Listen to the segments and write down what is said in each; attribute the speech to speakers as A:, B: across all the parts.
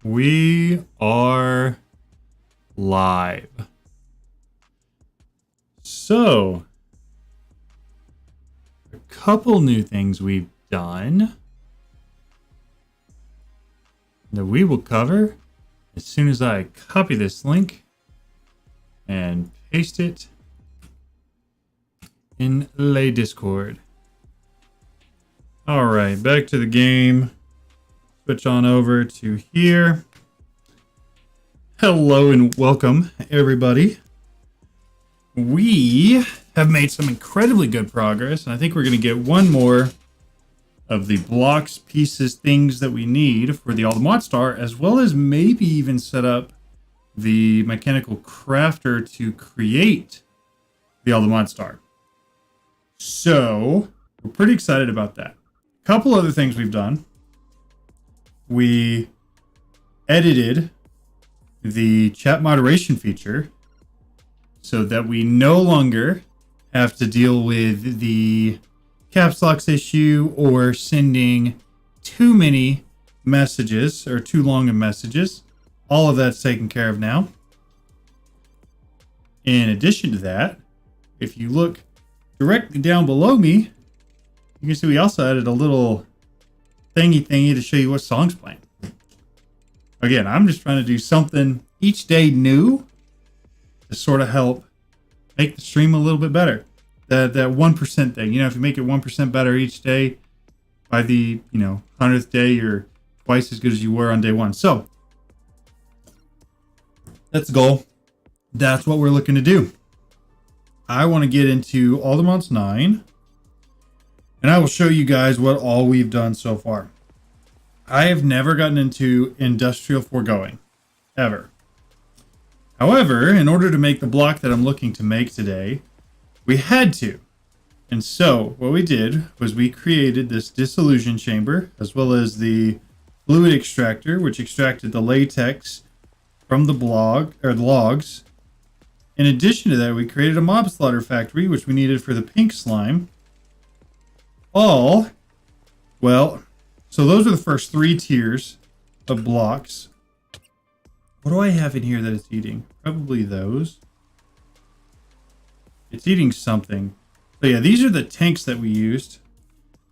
A: We are live. So, a couple new things we've done that we will cover as soon as I copy this link and paste it in Lay Discord. All right, back to the game. Switch on over to here. Hello and welcome, everybody. We have made some incredibly good progress, and I think we're going to get one more of the blocks, pieces, things that we need for the Altamont Star, as well as maybe even set up the mechanical crafter to create the Altamont Star. So, we're pretty excited about that. A couple other things we've done. We edited the chat moderation feature so that we no longer have to deal with the caps locks issue or sending too many messages or too long of messages. All of that's taken care of now. In addition to that, if you look directly down below me, you can see we also added a little thingy to show you what song's playing. Again, I'm just trying to do something each day new to sort of help make the stream a little bit better. That 1% thing, if you make it 1% better each day, by the 100th day, you're twice as good as you were on day one. So that's the goal. That's what we're looking to do. I want to get into Altamont 9. And I will show you guys what all we've done so far. I have never gotten into industrial foregoing, ever. However, in order to make the block that I'm looking to make today, we had to. And so what we did was we created this dissolution chamber, as well as the fluid extractor, which extracted the latex from the logs. In addition to that, we created a mob slaughter factory, which we needed for the pink slime. So those are the first 3 tiers of blocks. What do I have in here that it's eating? Probably those. It's eating something. So yeah, these are the tanks that we used.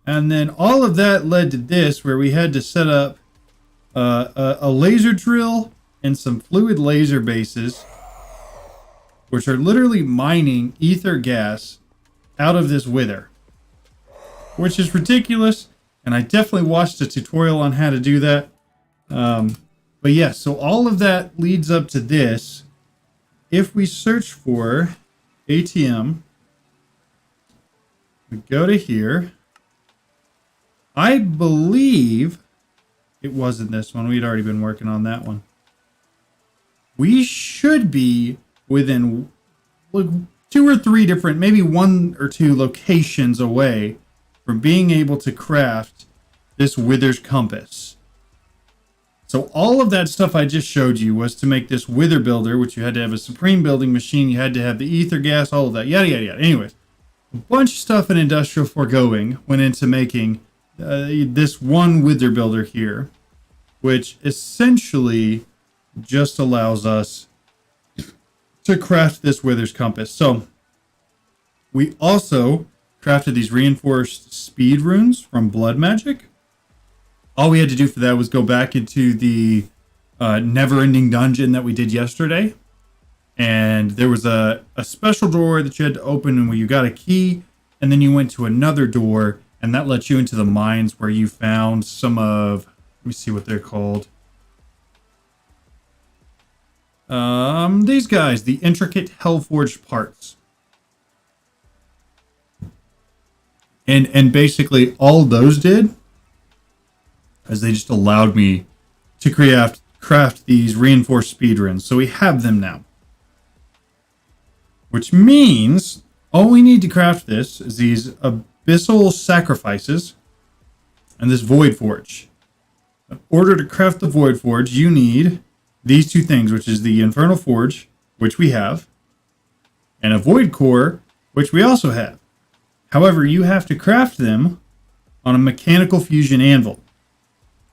A: And then all of that led to this, where we had to set up a laser drill and some fluid laser bases, which are literally mining ether gas out of this wither. Which is ridiculous, and I definitely watched a tutorial on how to do that. But yeah, so all of that leads up to this. If we search for ATM, we go to here. I believe it wasn't this one. We'd already been working on that one. We should be within 2 or 3 different, maybe 1 or 2 locations away from being able to craft this Wither's Compass. So all of that stuff I just showed you was to make this Wither Builder, which you had to have a Supreme Building Machine, you had to have the ether gas, all of that, yada, yada, yada. Anyways, a bunch of stuff in industrial foregoing went into making this one Wither Builder here, which essentially just allows us to craft this Wither's Compass. So we also crafted these reinforced speed runes from blood magic. All we had to do for that was go back into the never-ending dungeon that we did yesterday. And there was a special door that you had to open, and where you got a key, and then you went to another door, and that let you into the mines where you found some of, let me see what they're called. These guys, the intricate Hellforged parts. And basically all those did is they just allowed me to craft these reinforced speedruns. So we have them now. Which means all we need to craft this is these abyssal sacrifices and this void forge. In order to craft the void forge, you need these 2 things, which is the infernal forge, which we have, and a void core, which we also have. However, you have to craft them on a mechanical fusion anvil.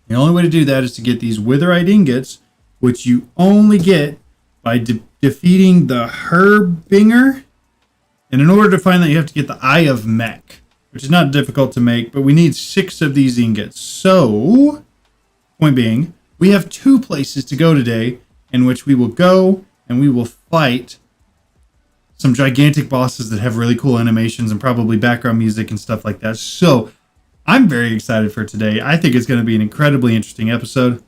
A: The only way to do that is to get these witherite ingots, which you only get by defeating the Herbinger. And in order to find that, you have to get the Eye of Mech, which is not difficult to make, but we need 6 of these ingots. So, point being, we have 2 places to go today in which we will go and we will fight some gigantic bosses that have really cool animations and probably background music and stuff like that. So, I'm very excited for today. I think it's going to be an incredibly interesting episode.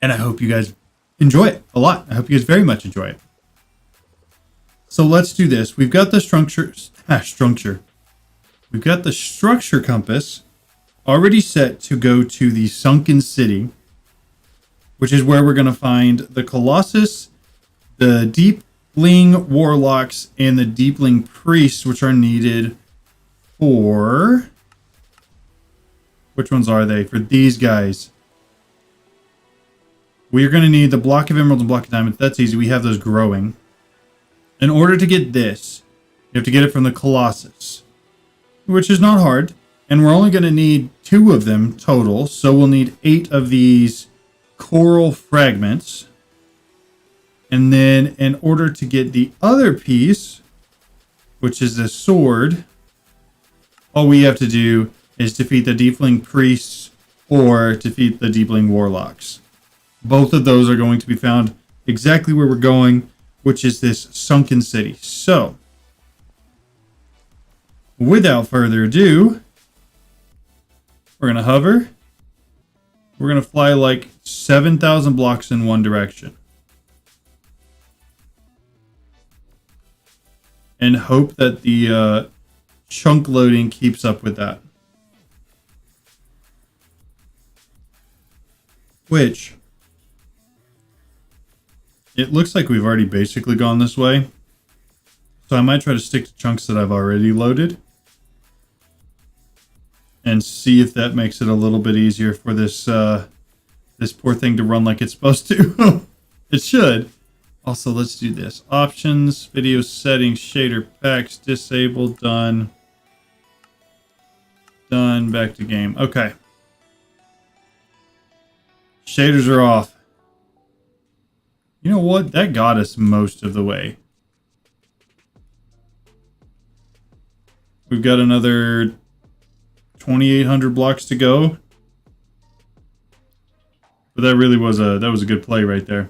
A: And I hope you guys enjoy it a lot. I hope you guys very much enjoy it. So let's do this. We've got the structure. We've got the structure compass already set to go to the sunken city, which is where we're going to find the Colossus, the Deepling Warlocks, and the Deepling Priests, which are needed for... Which ones are they? For these guys. We're going to need the block of emeralds and block of diamonds. That's easy. We have those growing. In order to get this, you have to get it from the Colossus, which is not hard. And we're only going to need 2 of them total. So we'll need 8 of these coral fragments. And then in order to get the other piece, which is the sword, all we have to do is defeat the Deepling Priests or defeat the Deepling Warlocks. Both of those are going to be found exactly where we're going, which is this sunken city. So, without further ado, we're going to hover. We're going to fly like 7,000 blocks in one direction. And hope that the chunk loading keeps up with that. Which... It looks like we've already basically gone this way. So I might try to stick to chunks that I've already loaded. And see if that makes it a little bit easier for this this poor thing to run like it's supposed to. It should. Also, let's do this. Options, video settings, shader packs, disabled, done. Done, back to game. Okay. Shaders are off. You know what? That got us most of the way. We've got another 2,800 blocks to go. But that really was a good play right there.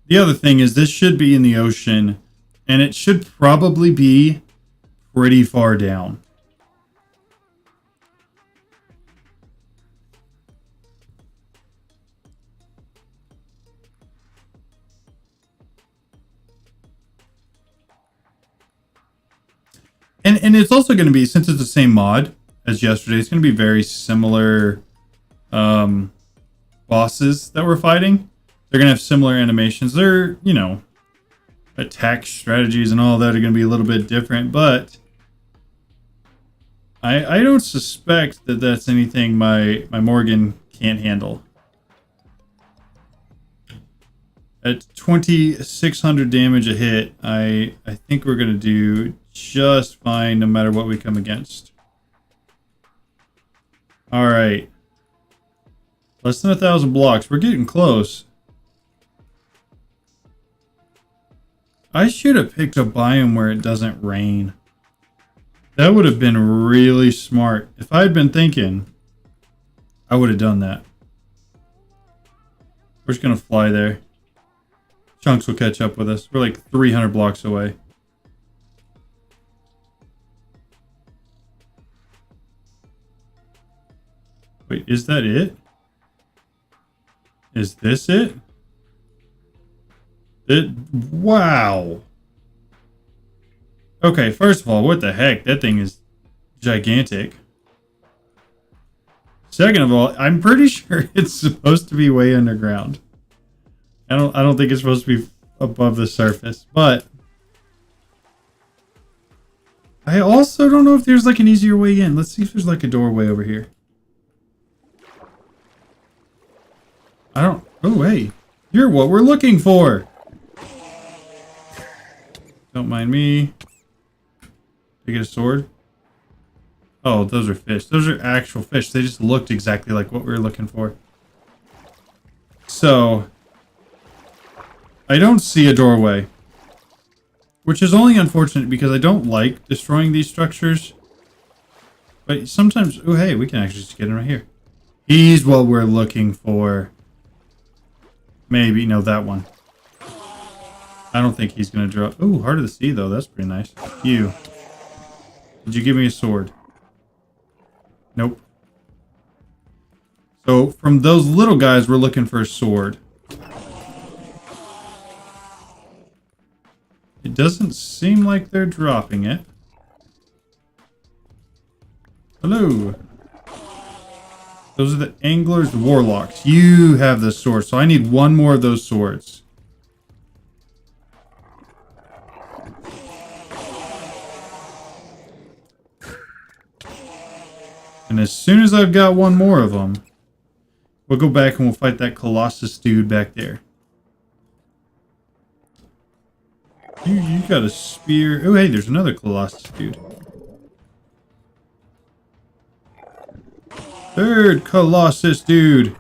A: The other thing is this should be in the ocean, and it should probably be pretty far down. And it's also going to be, since it's the same mod as yesterday, it's going to be very similar bosses that we're fighting. They're going to have similar animations. They're, you know, attack strategies and all that are going to be a little bit different, but I don't suspect that that's anything my Morgan can't handle. At 2,600 damage a hit, I think we're going to do just fine no matter what we come against. Alright. Less than 1,000 blocks. We're getting close. I should have picked a biome where it doesn't rain. That would have been really smart. If I had been thinking, I would have done that. We're just going to fly there. Chunks will catch up with us. We're like 300 blocks away. Wait, is that it? Is this it? Wow. Okay, first of all, what the heck? That thing is gigantic. Second of all, I'm pretty sure it's supposed to be way underground. I don't think it's supposed to be above the surface, but I also don't know if there's like an easier way in. Let's see if there's like a doorway over here. Oh, hey. You're what we're looking for. Don't mind me. Did I get a sword? Oh, those are fish. Those are actual fish. They just looked exactly like what we were looking for. So, I don't see a doorway. Which is only unfortunate because I don't like destroying these structures. But sometimes... Oh, hey, we can actually just get in right here. He's what we're looking for. Maybe. No, that one. I don't think he's going to drop... Oh, Heart of the Sea, though. That's pretty nice. You. Did you give me a sword? Nope. So, from those little guys, we're looking for a sword. It doesn't seem like they're dropping it. Hello. Those are the anglers, the warlocks. You have the sword, so I need one more of those swords. And as soon as I've got one more of them, we'll go back and we'll fight that Colossus dude back there. You got a spear. Oh, hey, there's another Colossus dude. Third Colossus dude.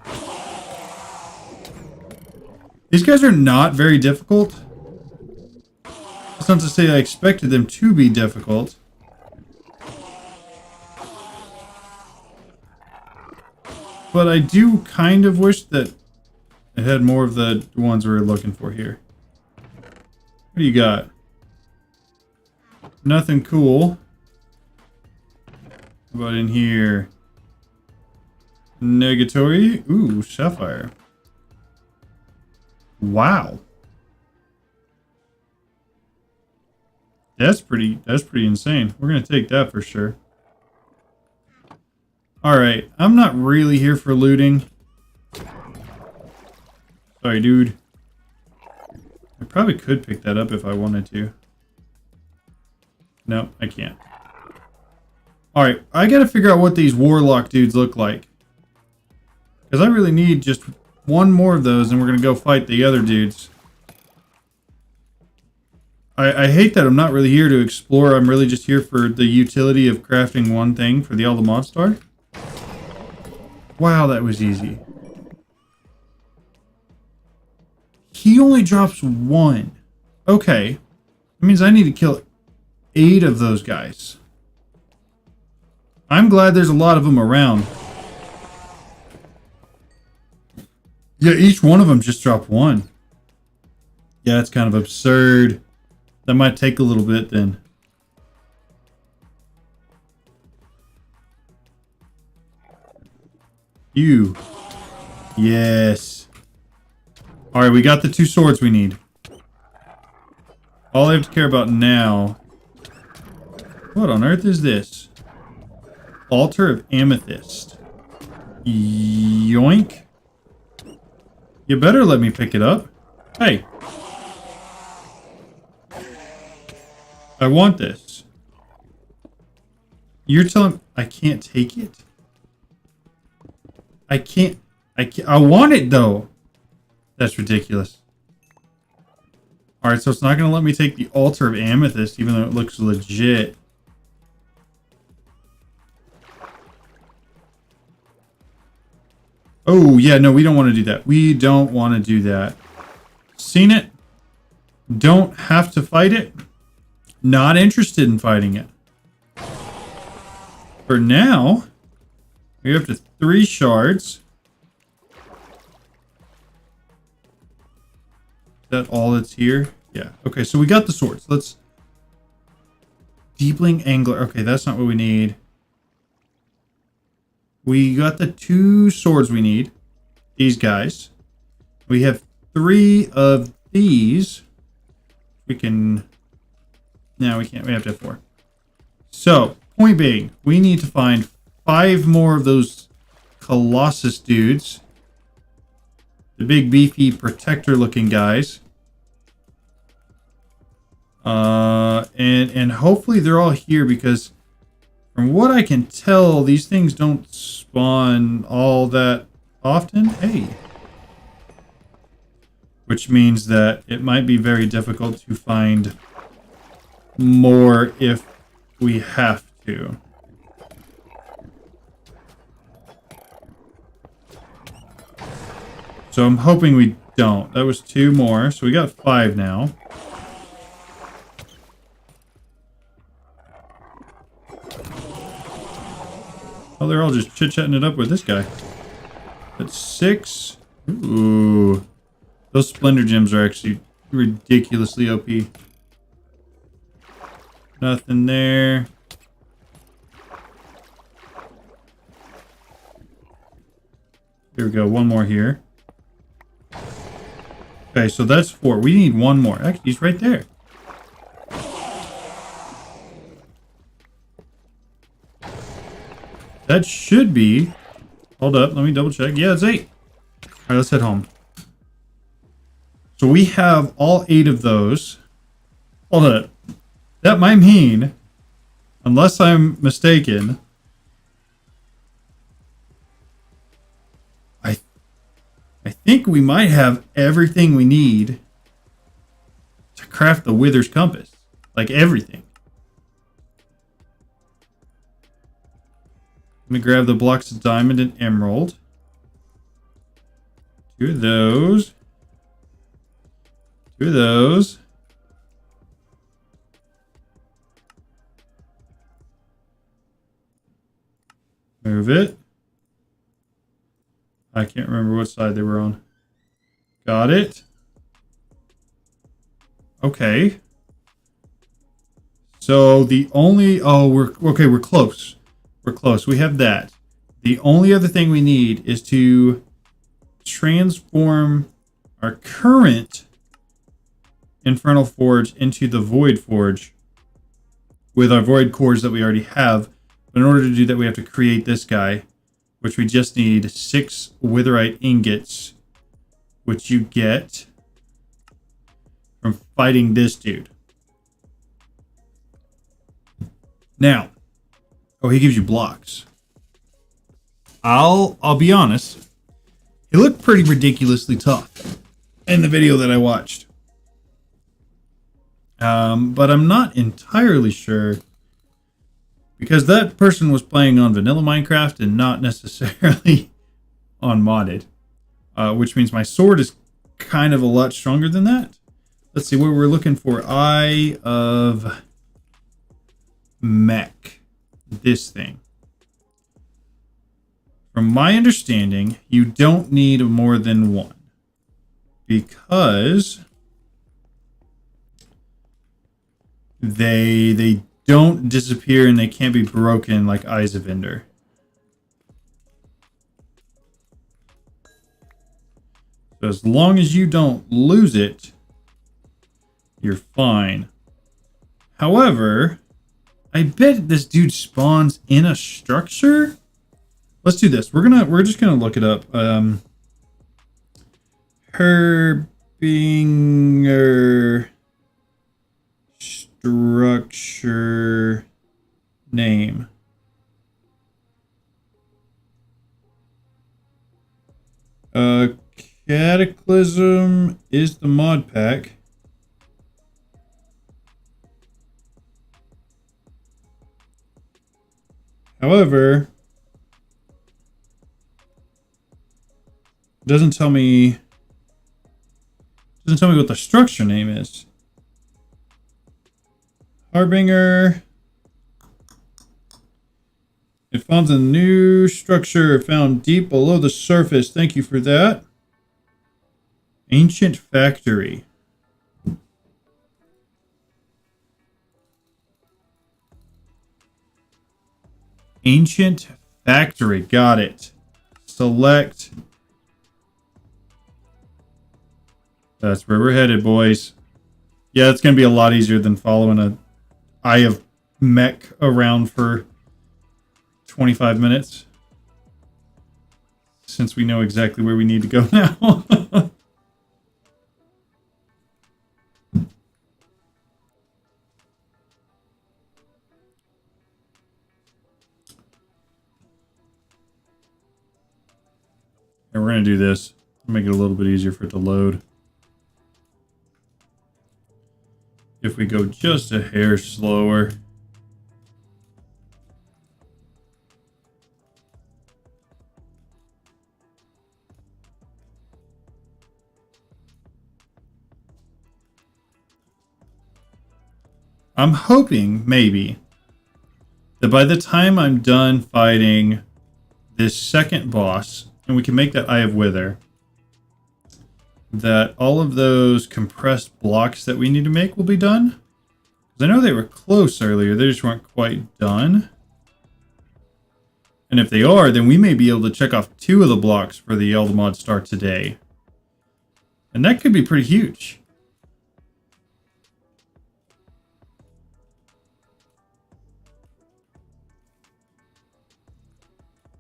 A: These guys are not very difficult. That's not to say I expected them to be difficult. But I do kind of wish that it had more of the ones we were looking for here. What do you got? Nothing cool. How about in here? Negatory. Ooh, sapphire. Wow. That's pretty insane. We're gonna take that for sure. Alright, I'm not really here for looting. Sorry, dude. I probably could pick that up if I wanted to. No, I can't. Alright, I gotta figure out what these warlock dudes look like. Because I really need just one more of those and we're gonna go fight the other dudes. I hate that I'm not really here to explore. I'm really just here for the utility of crafting one thing for the Alda Star. Wow, that was easy. He only drops one. Okay. That means I need to kill 8 of those guys. I'm glad there's a lot of them around. Yeah, each one of them just dropped 1. Yeah, it's kind of absurd. That might take a little bit then. You. Yes. Alright, we got the 2 swords we need. All I have to care about now... What on earth is this? Altar of Amethyst. Yoink. You better let me pick it up. Hey. I want this. You're telling... I can't take it? I can't... I want it, though. That's ridiculous. Alright, so it's not going to let me take the Altar of Amethyst, even though it looks legit. Oh, yeah, no, we don't want to do that. We don't want to do that. Seen it. Don't have to fight it. Not interested in fighting it. For now, we have to 3 shards. Is that all that's here? Yeah. Okay, so we got the swords. Let's... Deepling Angler. Okay, that's not what we need. We got the 2 swords we need. These guys. We have 3 of these. We can... No, we can't. We have to have 4. So, point being, we need to find 5 more of those Colossus dudes. The big, beefy, protector-looking guys. And hopefully they're all here because from what I can tell, these things don't spawn all that often. Hey. Which means that it might be very difficult to find more if we have to. So I'm hoping we don't. That was 2 more. So we got 5 now. Oh, they're all just chit-chatting it up with this guy. That's 6. Ooh. Those Splendor Gems are actually ridiculously OP. Nothing there. Here we go. 1 more here. Okay, so that's 4. We need 1 more. Actually, he's right there. That should be... Hold up. Let me double check. Yeah, it's 8. All right, let's head home. So we have all 8 of those. Hold up. That might mean, unless I'm mistaken, I think we might have everything we need to craft the Wither's Compass. Like everything. Let me grab the blocks of diamond and emerald. 2 of those. 2 of those. Move it. I can't remember what side they were on. Got it. Okay. So the only... Oh, we're close. We're close. We have that. The only other thing we need is to transform our current Infernal Forge into the Void Forge with our Void cores that we already have. But in order to do that, we have to create this guy, which we just need 6 Witherite ingots, which you get from fighting this dude. Now, oh, he gives you blocks. I'll be honest. He looked pretty ridiculously tough in the video that I watched. But I'm not entirely sure because that person was playing on vanilla Minecraft and not necessarily on modded, which means my sword is kind of a lot stronger than that. Let's see what we're looking for. Eye of Mech. This thing. From my understanding, you don't need more than 1 because they don't disappear and they can't be broken like Eyes of Ender. So as long as you don't lose it, you're fine. However, I bet this dude spawns in a structure. Let's do this. We're just gonna look it up. Herbinger structure name. Cataclysm is the mod pack. However, it doesn't tell me what the structure name is. Harbinger. It found a new structure found deep below the surface. Thank you for that. Ancient Factory. Ancient Factory. Got it. Select. That's where we're headed, boys. Yeah, it's going to be a lot easier than following a Eye of Mech around for 25 minutes. Since we know exactly where we need to go now. And we're going to do this. Make it a little bit easier for it to load. If we go just a hair slower. I'm hoping, maybe, that by the time I'm done fighting this second boss, and we can make that Eye of Wither, that all of those compressed blocks that we need to make will be done. Because I know they were close earlier, they just weren't quite done. And if they are, then we may be able to check off 2 of the blocks for the Eldamod Star today. And that could be pretty huge.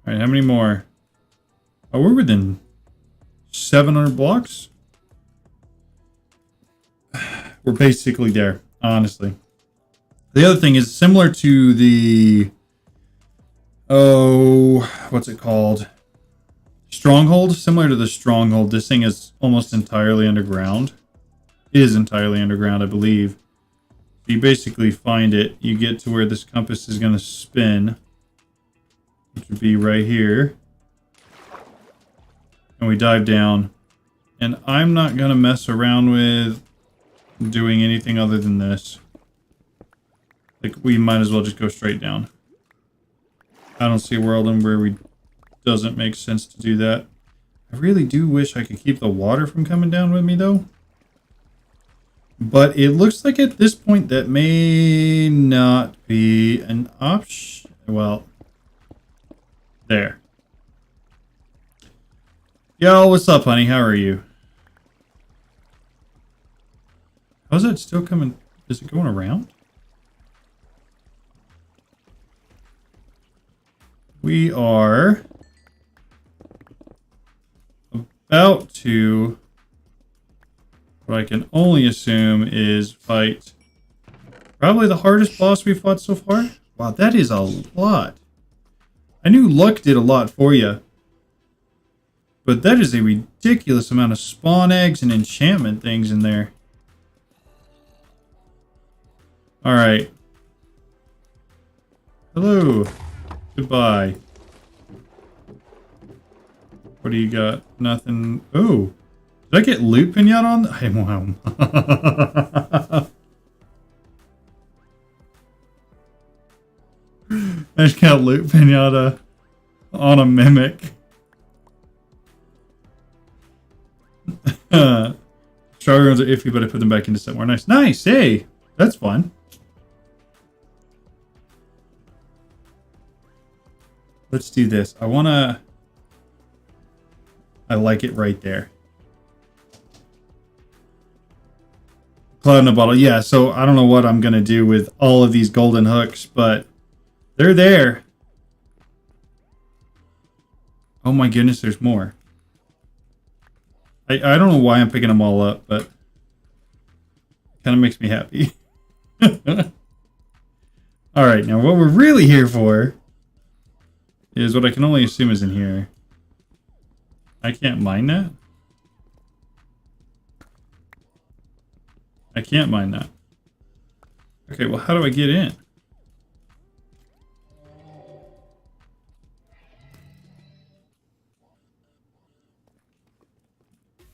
A: Alright, how many more? Oh, we're within 700 blocks? We're basically there, honestly. The other thing is similar to the... Oh, what's it called? Stronghold? Similar to the Stronghold, this thing is almost entirely underground. It is entirely underground, I believe. You basically find it, you get to where this compass is going to spin, which would be right here. And we dive down. And I'm not going to mess around with doing anything other than this. Like, we might as well just go straight down. I don't see a world in where we doesn't make sense to do that. I really do wish I could keep the water from coming down with me, though. But it looks like at this point that may not be an option. Well, there. Yo, what's up, honey? How are you? How's that still coming? Is it going around? We are about to, what I can only assume is fight probably the hardest boss we've fought so far. Wow, that is a lot. I knew luck did a lot for you, but that is a ridiculous amount of spawn eggs and enchantment things in there. All right. Hello. Goodbye. What do you got? Nothing. Oh. Did I get loot pinata on? Wow. I just got loot pinata on a mimic. Strawberry ones are iffy, but I put them back into somewhere nice. Nice! Hey! That's fun. Let's do this. I like it right there. Cloud in a bottle. Yeah, so I don't know what I'm going to do with all of these golden hooks, but they're there. Oh my goodness, there's more. I don't know why I'm picking them all up, but it kind of makes me happy. Alright, now what we're really here for is what I can only assume is in here. I can't mine that? I can't mine that. Okay, well, how do I get in?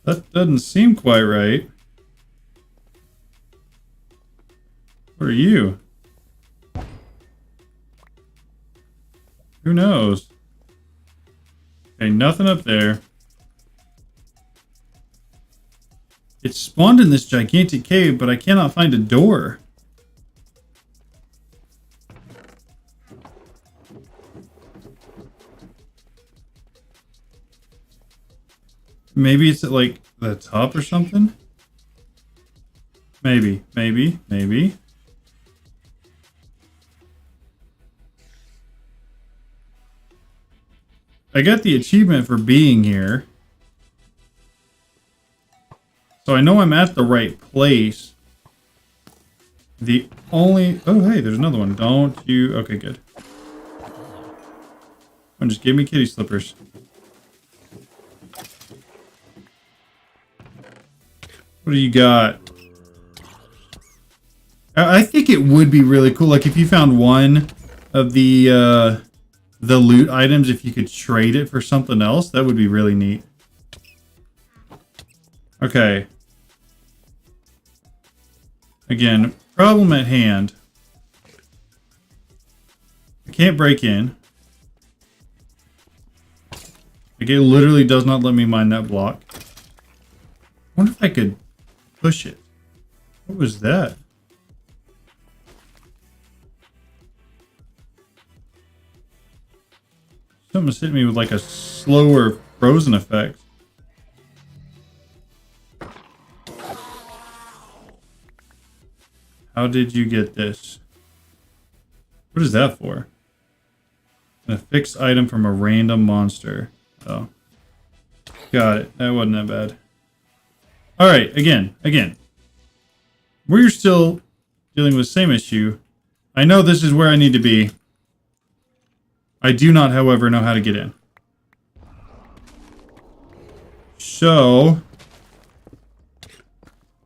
A: That doesn't seem quite right. What are you? Who knows? Okay, nothing up there. It's spawned in this gigantic cave, but I cannot find a door. Maybe it's at, like, the top or something? Maybe. I got the achievement for being here. So I know I'm at the right place. The only... Oh, hey, there's another one. Don't you... Okay, good. Oh, just give me kitty slippers. What do you got? I think it would be really cool. Like, if you found one of the loot items, if you could trade it for something else, that would be really neat. Okay. Again, problem at hand. I can't break in. Like, it literally does not let me mine that block. I wonder if I could push it. What was that? Something's hit me with like a slower frozen effect. How did you get this? What is that for? A fixed item from a random monster. Oh. Got it. That wasn't that bad. Alright, again. We're still dealing with the same issue. I know this is where I need to be. I do not, however, know how to get in. So,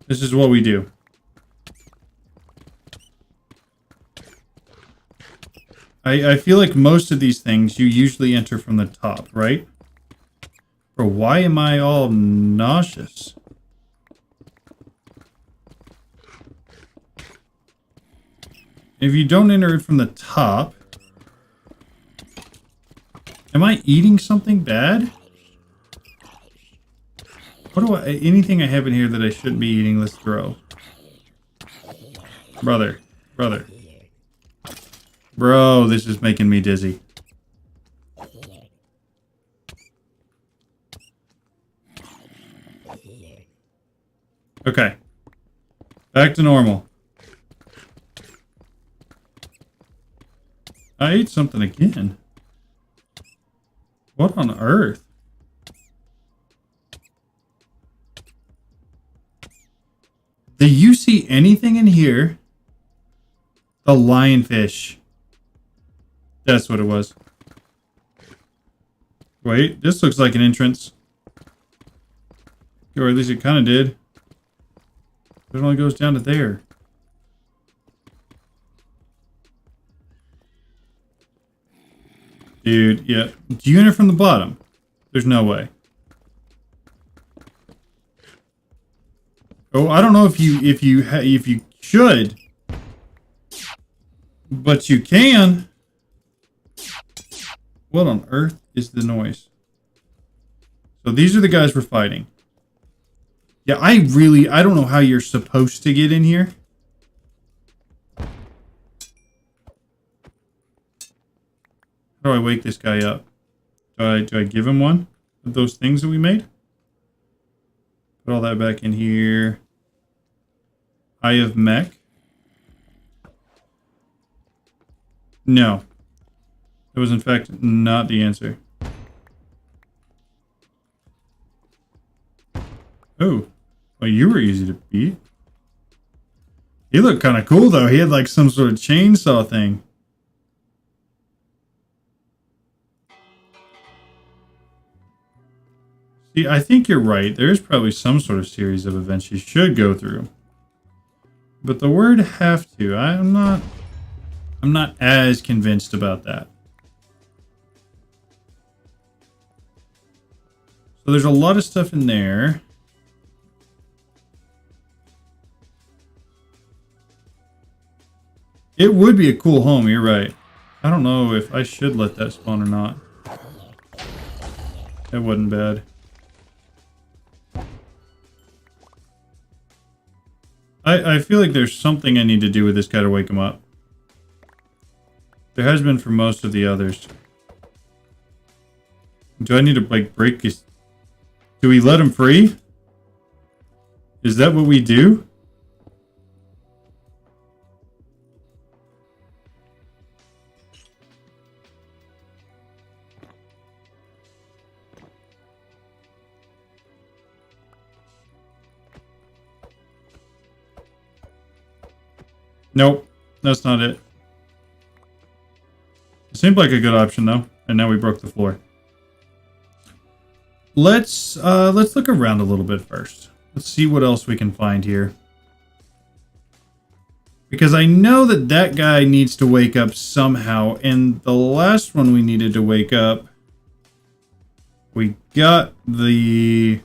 A: this is what we do. I feel like most of these things you usually enter from the top, right? Or why am I all nauseous? If you don't enter it from the top... Am I eating something bad? What do anything I have in here that I shouldn't be eating, let's throw. Brother. Bro, this is making me dizzy. Okay. Back to normal. I ate something again. What on earth? Do you see anything in here? The lionfish. That's what it was. Wait, this looks like an entrance. Or at least it kind of did. It only goes down to there. Dude, yeah. Do you enter from the bottom? There's no way. Oh, I don't know if you should, but you can. What on earth is the noise? So these are the guys we're fighting. Yeah, I don't know how you're supposed to get in here. How do I wake this guy up? Do I give him one of those things that we made? Put all that back in here. Eye of Mech. No. That was in fact not the answer. Oh. Well, you were easy to beat. He looked kind of cool though. He had like some sort of chainsaw thing. See, I think you're right. There is probably some sort of series of events you should go through. But the word have to, I'm not as convinced about that. So there's a lot of stuff in there. It would be a cool home, you're right. I don't know if I should let that spawn or not. That wasn't bad. I feel like there's something I need to do with this guy to wake him up. There has been for most of the others. Do I need to like break his... Do we let him free? Is that what we do? Nope, that's not it. It seemed like a good option though, and now we broke the floor. Let's look around a little bit first. Let's see what else we can find here. Because I know that that guy needs to wake up somehow, and the last one we needed to wake up, we got the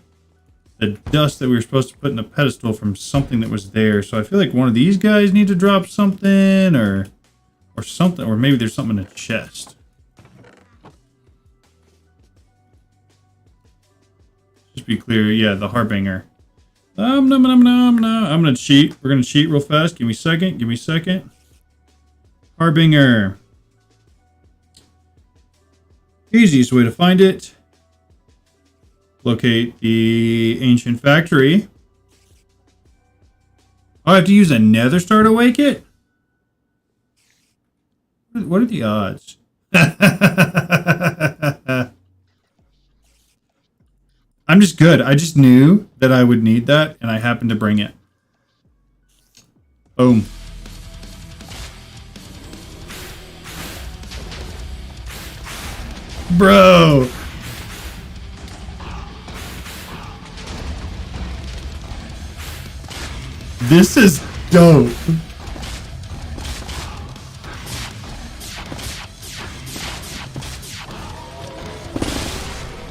A: the dust that we were supposed to put in a pedestal from something that was there. So I feel like one of these guys need to drop something or something, or maybe there's something in a chest. Just be clear, yeah, the Harbinger. I'm gonna cheat. We're gonna cheat real fast. Give me a second. Give me a second. Harbinger. Easiest way to find it. Locate the ancient factory. Oh, I have to use a nether star to wake it? What are the odds? I'm just good. I just knew that I would need that, and I happened to bring it. Boom. Bro. This is dope.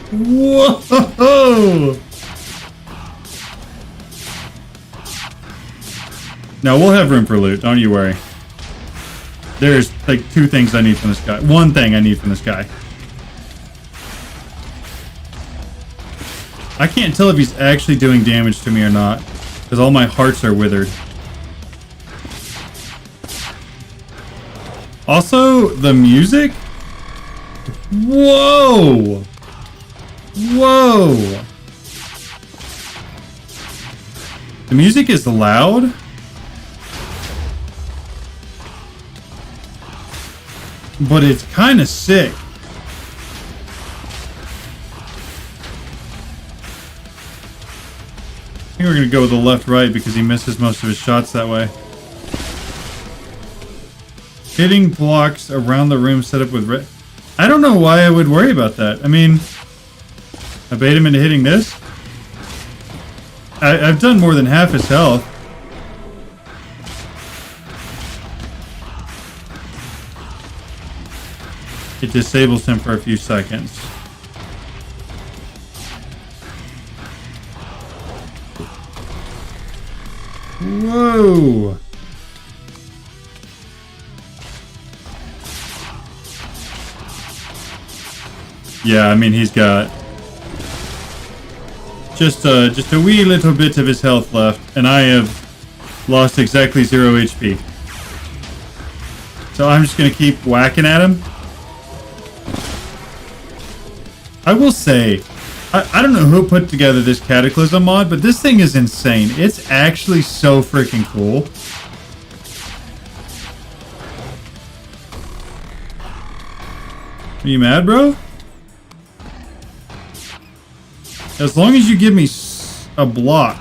A: Whoa! No, we'll have room for loot. Don't you worry. There's like 2 things I need from this guy. 1 thing I need from this guy. I can't tell if he's actually doing damage to me or not, because all my hearts are withered. Also, the music? Whoa! Whoa! The music is loud. But it's kind of sick. I think we're going to go with the left-right because he misses most of his shots that way. Hitting blocks around the room set up with red. I don't know why I would worry about that. I mean, I bait him into hitting this. I've done more than half his health. It disables him for a few seconds. Whoa! Yeah, I mean, he's got just a wee little bit of his health left, and I have lost exactly 0 HP. So I'm just gonna keep whacking at him. I will say, I don't know who put together this Cataclysm mod, but this thing is insane. It's actually so freaking cool. Are you mad, bro? As long as you give me a block.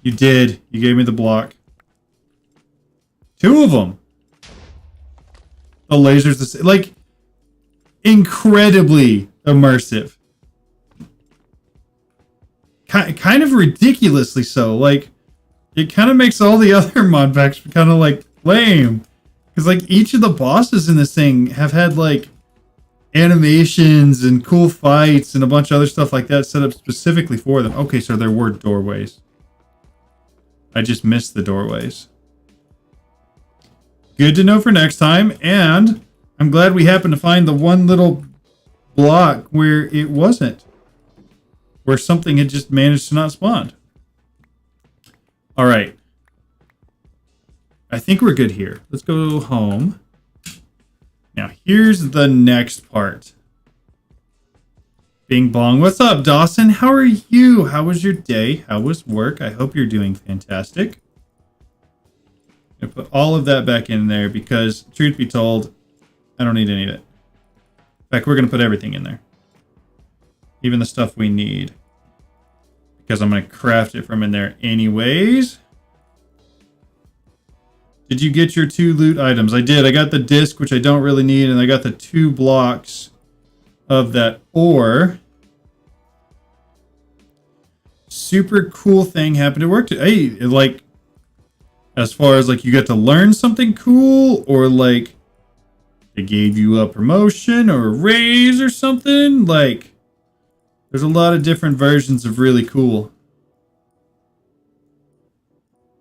A: You did. You gave me the block. 2 of them. The laser's the same. Like, incredibly immersive. Kind of ridiculously so. Like, it kind of makes all the other mod packs kind of like lame. Because like each of the bosses in this thing have had like animations and cool fights and a bunch of other stuff like that set up specifically for them. Okay, so there were doorways. I just missed the doorways. Good to know for next time. And I'm glad we happened to find the one little block where it wasn't. Where something had just managed to not spawn. Alright. I think we're good here. Let's go home. Now, here's the next part. Bing bong. What's up, Dawson? How are you? How was your day? How was work? I hope you're doing fantastic. I'm going to put all of that back in there because, truth be told, I don't need any of it. In fact, we're going to put everything in there. Even the stuff we need. Because I'm going to craft it from in there anyways. Did you get your 2 loot items? I did. I got the disc, which I don't really need, and I got the 2 blocks of that ore. Super cool thing happened at work today. Hey, like, as far as like you get to learn something cool, or like they gave you a promotion or a raise or something, like There's a lot of different versions of really cool.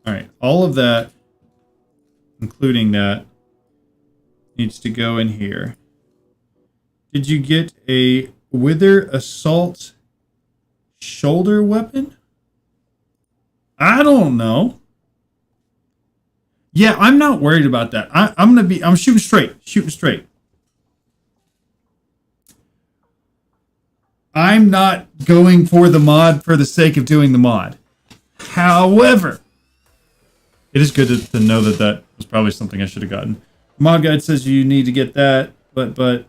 A: All right, all of that, including that, needs to go in here. Did you get a Wither Assault shoulder weapon? I don't know. Yeah, I'm not worried about that. I'm shooting straight. Shooting straight. I'm not going for the mod for the sake of doing the mod. However, it is good to know that that was probably something I should have gotten. Mod guide says you need to get that, but the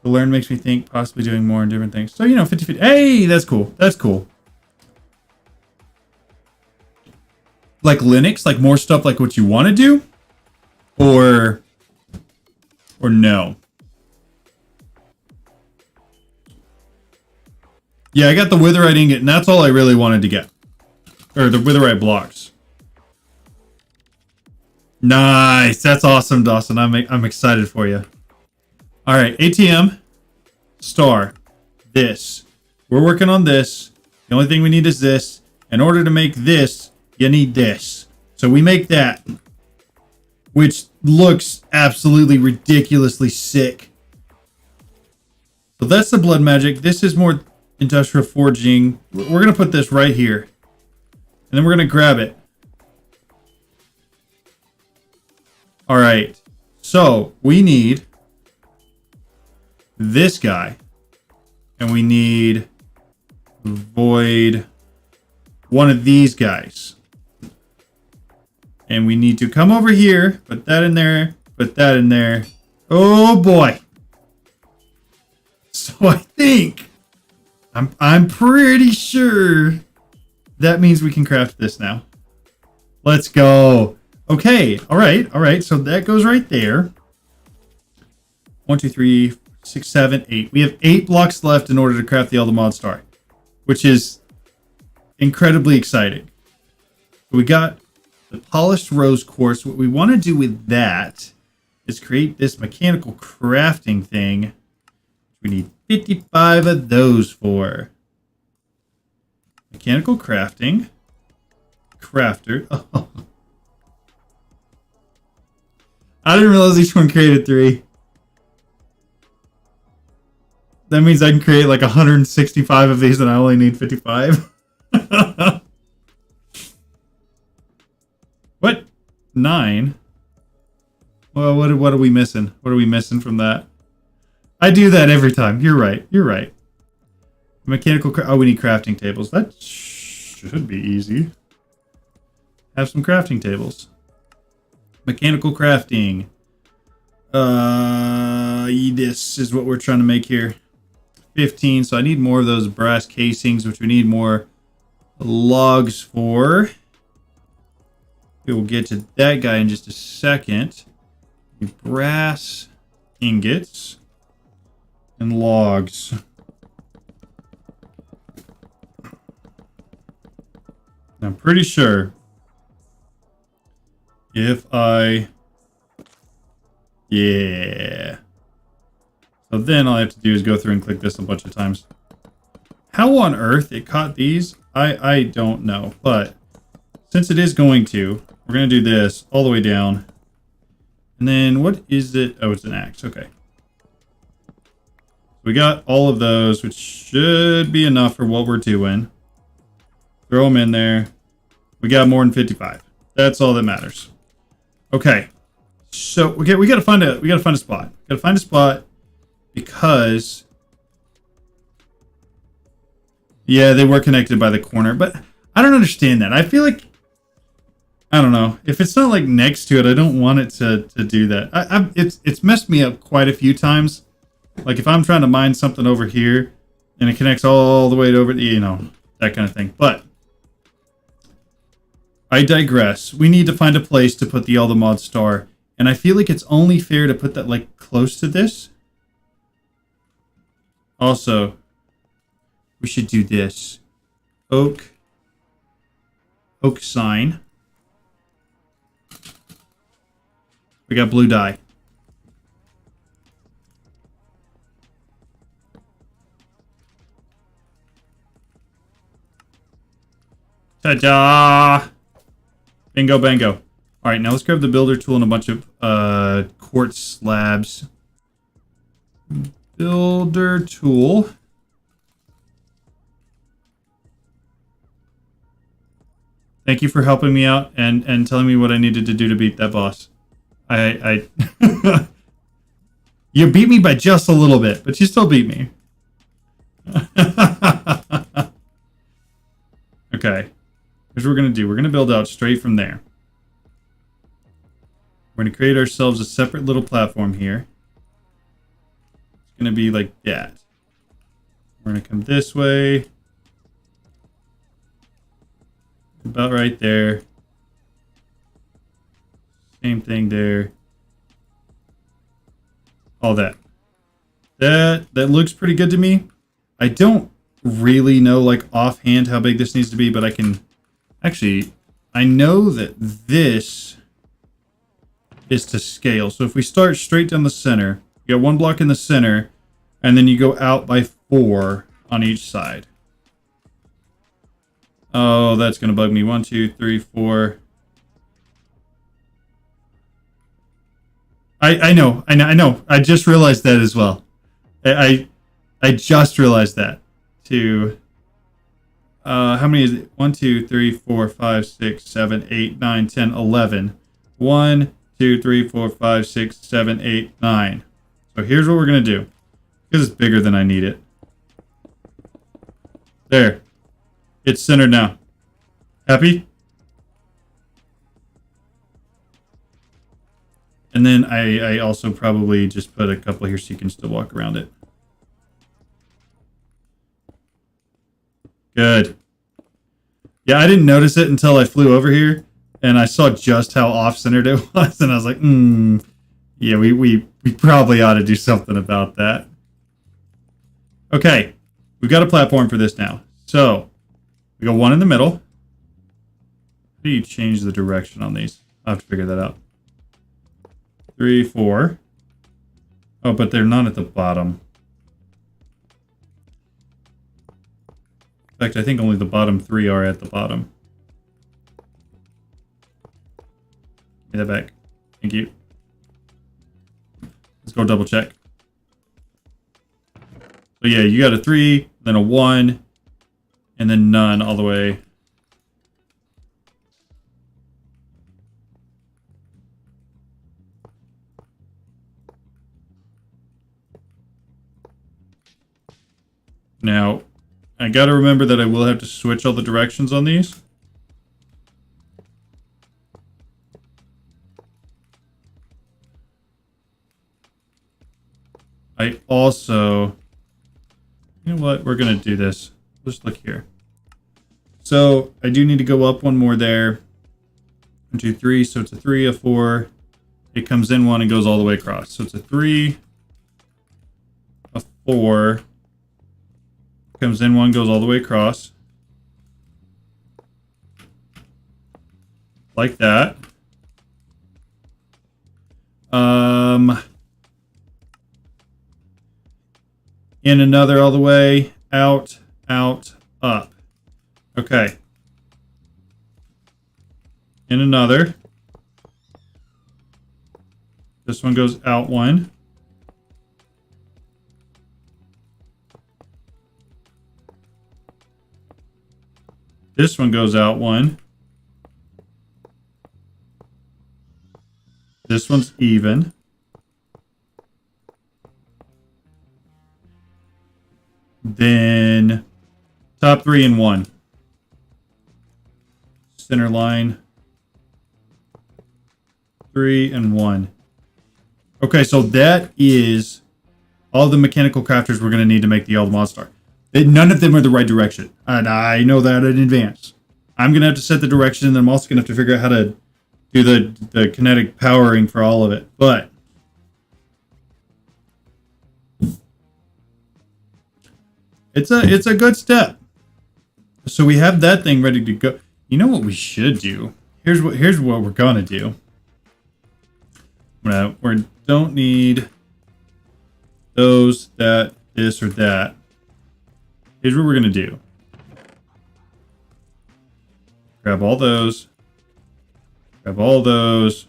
A: learn makes me think possibly doing more and different things. So, 50-50. Hey, that's cool. That's cool. Like Linux, like more stuff like what you want to do? Or no? Yeah, I got the Witherite ingot, and that's all I really wanted to get. Or the Witherite blocks. Nice. That's awesome, Dawson. I'm excited for you. All right, ATM star. This. We're working on this. The only thing we need is this. In order to make this, you need this. So we make that, which looks absolutely ridiculously sick. So that's the blood magic. This is more industrial forging. We're going to put this right here. And then we're going to grab it. All right. So we need this guy. And we need void one of these guys. And we need to come over here, put that in there, put that in there. Oh boy. So I think I'm pretty sure that means we can craft this now. Let's go. Okay, all right. So that goes right there. 1, 2, 3, 6, 7, 8. We have 8 blocks left in order to craft the Eldamod Star, which is incredibly exciting. We got the polished rose quartz. What we want to do with that is create this mechanical crafting thing. We need 55 of those for. Mechanical crafting. Crafter. Oh. I didn't realize each one created 3. That means I can create like 165 of these and I only need 55. What? 9? Well, what are we missing? What are we missing from that? I do that every time. You're right. You're right. Mechanical... Oh, we need crafting tables. That should be easy. Have some crafting tables. Mechanical crafting. This is what we're trying to make here. 15. So I need more of those brass casings, which we need more logs for. We will get to that guy in just a second. Brass ingots and logs. I'm pretty sure if I... Yeah. So then all I have to do is go through and click this a bunch of times. How on earth it caught these, I don't know. But since it is going to, we're going to do this all the way down. And then what is it? Oh, it's an axe. Okay. We got all of those, which should be enough for what we're doing. Throw them in there. We got more than 55. That's all that matters. Okay. So we gotta find a spot. Gotta find a spot because yeah, they were connected by the corner, but I don't understand that. I feel like I don't know. If it's not like next to it, I don't want it to do that. It's messed me up quite a few times. Like if I'm trying to mine something over here and it connects all the way over, that kind of thing. But I digress. We need to find a place to put the Eldamod Star. And I feel like it's only fair to put that like close to this. Also, we should do this. Oak sign. We got blue dye. Ta-da! Bingo, bango. All right, now let's grab the builder tool and a bunch of quartz slabs. Builder tool. Thank you for helping me out and telling me what I needed to do to beat that boss. I You beat me by just a little bit, but you still beat me. Okay. Here's what we're going to do. We're going to build out straight from there. We're going to create ourselves a separate little platform here. It's going to be like that. We're going to come this way. About right there. Same thing there. All that. That looks pretty good to me. I don't really know like offhand how big this needs to be, but I can actually, I know that this is to scale. So if we start straight down the center, you got one block in the center, and then you go out by 4 on each side. Oh, that's gonna bug me. 1, 2, 3, 4. I know. I just realized that as well. I just realized that. How many is it? 1, 2, 3, 4, 5, 6, 7, 8, 9, 10, 11. 1, 2, 3, 4, 5, 6, 7, 8, 9. So here's what we're gonna do. Because it's bigger than I need it. There. It's centered now. Happy? And then I also probably just put a couple here so you can still walk around it. Good. Yeah, I didn't notice it until I flew over here, and I saw just how off-centered it was, and I was like, yeah, we probably ought to do something about that. Okay, we've got a platform for this now. So, we got one in the middle. How do you change the direction on these? I'll have to figure that out. 3, 4. Oh, but they're not at the bottom. In fact, I think only the bottom 3 are at the bottom. Give me that back. Thank you. Let's go double check. So yeah, you got a 3, then a 1, and then none all the way. Now, I gotta remember that I will have to switch all the directions on these. I also... You know what? We're gonna do this. Let's look here. So, I do need to go up one more there. 1, 2, 3. So it's a 3, a 4. It comes in 1 and goes all the way across. So it's a 3, a 4... Comes in 1, goes all the way across. Like that. In another all the way. Out, out, up. Okay. In another. This one goes out 1. This one goes out 1. This one's even. Then top 3 and 1. Center line. 3 and 1. Okay, so that is all the mechanical crafters we're going to need to make the Old Monster. None of them are the right direction. And I know that in advance. I'm going to have to set the direction, and then I'm also going to have to figure out how to do the kinetic powering for all of it. But it's a good step. So we have that thing ready to go. You know what we should do? Here's what we're going to do. We don't need those, that, this, or that. Here's what we're going to do. Grab all those. Grab all those.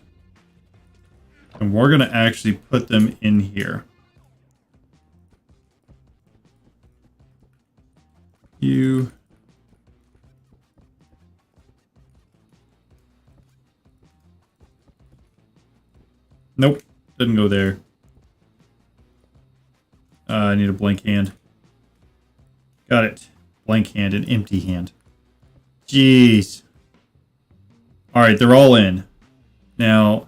A: And we're going to actually put them in here. You. Nope. Didn't go there. I need a blank hand. Got it. Blank hand and empty hand. Jeez. Alright, they're all in. Now,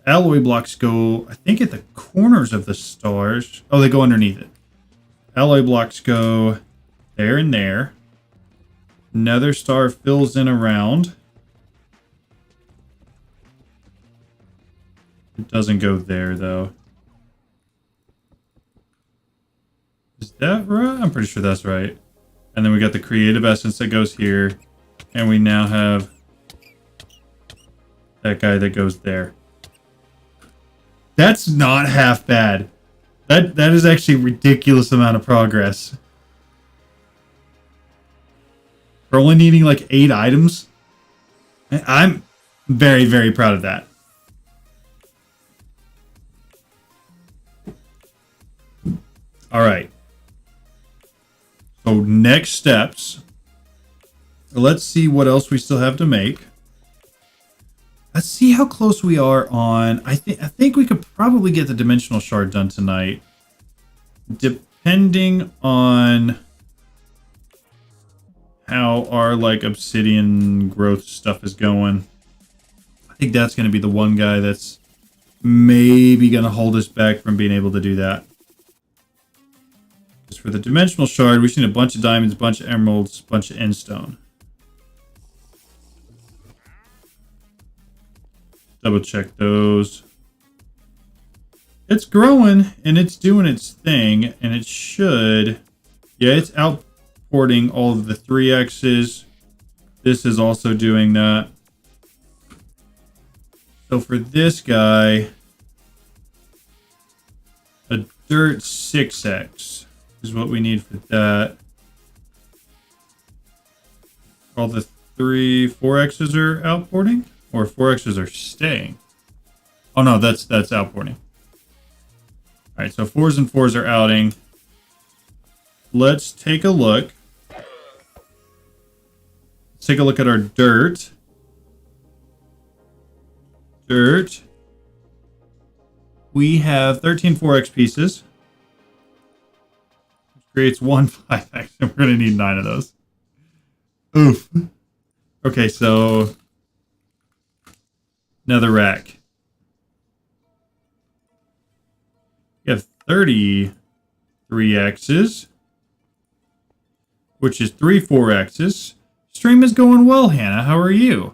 A: alloy blocks go, I think, at the corners of the stars. Oh, they go underneath it. Alloy blocks go there and there. Another star fills in around. It doesn't go there, though. Is that right? I'm pretty sure that's right. And then we got the creative essence that goes here. And we now have that guy that goes there. That's not half bad. That is actually a ridiculous amount of progress. For only needing like 8 items. I'm very, very proud of that. Alright. So next steps. Let's see what else we still have to make. Let's see how close we are on... I think we could probably get the dimensional shard done tonight. Depending on how our like obsidian growth stuff is going. I think that's going to be the one guy that's maybe going to hold us back from being able to do that. Because for the dimensional shard, we should need a bunch of diamonds, a bunch of emeralds, a bunch of endstone. Double check those. It's growing and it's doing its thing, and it should. Yeah, it's outporting all of the 3x's. This is also doing that. So for this guy, a dirt 6x is what we need for that. All the 4x's are outporting? Or 4x's are staying. Oh no, that's outporting. Alright, so 4s and 4s are outing. Let's take a look. Let's take a look at our dirt. Dirt. We have 13 4x pieces. Which creates 1 5x. And we're going to need 9 of those. Oof. Okay, so... another rack. You have 33x's, which is 3 4x's. Stream is going well, Hannah. How are you?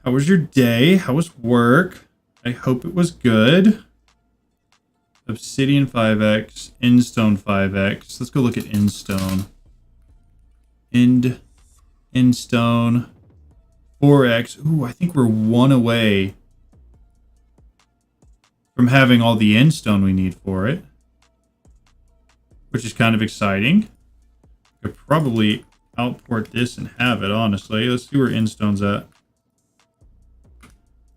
A: How was your day? How was work? I hope it was good. Obsidian 5x, endstone 5x. Let's go look at endstone. Endstone. 4x. Ooh, I think we're 1 away from having all the endstone we need for it, which is kind of exciting. Could probably outport this and have it, honestly. Let's see where endstone's at.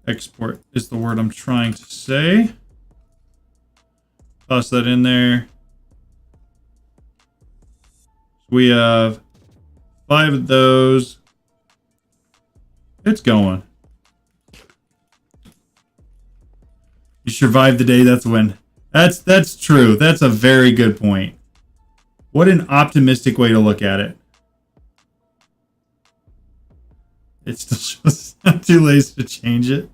A: Export is the word I'm trying to say. Toss that in there. So we have 5 of those. It's going. You survived the day, that's a win. That's true. That's a very good point. What an optimistic way to look at it. It's still just I'm too lazy to change it.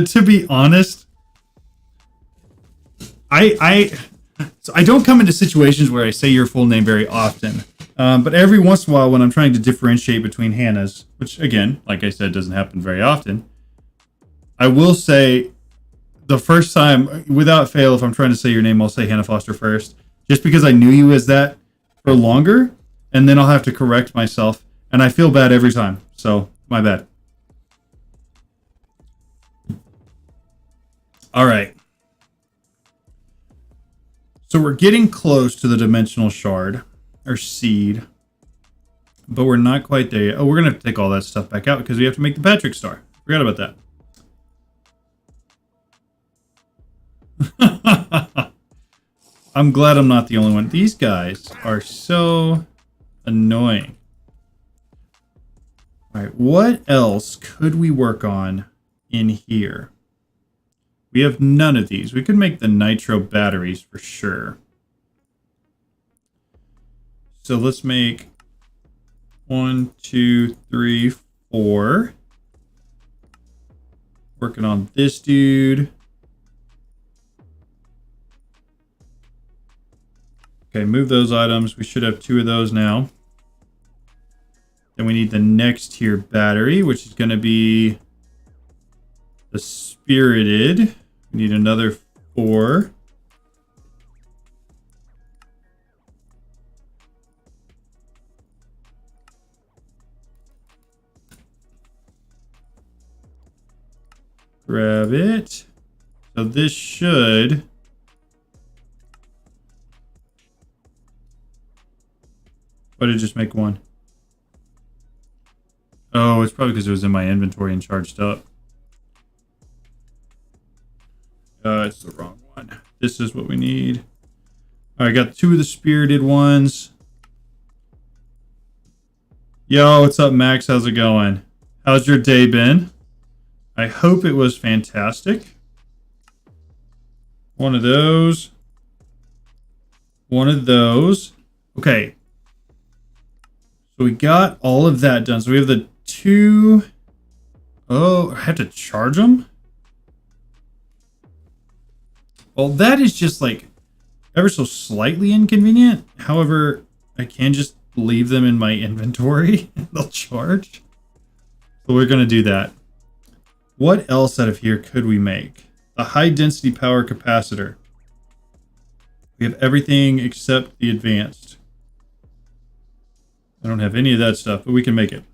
A: To be honest, I don't come into situations where I say your full name very often. But every once in a while when I'm trying to differentiate between Hannah's, which again, like I said, doesn't happen very often, I will say the first time, without fail, if I'm trying to say your name, I'll say Hannah Foster first, just because I knew you as that for longer, and then I'll have to correct myself, and I feel bad every time, so my bad. All right. So we're getting close to the dimensional shard, or seed, but we're not quite there yet. Oh, we're going to have to take all that stuff back out because we have to make the Patrick Star. Forgot about that. I'm glad I'm not the only one. These guys are so annoying. All right, what else could we work on in here? We have none of these. We could make the nitro batteries for sure. So let's make 1, 2, 3, 4. Working on this dude. Okay, move those items. We should have 2 of those now. Then we need the next tier battery, which is going to be the Spirited. We need another 4. Grab it. So this should... Why did it just make 1? Oh, it's probably because it was in my inventory and charged up. It's the wrong one. This is what we need. All right, got 2 of the Spirited ones. Yo, what's up, Max? How's it going? How's your day been? I hope it was fantastic. One of those. One of those. Okay. So we got all of that done. So we have the 2. Oh, I have to charge them? Well, that is just like ever so slightly inconvenient. However, I can just leave them in my inventory and they'll charge. So we're going to do that. What else out of here could we make? A high density power capacitor. We have everything except the advanced. I don't have any of that stuff, but we can make it.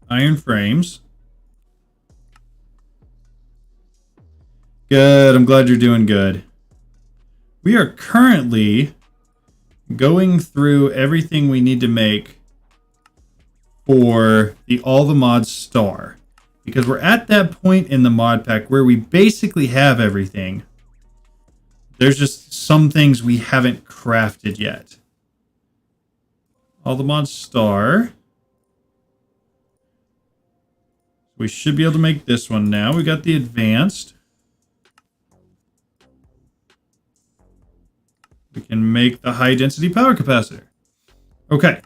A: Iron frames. Good. I'm glad you're doing good. We are currently going through everything we need to make for the All the Mods Star. Because we're at that point in the mod pack where we basically have everything. There's just some things we haven't crafted yet. All the Mods Star. We should be able to make this one now. We got the advanced. We can make the high density power capacitor. Okay.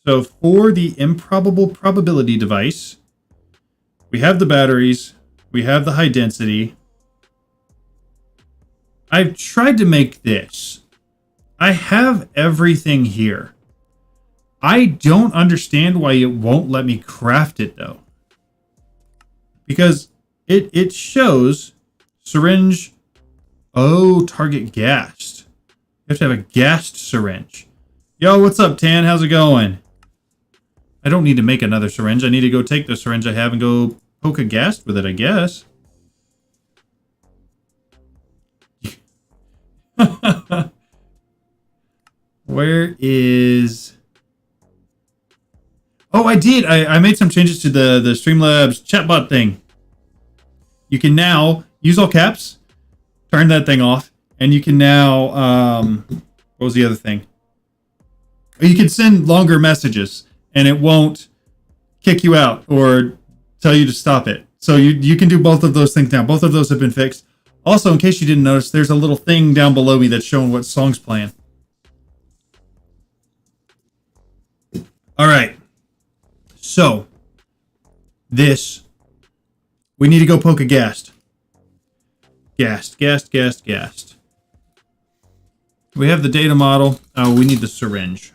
A: So for the improbable probability device, we have the batteries. We have the high density. I've tried to make this. I have everything here. I don't understand why it won't let me craft it, though. Because it shows syringe. Oh, target gassed. You have to have a gassed syringe. Yo, what's up, Tan? How's it going? I don't need to make another syringe. I need to go take the syringe I have and go poke a ghast with it, I guess. Where is... Oh, I did. I made some changes to the Streamlabs chatbot thing. You can now use all caps, turn that thing off, and you can now... what was the other thing? You can send longer messages, and it won't kick you out or tell you to stop it. So you can do both of those things now. Both of those have been fixed. Also, in case you didn't notice, there's a little thing down below me that's showing what song's playing. All right. So, this. We need to go poke a ghast. Ghast. We have the data model. Oh, we need the syringe.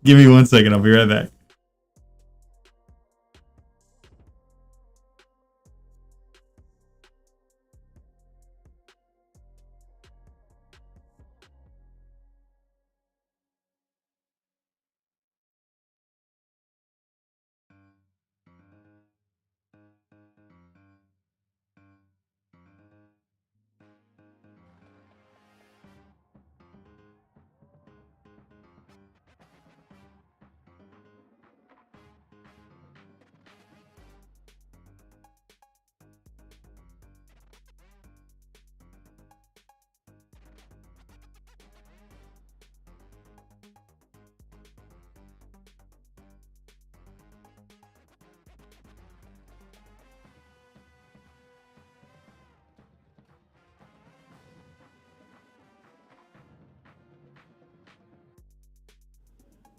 A: Give me 1 second. I'll be right back.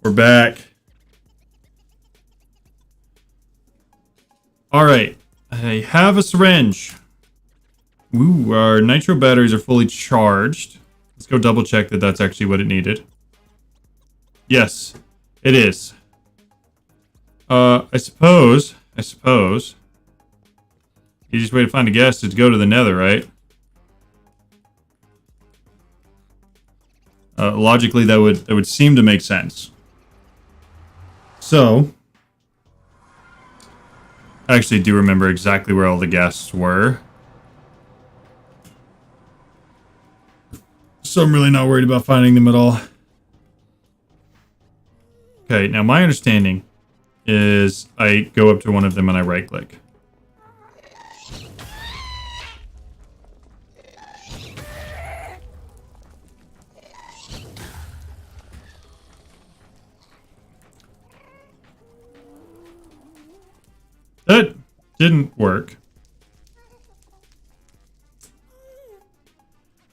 A: We're back. All right. I have a syringe. Ooh, our nitro batteries are fully charged. Let's go double check that that's actually what it needed. Yes, it is. I suppose. Easiest way to find a gas is to go to the nether, right? Logically, that would seem to make sense. So, I actually do remember exactly where all the ghasts were. So I'm really not worried about finding them at all. Okay, now my understanding is I go up to one of them and I right click. That didn't work.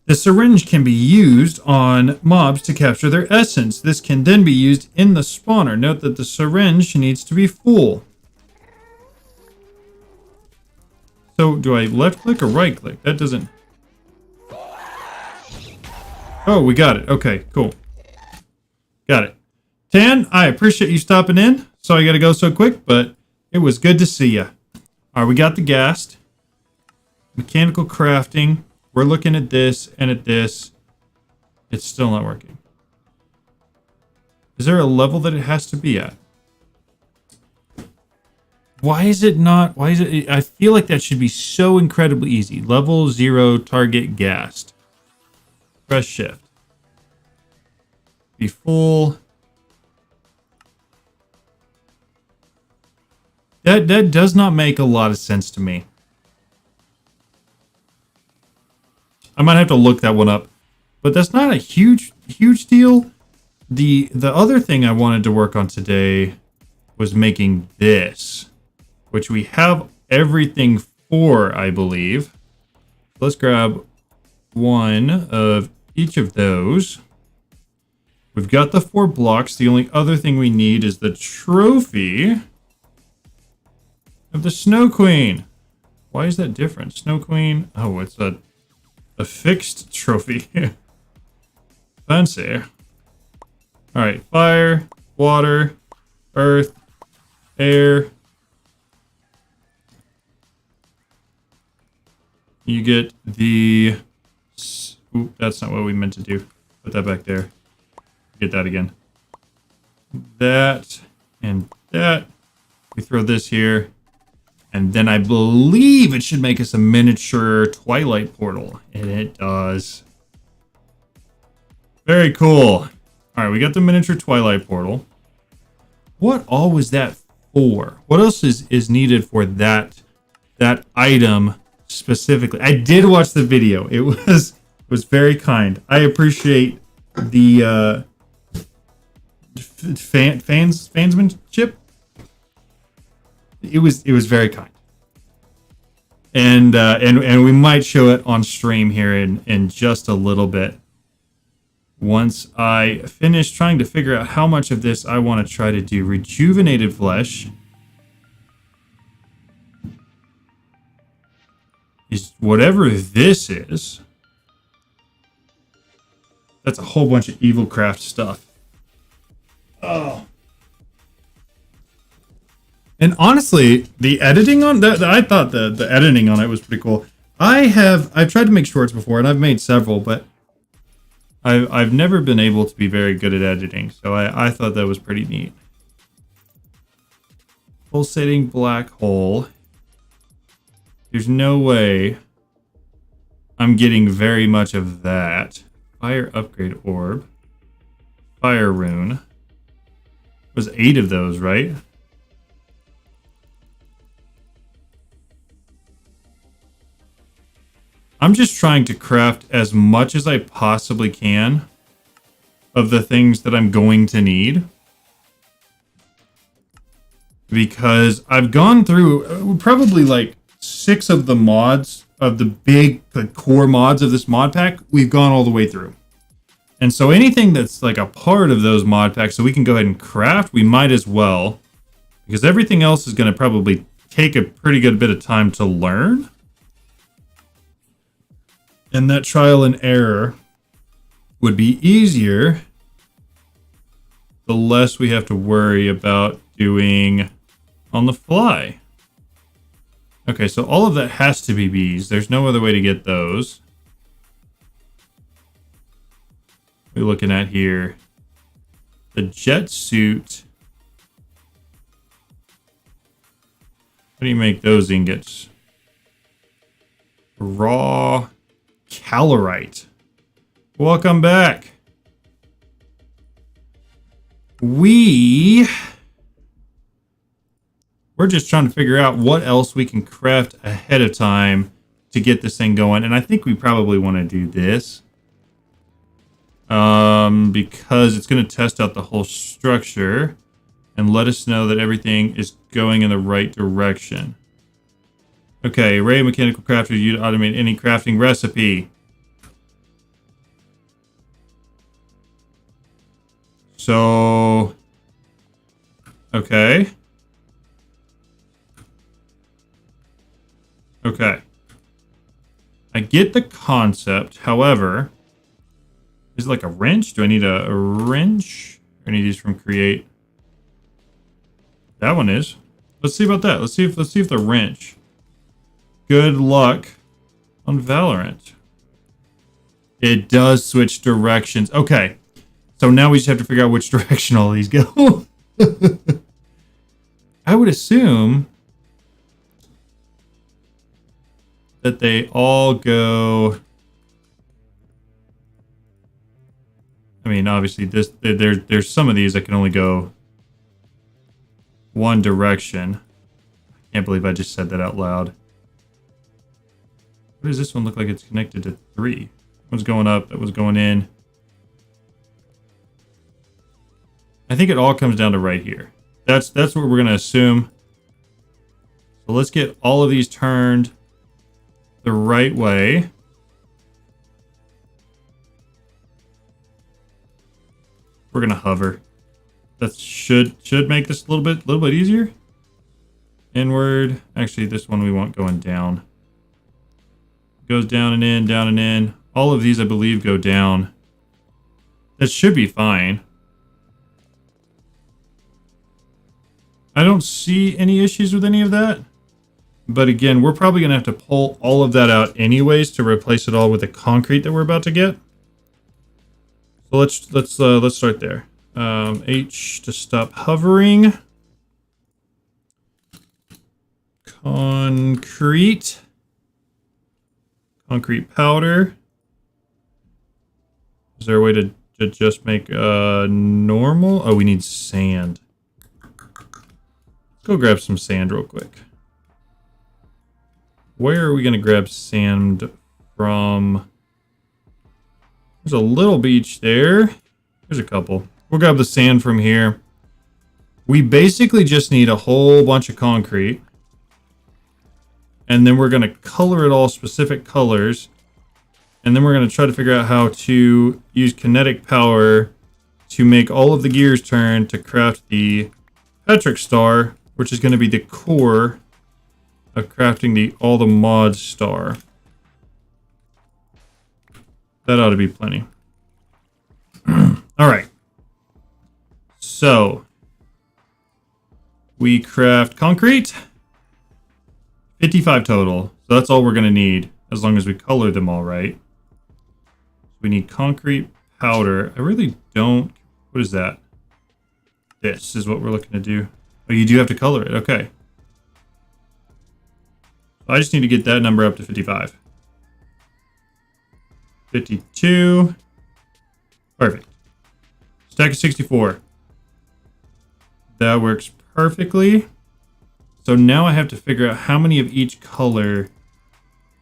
A: The syringe can be used on mobs to capture their essence. This can then be used in the spawner. Note that the syringe needs to be full. So, do I left click or right click? That doesn't... Oh, we got it. Okay, cool. Got it. Tan, I appreciate you stopping in. Sorry I gotta go so quick, but it was good to see ya. Alright, we got the ghast. Mechanical crafting. We're looking at this and at this. It's still not working. Is there a level that it has to be at? Why is it not? Why is it? I feel like that should be so incredibly easy. Level 0 target ghast. Press shift. Be full. That does not make a lot of sense to me. I might have to look that one up, but that's not a huge deal. The other thing I wanted to work on today was making this, which we have everything for, I believe. Let's grab one of each of those. We've got the 4 blocks. The only other thing we need is the trophy of the Snow Queen. Why is that different? Snow Queen. Oh, it's a fixed trophy. Fancy. Alright, fire, water, earth, air. You get the... Oop, that's not what we meant to do. Put that back there. Get that again. That and that. We throw this here. And then I believe it should make us a miniature Twilight portal. And it does. Very cool. Alright, we got the miniature Twilight portal. What all was that for? What else is needed for that item specifically? I did watch the video. It was very kind. I appreciate the fansmanship. It was very kind, and we might show it on stream here in just a little bit. Once I finish trying to figure out how much of this I want to try to do. Rejuvenated flesh is whatever this is. That's a whole bunch of evil craft stuff. Oh. And honestly, the editing on that, I thought the editing on it was pretty cool. I've tried to make shorts before, and I've made several, but I've never been able to be very good at editing, so I thought that was pretty neat. Pulsating black hole. There's no way I'm getting very much of that. Fire upgrade orb. Fire rune. It was 8 of those, right? I'm just trying to craft as much as I possibly can of the things that I'm going to need. Because I've gone through probably like 6 of the mods, of the big core mods of this mod pack, we've gone all the way through. And so anything that's like a part of those mod packs, so we can go ahead and craft, we might as well. Because everything else is going to probably take a pretty good bit of time to learn. And that trial and error would be easier the less we have to worry about doing on the fly. Okay, so all of that has to be bees. There's no other way to get those. We're looking at here. The jet suit. How do you make those ingots? Raw calorite. Welcome back. We're just trying to figure out what else we can craft ahead of time to get this thing going. And I think we probably want to do this. Because it's going to test out the whole structure and let us know that everything is going in the right direction. Okay, array of mechanical crafters used to automate any crafting recipe. So, okay. Okay. I get the concept, however, is it like a wrench? Do I need a wrench? Or any of these from create? That one is. Let's see about that. Let's see if the wrench. Good luck on Valorant. It does switch directions. Okay. So now we just have to figure out which direction all these go. I would assume that they all go. I mean, obviously, there's some of these that can only go one direction. I can't believe I just said that out loud. What does this one look like? It's connected to 3. One's going up. That was going in. I think it all comes down to right here. That's what we're gonna assume. So let's get all of these turned the right way. We're gonna hover. That should make this a little bit easier. Inward. Actually, this one we want going down. Goes down and in, down and in. All of these, I believe, go down. That should be fine. I don't see any issues with any of that. But again, we're probably gonna have to pull all of that out anyways to replace it all with the concrete that we're about to get. So let's start there. H to stop hovering. Concrete powder. Is there a way to just make normal? Oh, we need sand. Let's go grab some sand real quick. Where are we gonna grab sand from? There's a little beach there. There's a couple. We'll grab the sand from here. We basically just need a whole bunch of concrete. And then we're going to color it all specific colors. And then we're going to try to figure out how to use kinetic power to make all of the gears turn to craft the Patrick Star, which is going to be the core of crafting all the mod star. That ought to be plenty. All right. So we craft concrete. 55 total. So that's all we're going to need as long as we color them all right. We need concrete powder. I really don't. What is that? This is what we're looking to do. Oh, you do have to color it. Okay. I just need to get that number up to 55. 52. Perfect. Stack of 64. That works perfectly. So now I have to figure out how many of each color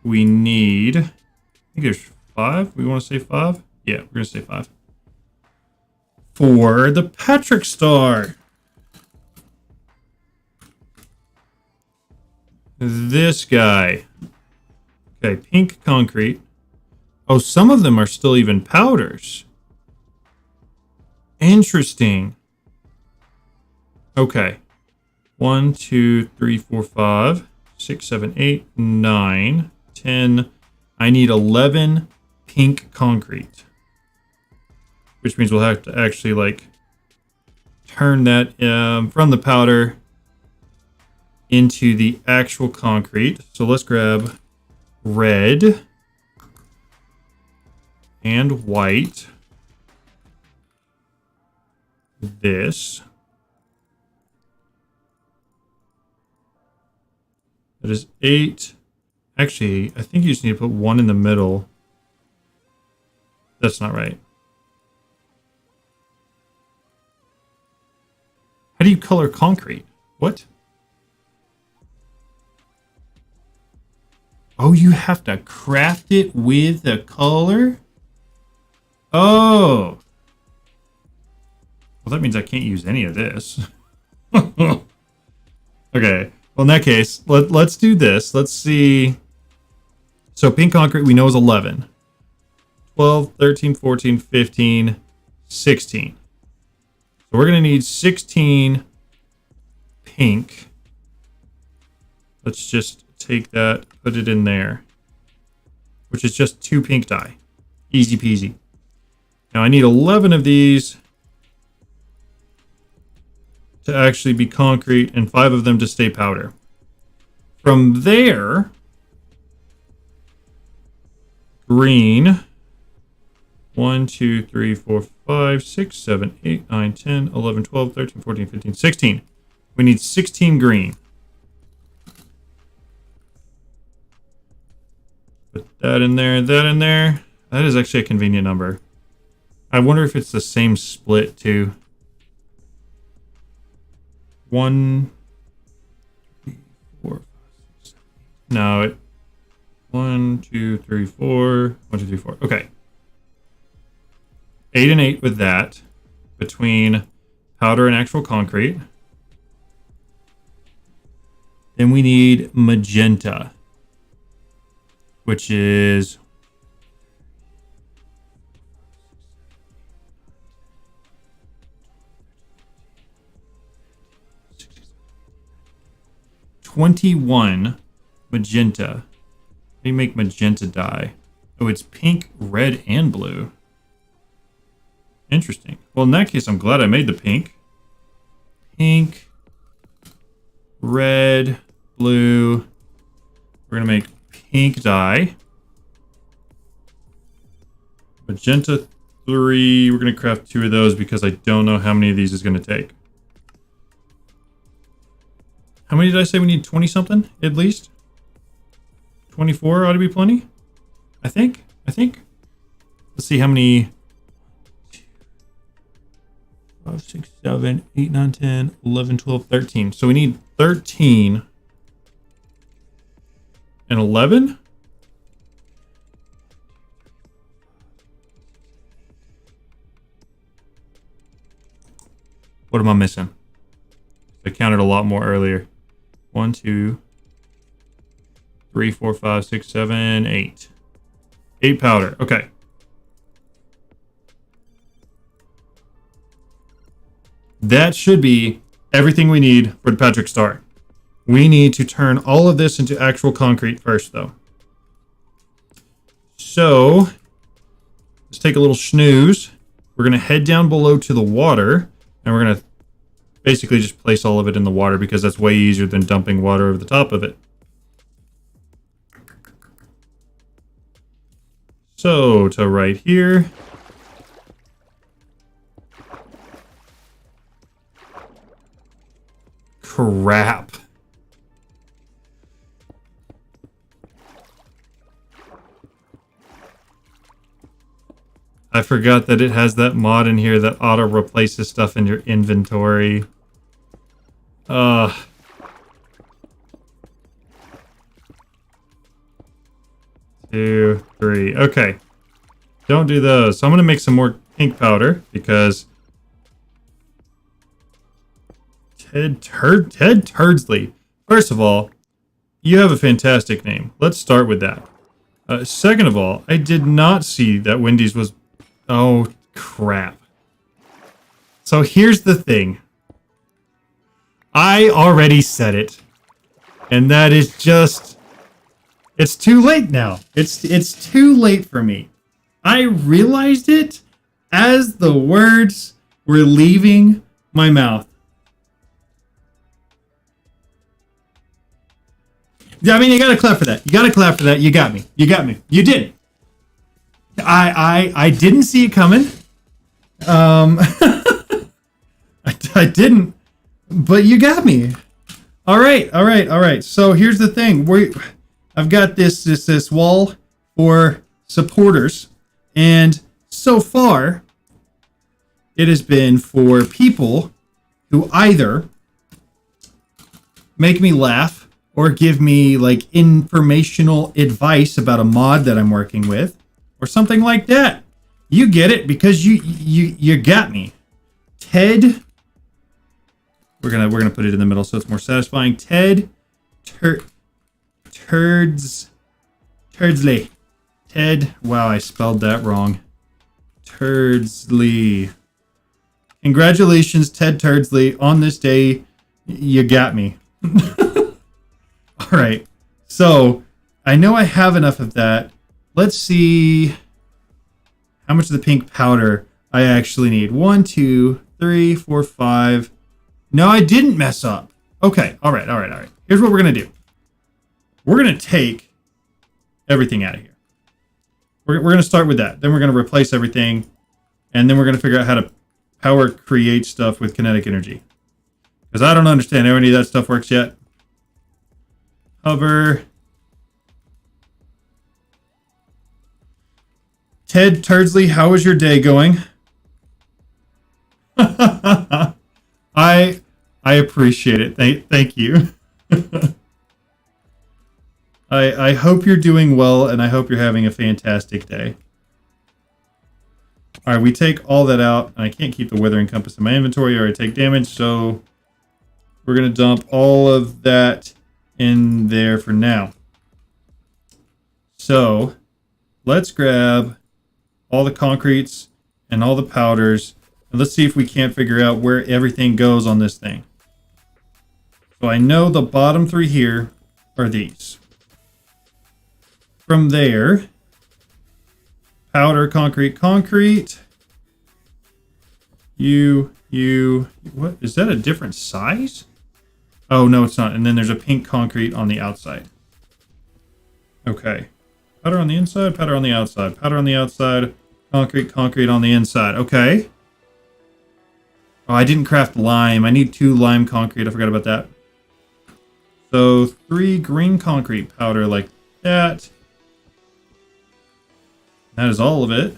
A: we need. I think there's 5. We want to say 5? Yeah, we're going to say 5. For the Patrick Star. This guy. Okay, pink concrete. Oh, some of them are still even powders. Interesting. Okay. 1, 2, 3, 4, 5, 6, 7, 8, 9, 10. I need 11 pink concrete. Which means we'll have to actually, like, turn that from the powder into the actual concrete. So let's grab red and white. This. That is 8. Actually, I think you just need to put 1 in the middle. That's not right. How do you color concrete? What? Oh, you have to craft it with the color? Oh. Well, that means I can't use any of this. Okay. Well, in that case, let's do this. Let's see. So pink concrete we know is 11. 12, 13, 14, 15, 16. So we're going to need 16 pink. Let's just take that, put it in there. Which is just 2 pink dye. Easy peasy. Now I need 11 of these to actually be concrete and 5 of them to stay powder. From there, green. 1, 2, 3, 4, 5, 6, 7, 8, 9, 10, 11, 12, 13, 14, 15, 16. We need 16 green. Put that in there, that in there. That is actually a convenient number. I wonder if it's the same split too. 1, 3, 4, 5, 6, 7, 8. No, it. 1, 2, 3, 4. 1, 2, 3, 4. Okay. 8 and 8 with that. Between powder and actual concrete. Then we need magenta. Which is 21 magenta. How do you make magenta dye? Oh, it's pink, red, and blue. Interesting. Well, in that case, I'm glad I made the pink. Pink, red, blue. We're going to make pink dye. Magenta 3. We're going to craft 2 of those because I don't know how many of these is going to take. How many did I say we need? 20 something at least? 24 ought to be plenty. I think. Let's see how many. 5, 6, 7, 8, 9, 10, 11, 12, 13. So we need 13 and 11. What am I missing? I counted a lot more earlier. 1, 2, 3, 4, 5, 6, 7, 8. 8 powder. Okay. That should be everything we need for the Patrick Star. We need to turn all of this into actual concrete first, though. So, let's take a little snooze. We're going to head down below to the water, and we're going to basically just place all of it in the water because that's way easier than dumping water over the top of it. So, to right here. Crap. I forgot that it has that mod in here that auto replaces stuff in your inventory. 2, 3. Okay. Don't do those. So I'm going to make some more pink powder because Ted Turdsley. First of all, you have a fantastic name. Let's start with that. Second of all, I did not see that Wendy's was... Oh, crap. So here's the thing. I already said it. And that is just... It's too late now. It's too late for me. I realized it as the words were leaving my mouth. Yeah, I mean, you gotta clap for that. You gotta clap for that. You got me. You got me. You did. I didn't see it coming. I didn't, but you got me. All right. So here's the thing. I've got this wall for supporters, and so far, it has been for people who either make me laugh or give me like informational advice about a mod that I'm working with, or something like that. You get it because you got me. Ted. We're gonna put it in the middle so it's more satisfying. Ted Turdsley. Ted. Wow, I spelled that wrong. Turdsley. Congratulations, Ted Turdsley. On this day, you got me. All right. So I know I have enough of that. Let's see how much of the pink powder I actually need. 1, 2, 3, 4, 5. No, I didn't mess up. Okay. All right. Here's what we're going to do. We're going to take everything out of here. We're going to start with that. Then we're going to replace everything. And then we're going to figure out how to power create stuff with kinetic energy. Because I don't understand how any of that stuff works yet. Hover. Ted Turdsley, how is your day going? I appreciate it. Thank you. I hope you're doing well, and I hope you're having a fantastic day. All right, we take all that out, and I can't keep the weathering compass in my inventory or I take damage, so we're going to dump all of that in there for now. So let's grab all the concretes and all the powders, and let's see if we can't figure out where everything goes on this thing. So I know the bottom 3 here are these. From there, powder, concrete. What? Is that a different size? Oh, no, it's not. And then there's a pink concrete on the outside. Okay. Powder on the inside, powder on the outside, powder on the outside, concrete on the inside. Okay. Oh, I didn't craft lime. I need 2 lime concrete. I forgot about that. So 3 green concrete powder like that. That is all of it.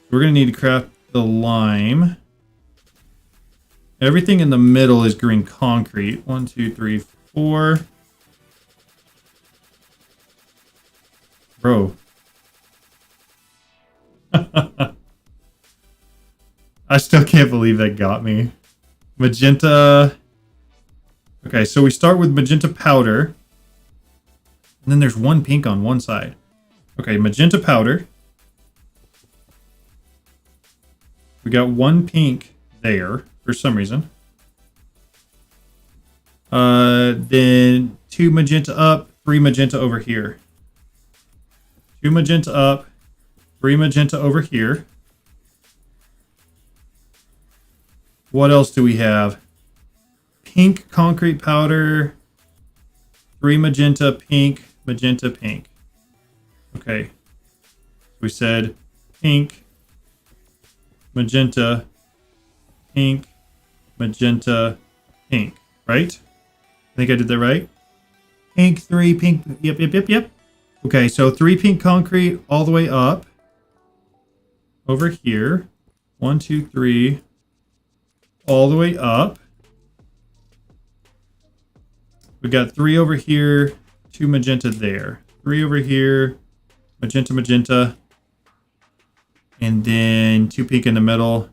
A: We're going to need to craft the lime. Everything in the middle is green concrete. 1, 2, 3, 4. Bro. I still can't believe that got me. Magenta. Okay, so we start with magenta powder. And then there's 1 pink on one side. Okay, magenta powder. We got 1 pink there for some reason. Then 2 magenta up, 3 magenta over here. 2 magenta up, 3 magenta over here. What else do we have? Pink concrete powder, 3 magenta, pink, magenta, pink. Okay. We said pink, magenta, pink, magenta, pink, right? I think I did that right. Pink, 3, pink, yep. Okay, so 3 pink concrete all the way up. Over here. 1, 2, 3. All the way up. We got 3 over here, 2 magenta there. 3 over here, magenta. And then 2 pink in the middle.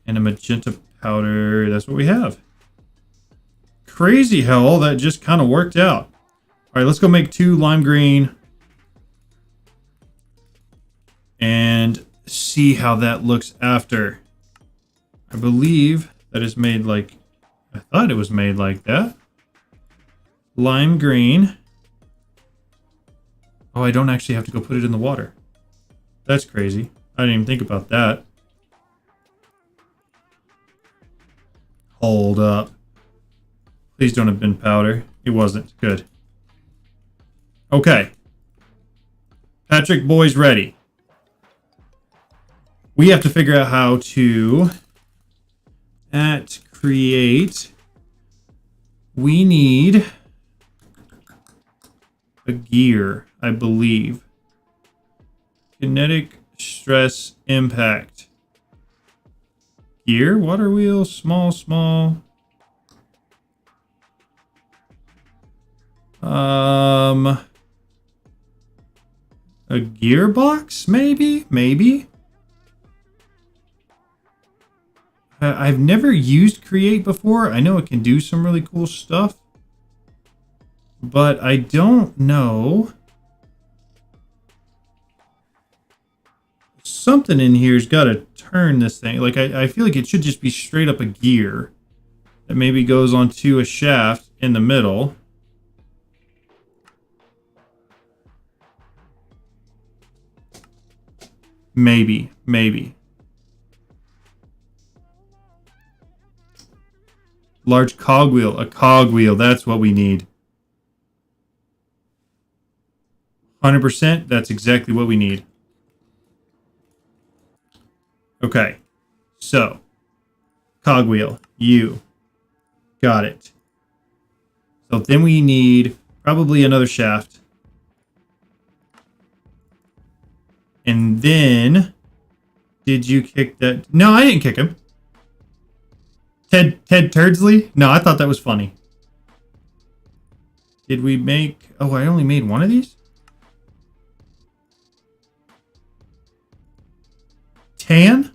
A: And a magenta powder. That's what we have. Crazy how all that just kind of worked out. All right, let's go make 2 lime green. And see how that looks after. I believe that is made like... I thought it was made like that. Lime green. Oh, I don't actually have to go put it in the water. That's crazy. I didn't even think about that. Hold up. Please don't have been powder. It wasn't. Good. Okay. Patrick Boy's ready. We have to figure out how to... At create... We need... a gear, I believe. Kinetic stress impact. Gear, water wheel, small. A gearbox, maybe. I've never used Create before. I know it can do some really cool stuff, but I don't know. Something in here's got to turn this thing. Like, I feel like it should just be straight up a gear that maybe goes onto a shaft in the middle. Maybe. Large cogwheel. A cogwheel. That's what we need. 100%. That's exactly what we need. Okay. So, cogwheel. You. Got it. So then we need probably another shaft. And then, did you kick that? No, I didn't kick him. Ted Turdsley? No, I thought that was funny. Did we make... Oh, I only made one of these? Tan?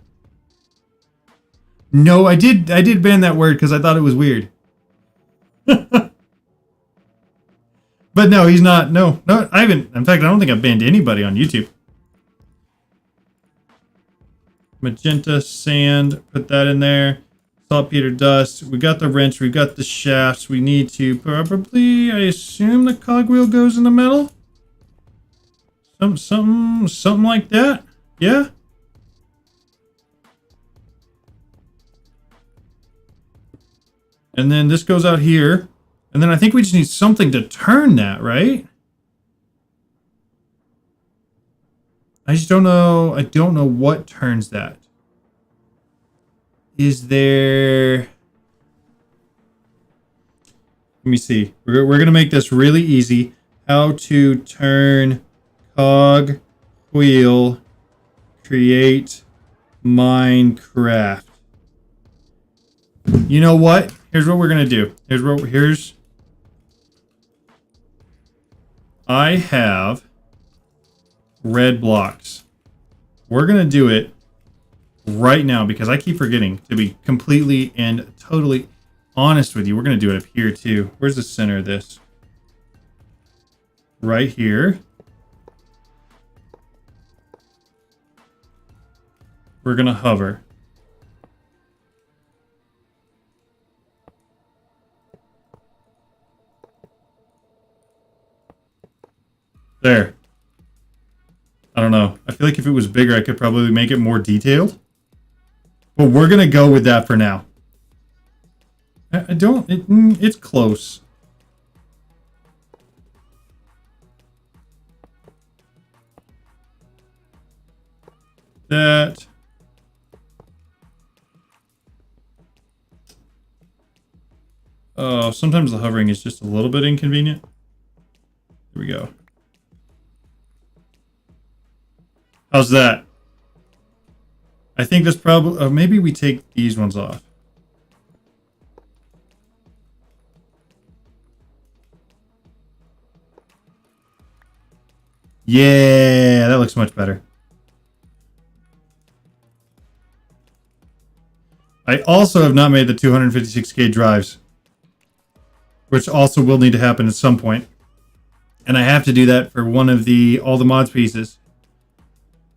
A: No, I did ban that word because I thought it was weird. But no, he's not. No, I haven't. In fact, I don't think I've banned anybody on YouTube. Magenta, sand, put that in there. Saltpeter dust. We got the wrench. We got the shafts. We need to probably, I assume the cogwheel goes in the middle. Something like that. Yeah. And then this goes out here. And then I think we just need something to turn that, right? I just don't know. I don't know what turns that. Is there... Let me see. We're going to make this really easy. How to turn cog wheel create Minecraft. You know what? Here's what we're going to do. I have red blocks. We're going to do it right now because I keep forgetting to be completely and totally honest with you. We're going to do it up here too. Where's the center of this? Right here. We're going to hover. There. I don't know. I feel like if it was bigger, I could probably make it more detailed. But we're going to go with that for now. It's close. That. Oh, sometimes the hovering is just a little bit inconvenient. Here we go. How's that? I think that's probably... maybe we take these ones off. Yeah, that looks much better. I also have not made the 256K drives, which also will need to happen at some point. And I have to do that for one of all the mods pieces.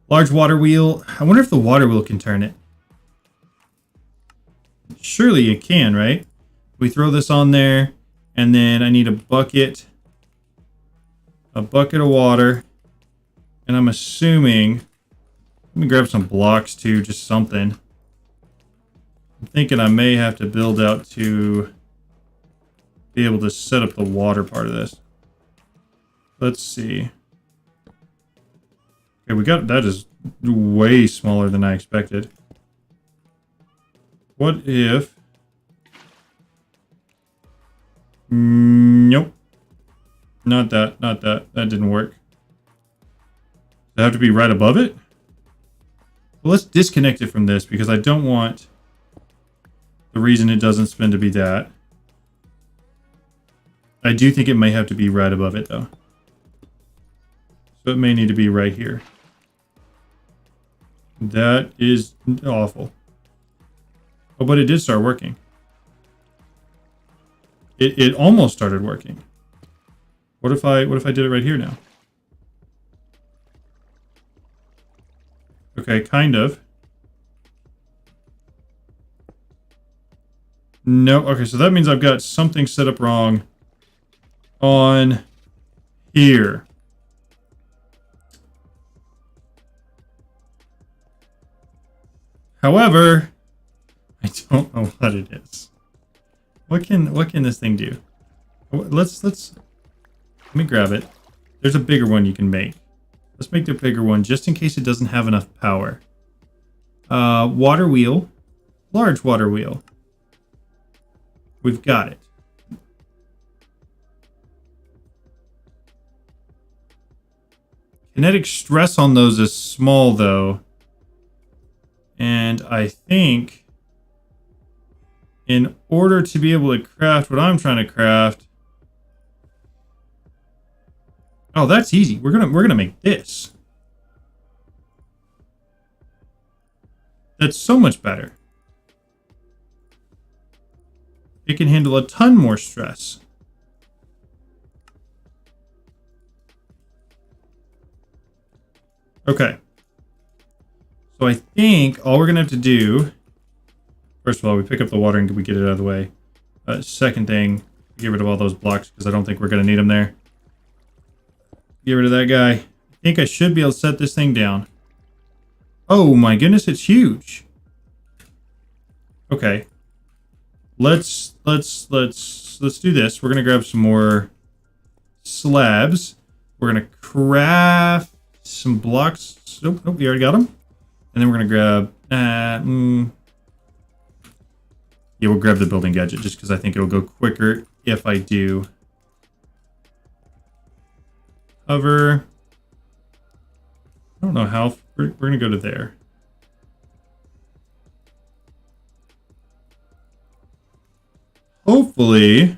A: Large water wheel. I wonder if the water wheel can turn it. Surely you can, right? We throw this on there, and then I need a bucket of water, and I'm assuming, let me grab some blocks too, just something. I'm thinking I may have to build out to be able to set up the water part of this. Let's see. Okay, we got, that is way smaller than I expected. What if... Nope. Not that. That didn't work. Does it have to be right above it? Well, let's disconnect it from this because I don't want the reason it doesn't spin to be that. I do think it may have to be right above it, though. So it may need to be right here. That is awful. Oh, but it did start working. It almost started working. What if I did it right here now? Okay, kind of. No, okay, so that means I've got something set up wrong on here. However, I don't know what it is. What can this thing do? Let me grab it. There's a bigger one you can make. Let's make the bigger one just in case it doesn't have enough power. Water wheel. Large water wheel. We've got it. Kinetic stress on those is small though. And I think in order to be able to craft what I'm trying to craft. Oh, that's easy. We're gonna make this. That's so much better. It can handle a ton more stress. Okay. So I think all we're gonna have to do, first of all, we pick up the water and we get it out of the way. Second thing, get rid of all those blocks because I don't think we're gonna need them there. Get rid of that guy. I think I should be able to set this thing down. Oh my goodness, it's huge. Okay. Let's do this. We're gonna grab some more slabs. We're gonna craft some blocks. Nope, we already got them. And then we're gonna grab. Yeah, we'll grab the building gadget just because I think it'll go quicker if I do. Hover. I don't know how. We're gonna go to there. Hopefully,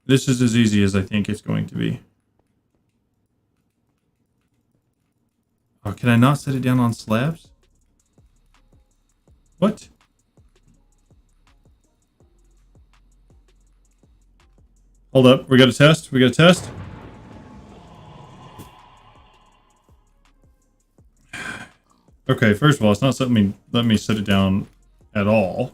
A: this is as easy as I think it's going to be. Oh, can I not set it down on slabs? What? Hold up, we got a test. We got a test. Okay, first of all, it's not let me set it down at all.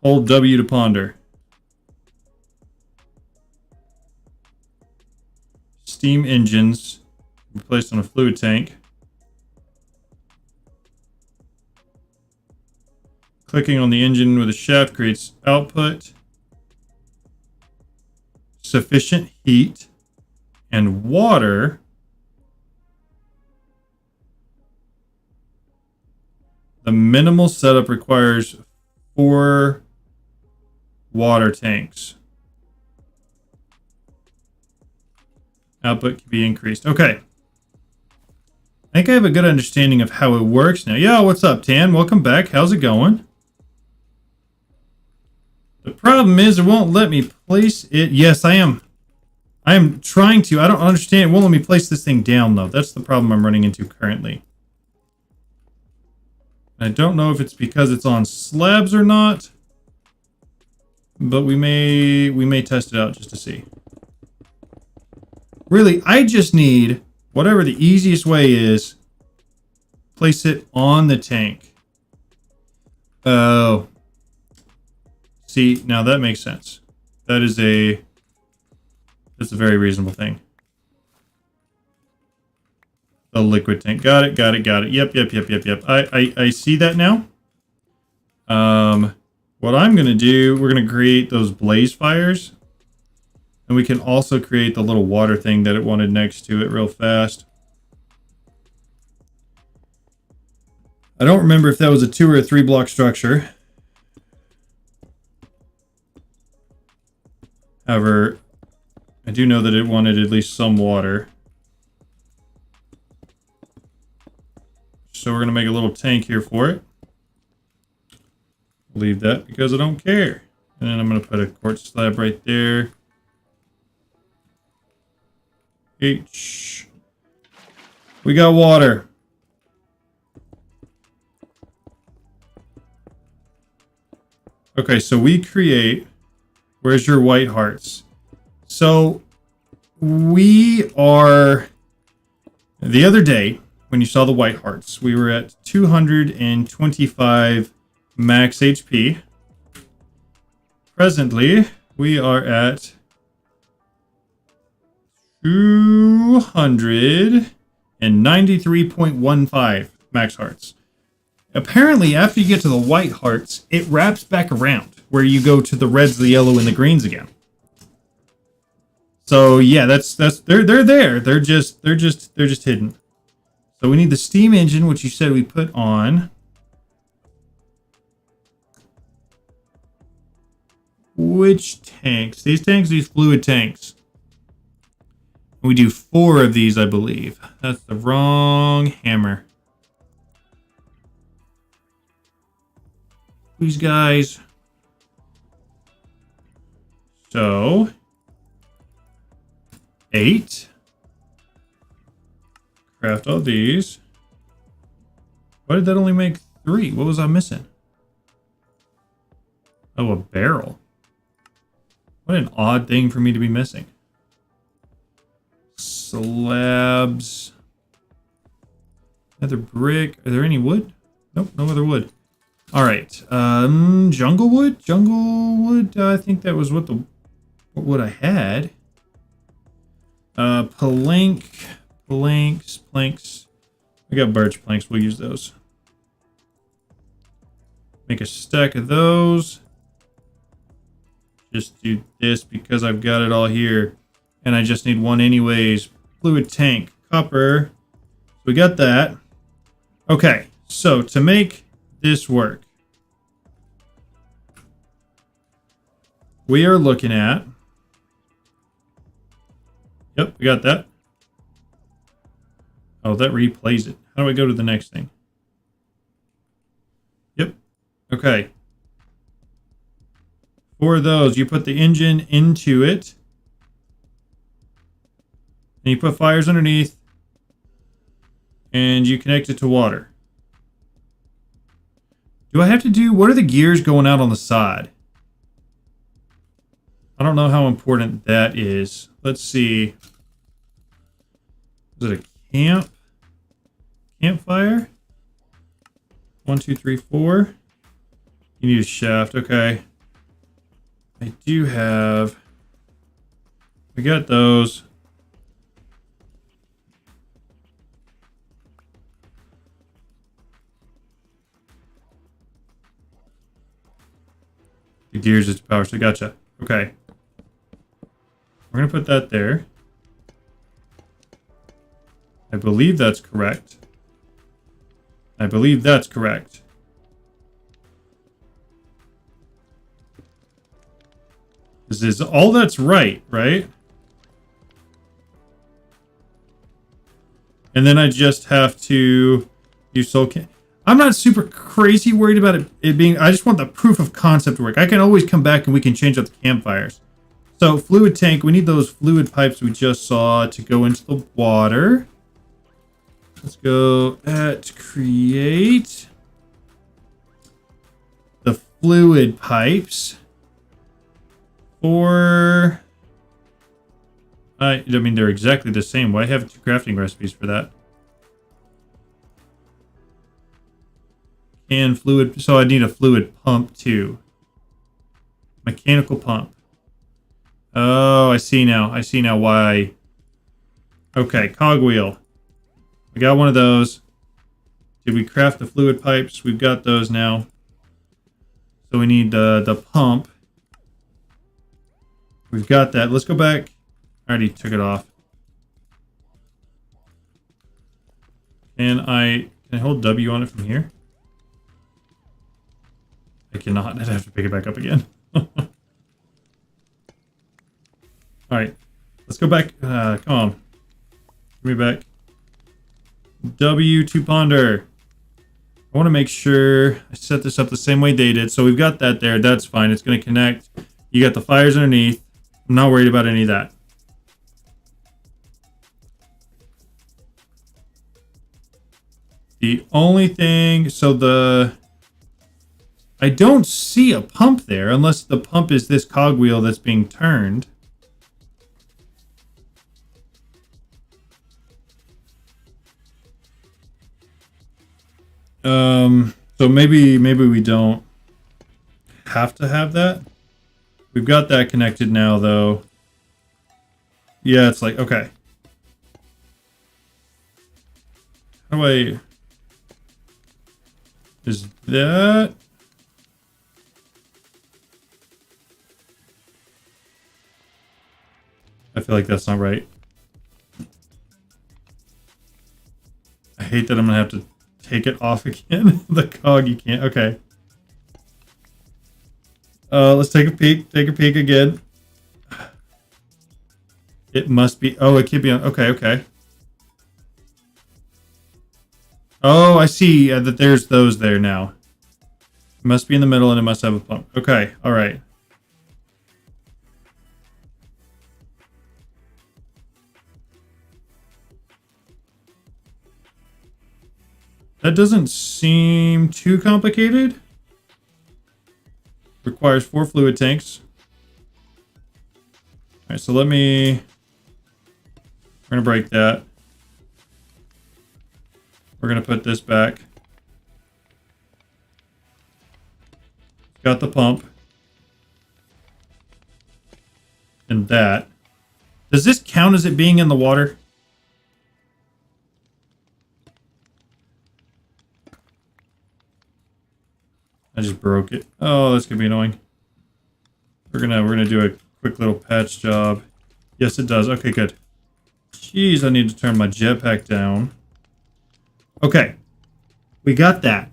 A: Hold W to ponder. Steam engines placed on a fluid tank. Clicking on the engine with a shaft creates output. Sufficient heat and water. The minimal setup requires 4 water tanks. Output can be increased. Okay. I think I have a good understanding of how it works now. Yeah, what's up, Tan? Welcome back. How's it going? The problem is it won't let me place it. Yes, I am. I am trying to. I don't understand. It won't let me place this thing down, though. That's the problem I'm running into currently. I don't know if it's because it's on slabs or not. But we may test it out just to see. Really, I just need whatever the easiest way is, place it on the tank. Oh. See, now that makes sense. That's a very reasonable thing. The liquid tank. Got it. Yep. I see that now. What I'm going to do, we're going to create those blaze fires. And we can also create the little water thing that it wanted next to it real fast. I don't remember if that was a 2 or a 3 block structure. However, I do know that it wanted at least some water. So we're going to make a little tank here for it. Leave that because I don't care. And then I'm going to put a quartz slab right there. H. We got water. Okay, so we create... Where's your white hearts? So we are... The other day, when you saw the white hearts, we were at 225 max HP. Presently, we are at 293.15 max hearts. Apparently, after you get to the white hearts, it wraps back around, where you go to the reds, the yellow, and the greens again. So yeah, that's they're there. They're just hidden. So we need the steam engine, which you said we put on. Which tanks? These tanks, these fluid tanks. We do 4 of these, I believe. That's the wrong hammer. These guys. So 8. Craft all these. Why did that only make 3? What was I missing? Oh, a barrel. What an odd thing for me to be missing. Slabs. Another brick. Are there any wood? Nope, no other wood. All right. Jungle wood. Jungle wood. I think that was what wood I had. Planks. We got birch planks. We'll use those. Make a stack of those. Just do this because I've got it all here. And I just need one anyways. Fluid tank. Copper. We got that. Okay. So to make this work, we are looking at... Yep, we got that. Oh, that replays it. How do I go to the next thing? Yep. Okay. For those, you put the engine into it. And you put fires underneath. And you connect it to water. Do I have to do... What are the gears going out on the side? I don't know how important that is. Let's see. Is it a campfire? 1, 2, 3, 4. You need a shaft. Okay. I do have... We got those. The gears is power, so gotcha. Okay. We're going to put that there. I believe that's correct. This is all that's right? And then I just have to use soul can. I'm not super crazy worried about it being... I just want the proof of concept to work. I can always come back and we can change up the campfires. So, fluid tank. We need those fluid pipes we just saw to go into the water. Let's go at create the fluid pipes for I mean, they're exactly the same. Why have two crafting recipes for that? And fluid. So I need a fluid pump too. Mechanical pump. Oh, I see now. I see now why. Okay, cogwheel. We got one of those. Did we craft the fluid pipes? We've got those now. So we need the pump. We've got that. Let's go back. I already took it off. Can I hold W on it from here? I cannot. I'd have to pick it back up again. Alright. Let's go back. Come on. Give me back. W to ponder. I want to make sure I set this up the same way they did. So we've got that there. That's fine. It's going to connect. You got the fires underneath. I'm not worried about any of that. The only thing, I don't see a pump there unless the pump is this cogwheel that's being turned. So maybe we don't have to have that. We've got that connected now, though. Yeah, it's like, okay. How do I... Is that... I feel like that's not right. I hate that I'm gonna have to take it off again. The cog, you can't. Okay. Let's take a peek. Take a peek again. It must be. Oh, it can't be on. Okay, okay. Oh, I see that there's those there now. It must be in the middle and it must have a pump. Okay, all right. That doesn't seem too complicated. Requires 4 fluid tanks. All right, so we're gonna break that. We're gonna put this back. Got the pump. And that. Does this count as it being in the water? I just broke it. Oh, that's gonna be annoying. We're gonna do a quick little patch job. Yes, it does. Okay, good. Jeez, I need to turn my jetpack down. Okay, we got that.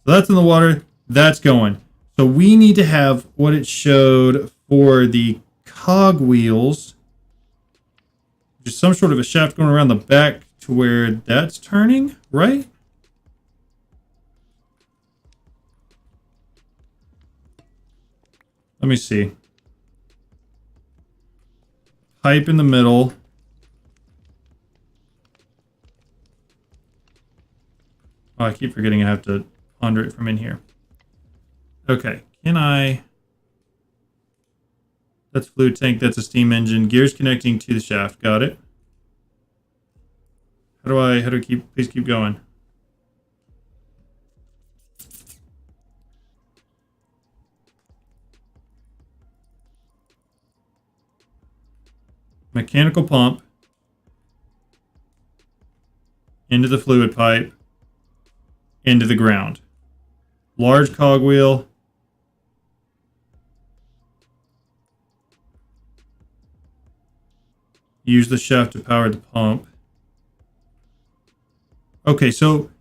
A: So that's in the water. That's going. So we need to have what it showed for the cog wheels. Just some sort of a shaft going around the back to where that's turning, right? Let me see. Pipe in the middle. Oh, I keep forgetting I have to ponder it from in here. Okay, can I... That's fluid tank, that's a steam engine. Gears connecting to the shaft, got it. How do I please keep going. Mechanical pump into the fluid pipe into the ground. Large cogwheel. Use the shaft to power the pump. Okay, so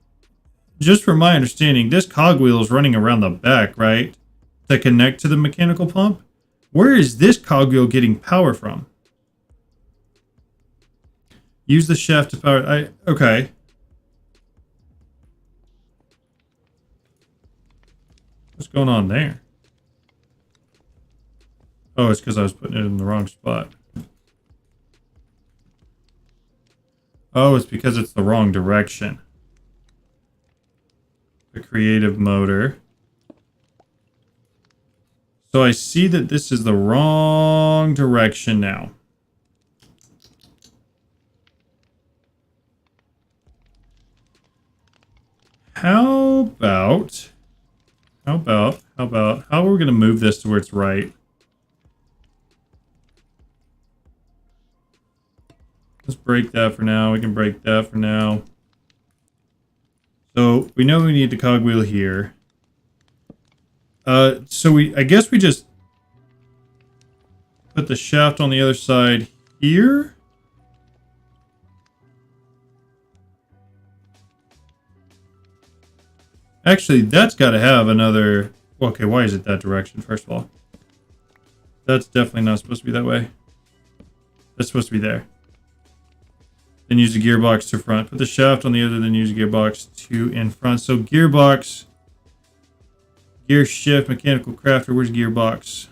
A: just from my understanding, this cogwheel is running around the back, right? To connect to the mechanical pump. Where is this cogwheel getting power from? Use the shaft to power... Okay. What's going on there? Oh, it's because I was putting it in the wrong spot. Oh, it's because it's the wrong direction. The creative motor. So I see that this is the wrong direction now. How about, how are we going to move this to where it's right? Let's break that for now. We can break that for now. So we know we need the cogwheel here. I guess we just put the shaft on the other side here. Actually, that's got to have another... Okay, why is it that direction, first of all? That's definitely not supposed to be that way. That's supposed to be there. Then use the gearbox to front. Put the shaft on the other, then use the gearbox to in front. So gearbox, gear shift, mechanical crafter. Where's gearbox?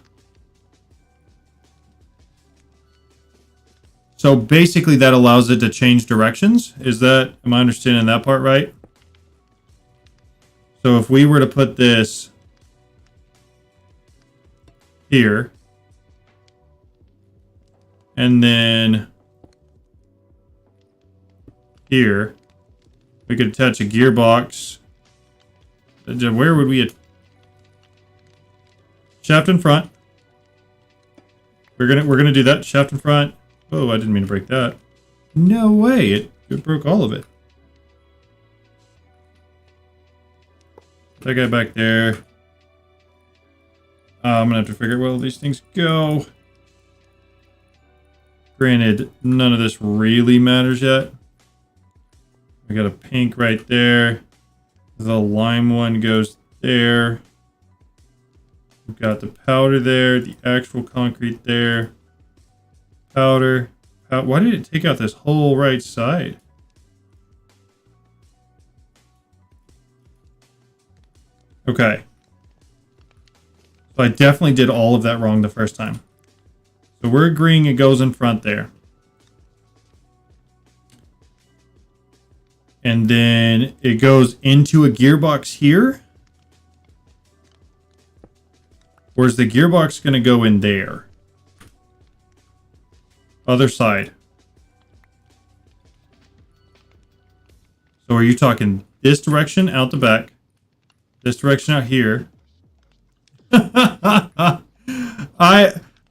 A: So basically that allows it to change directions. Am I understanding that part right? So if we were to put this here, and then here, we could attach a gearbox. Where would we... Shaft in front. We're gonna do that. Shaft in front. Oh, I didn't mean to break that. No way, it broke all of it. That guy back there. I'm gonna have to figure out where all these things go. Granted, none of this really matters yet. We got a pink right there. The lime one goes there. We've got the powder there, the actual concrete there. Powder. Why did it take out this whole right side? Okay. So I definitely did all of that wrong the first time. So we're agreeing it goes in front there. And then it goes into a gearbox here. Or is the gearbox going to go in there? Other side. So are you talking this direction out the back? This direction out here?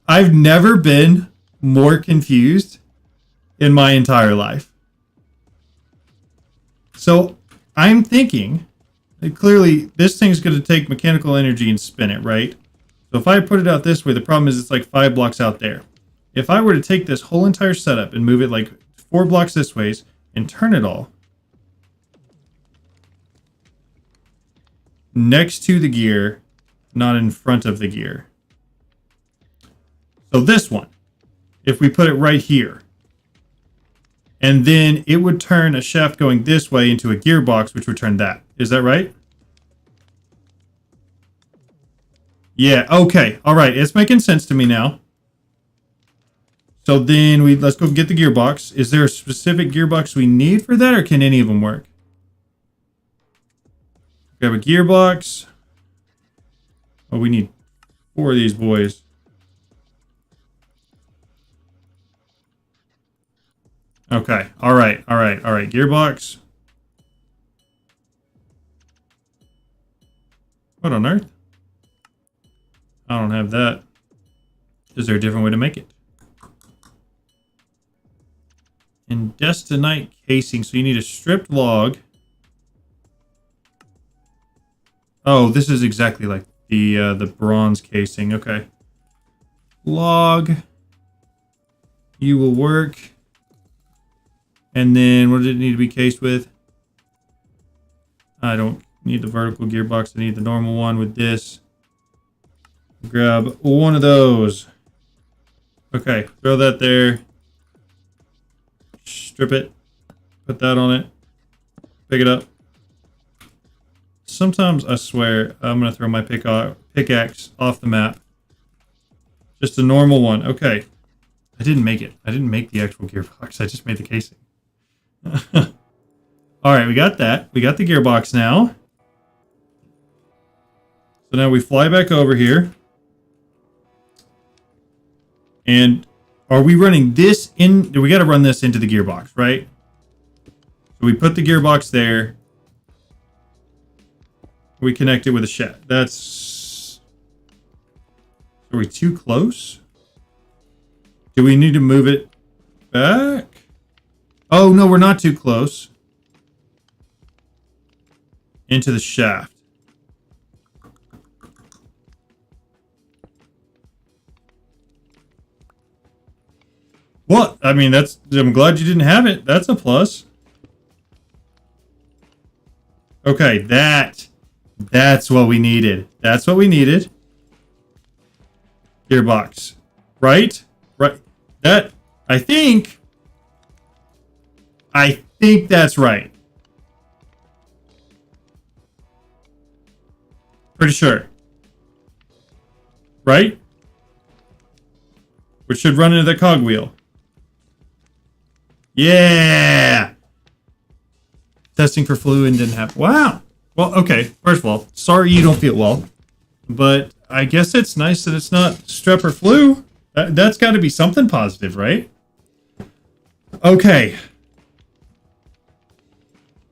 A: I've never been more confused in my entire life. So I'm thinking that clearly this thing's going to take mechanical energy and spin it, right? So if I put it out this way, the problem is it's like 5 blocks out there. If I were to take this whole entire setup and move it like 4 blocks this ways and turn it all next to the gear, not in front of the gear. So this one, if we put it right here, and then it would turn a shaft going this way into a gearbox, which would turn that. Is that right? Yeah, okay. All right, it's making sense to me now. So then let's go get the gearbox. Is there a specific gearbox we need for that, or can any of them work? Grab a gearbox. Oh, we need 4 of these boys. Okay. All right. Gearbox. What on earth? I don't have that. Is there a different way to make it? Destinite casing. So you need a stripped log. Oh, this is exactly like the bronze casing. Okay. Log. You will work. And then what does it need to be cased with? I don't need the vertical gearbox. I need the normal one with this. Grab one of those. Okay, throw that there. Strip it. Put that on it. Pick it up. Sometimes, I swear, I'm going to throw my pickaxe off the map. Just a normal one. Okay. I didn't make it. I didn't make the actual gearbox. I just made the casing. Alright, we got that. We got the gearbox now. So now we fly back over here. And are we running this in? We got to run this into the gearbox, right? So we put the gearbox there. We connect it with a shaft. That's... Are we too close? Do we need to move it back? Oh, no, we're not too close. Into the shaft. Well, I mean, that's... I'm glad you didn't have it. That's a plus. Okay, that's what we needed. That's what we needed. Gearbox. Right? Right. That... I think that's right. Pretty sure. Right? Which should run into the cogwheel. Yeah! Testing for flu and didn't happen. Wow! Well, okay. First of all, sorry you don't feel well. But I guess it's nice that it's not strep or flu. That's got to be something positive, right? Okay.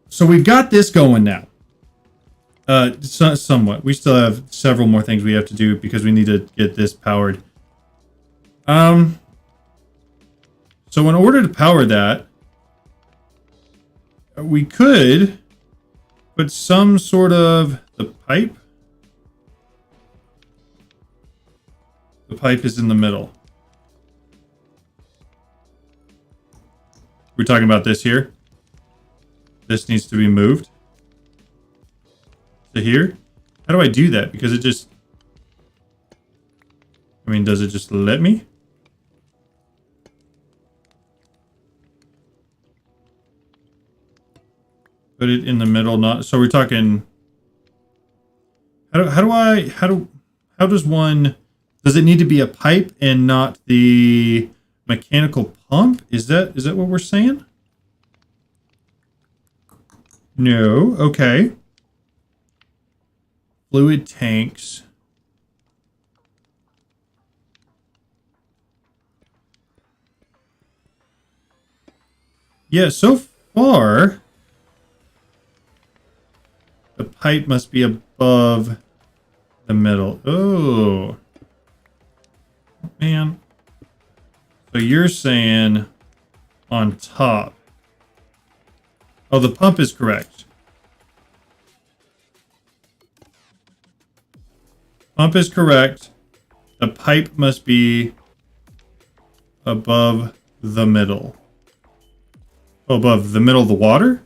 A: So we've got this going now. Somewhat. We still have several more things we have to do because we need to get this powered. So in order to power that, we could put some sort of the pipe. The pipe is in the middle. We're talking about this here. This needs to be moved to here. How do I do that? Because it just... I mean, does it just let me? Put it in the middle, not... So we're talking... How does one... Does it need to be a pipe and not the mechanical pump? Is that what we're saying? No. Okay. Fluid tanks. Yeah, so far the pipe must be above the middle. Oh. Man. So you're saying on top. Oh, the pump is correct. Pump is correct. The pipe must be above the middle. Oh, above the middle of the water?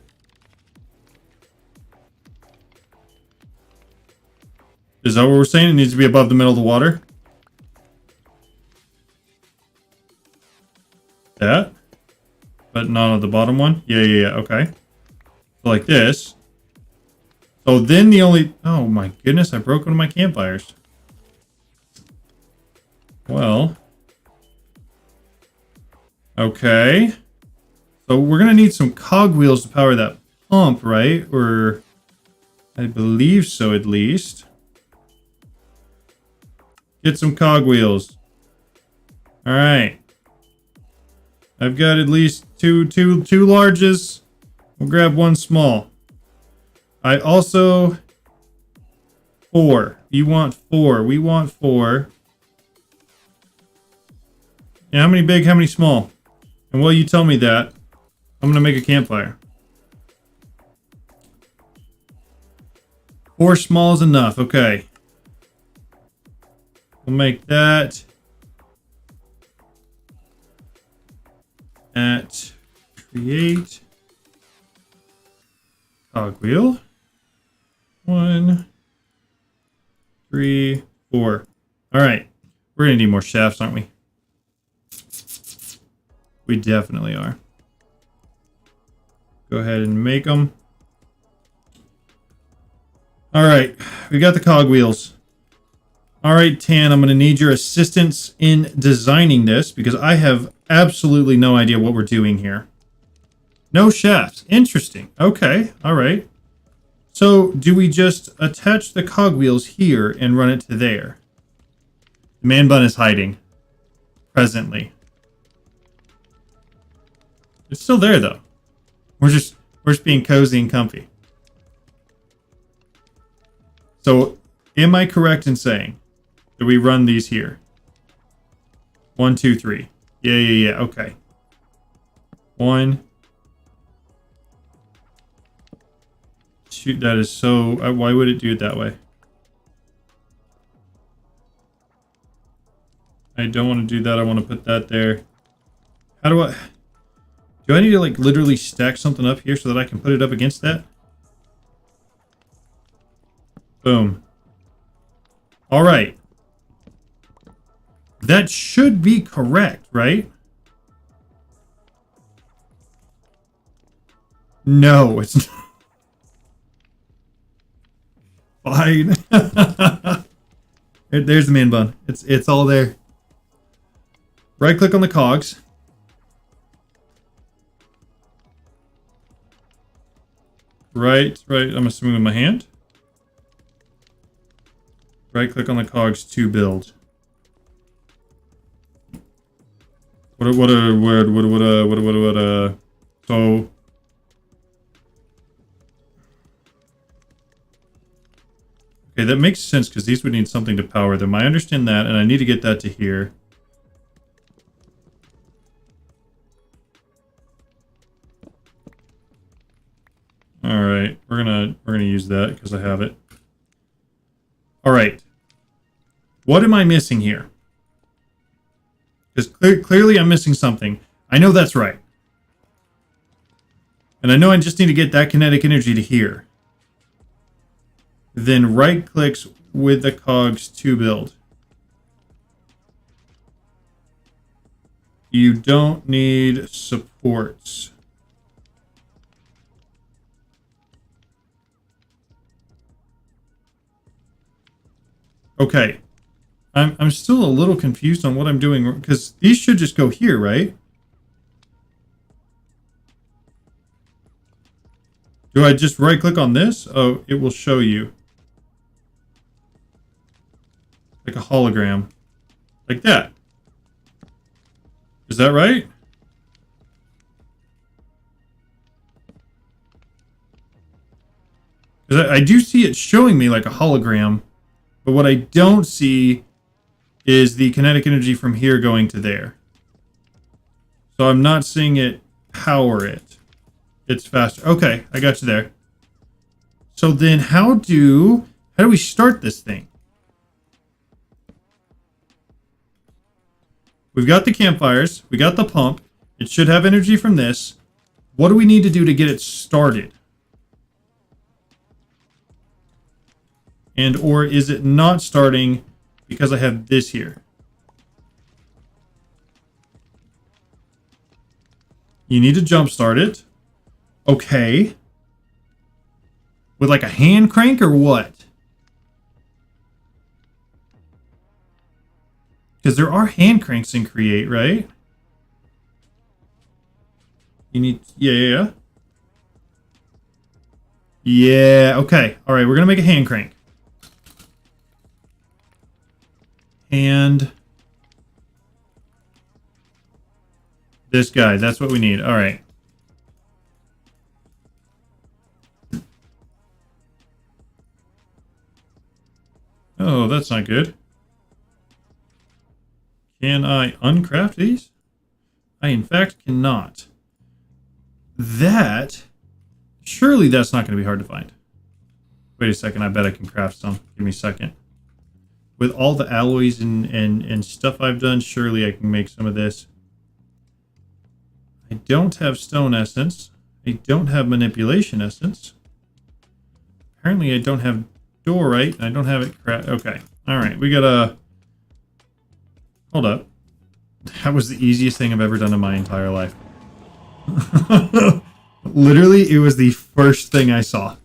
A: Is that what we're saying? It needs to be above the middle of the water? That? But not on the bottom one? Yeah, okay. So like this. So then the only... Oh my goodness, I broke one of my campfires. Well. Okay. So we're going to need some cogwheels to power that pump, right? Or I believe so, at least. Get some cogwheels. All right. I've got at least two larges. We'll grab one small. I also... 4. You want 4. We want 4. And how many big, how many small? And while you tell me that, I'm going to make a campfire. 4 small is enough. Okay. We'll make that at create cogwheel. 1, 3, 4. All right. We're going to need more shafts, aren't we? We definitely are. Go ahead and make them. All right. We got the cogwheels. All right, Tan, I'm going to need your assistance in designing this because I have absolutely no idea what we're doing here. No shafts. Interesting. Okay. All right. So do we just attach the cogwheels here and run it to there? The man bun is hiding presently. It's still there, though. We're just being cozy and comfy. So, am I correct in saying that we run these here? 1, 2, 3. Yeah. Okay. 1, 2. That is so. Why would it do it that way? I don't want to do that. I want to put that there. How do I? Do I need to like literally stack something up here so that I can put it up against that? Boom. All right. That should be correct, right? No, it's not. Fine. There's the man bun. It's all there. Right click on the cogs. Right. I'm assuming with my hand. Right click on the cogs to build. So okay, that makes sense because these would need something to power them. I understand that, and I need to get that to here. All right, we're gonna use that because I have it. All right, what am I missing here? Because clearly I'm missing something. I know that's right, and I know I just need to get that kinetic energy to here. Then right clicks with the cogs to build. You don't need supports. Okay. I'm still a little confused on what I'm doing because these should just go here, right? Do I just right click on this? Oh, it will show you. Like a hologram. Like that. Is that right? Because I do see it showing me like a hologram, but what I don't see is the kinetic energy from here going to there. So I'm not seeing it power it. It's faster. Okay, I got you there. So then how do we start this thing? We've got the campfires. We got the pump. It should have energy from this. What do we need to do to get it started? And or is it not starting because I have this here? You need to jumpstart it. Okay. With like a hand crank or what? Because there are hand cranks in Create, right? You need... Yeah. Yeah, okay. All right, we're going to make a hand crank. And... this guy, that's what we need. All right. Oh, that's not good. Can I uncraft these? I, in fact, cannot. That... surely that's not going to be hard to find. Wait a second, I bet I can craft some. Give me a second. With all the alloys and stuff I've done, surely I can make some of this. I don't have stone essence. I don't have manipulation essence. Apparently I don't have dorite. I don't have it okay. Alright, we gotta... hold up. That was the easiest thing I've ever done in my entire life. Literally, it was the first thing I saw.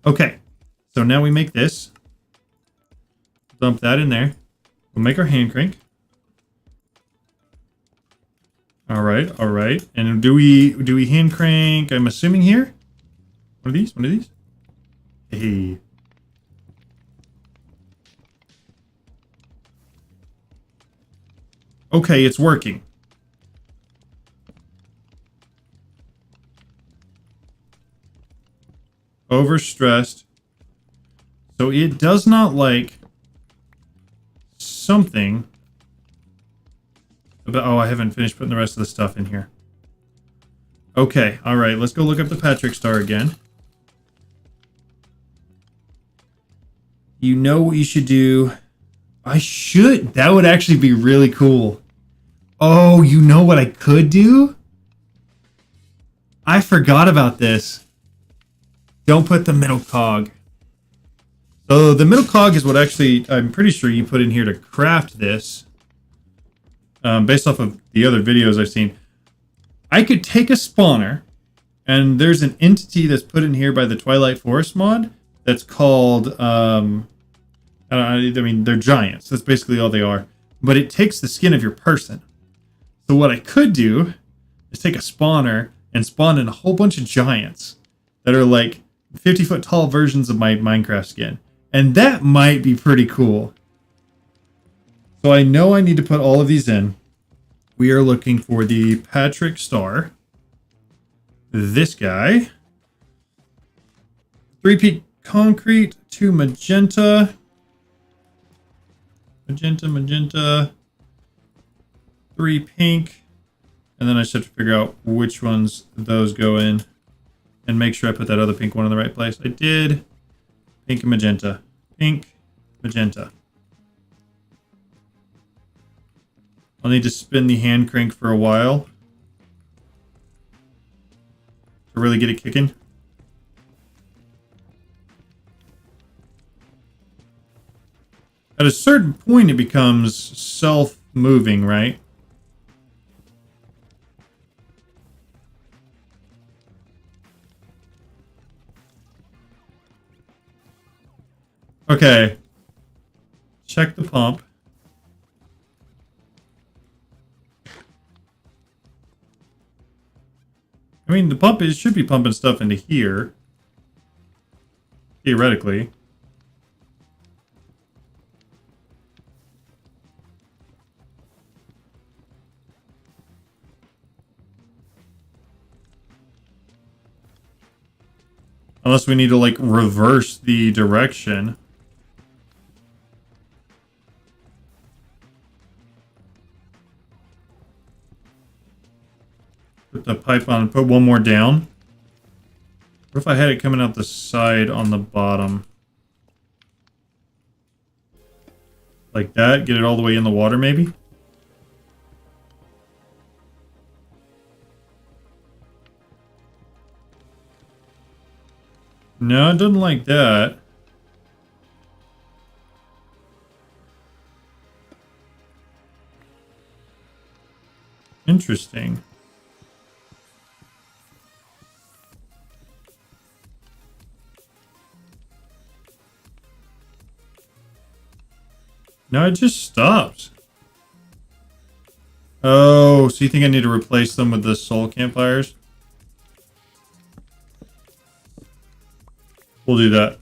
A: Okay, so now we make this. Dump that in there. We'll make our hand crank. All right. And do we hand crank? I'm assuming here. One of these. Hey. Okay, it's working. overstressed. So it does not like something about... Oh, I haven't finished putting the rest of the stuff in here. Okay, all right. Let's go look up the Patrick Star again. You know what you should do? I should. That would actually be really cool. Oh, you know what I could do? I forgot about this. Don't put the middle cog. So the middle cog is what actually, I'm pretty sure you put in here to craft this. Based off of the other videos I've seen. I could take a spawner, and there's an entity that's put in here by the Twilight Forest mod that's called, I mean, they're giants. That's basically all they are. But it takes the skin of your person. So what I could do is take a spawner and spawn in a whole bunch of giants that are like 50-foot tall versions of my Minecraft skin. And that might be pretty cool. So I know I need to put all of these in. We are looking for the Patrick Star. This guy. 3-peat concrete, 2 magenta. Magenta. 3 pink. And then I just have to figure out which ones those go in. And make sure I put that other pink one in the right place. I did. Pink and magenta. Pink, magenta. I'll need to spin the hand crank for a while to really get it kicking. At a certain point, it becomes self-moving, right? Okay. Check the pump. I mean, the pump should be pumping stuff into here. Theoretically. Unless we need to, like, reverse the direction. Put the pipe on and put one more down. What if I had it coming out the side on the bottom? Like that? Get it all the way in the water, maybe? No, it doesn't like that. Interesting. No, it just stops. Oh, so you think I need to replace them with the soul campfires? We'll do that.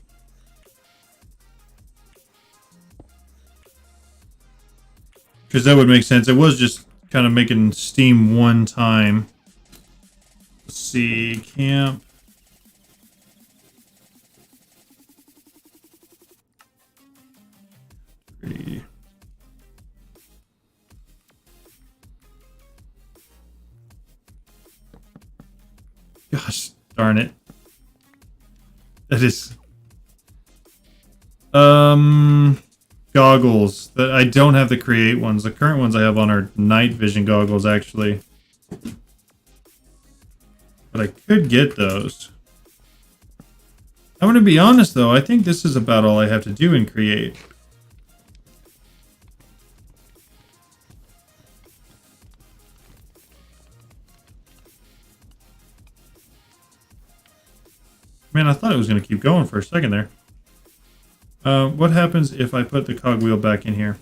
A: Because that would make sense. It was just kind of making steam one time. Let's see. Camp. Gosh darn it. That is goggles. That I don't have the create ones. The current ones I have on are night vision goggles actually. But I could get those. I'm gonna be honest though, I think this is about all I have to do in create. Man, I thought it was going to keep going for a second there. What happens if I put the cogwheel back in here?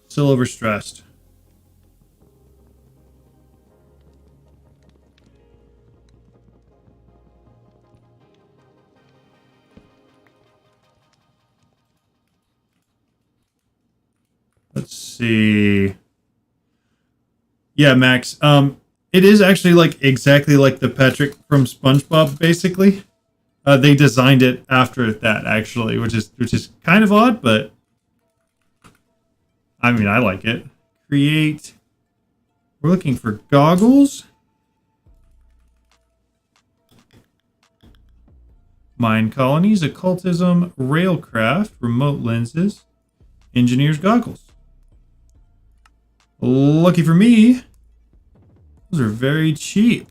A: Still overstressed. Let's see. Yeah, Max. It is actually like exactly like the Patrick from SpongeBob, basically. They designed it after that, actually, which is kind of odd, but I mean, I like it. Create. We're looking for goggles. Mine colonies, occultism, railcraft, remote lenses, engineer's goggles. Lucky for me, those are very cheap.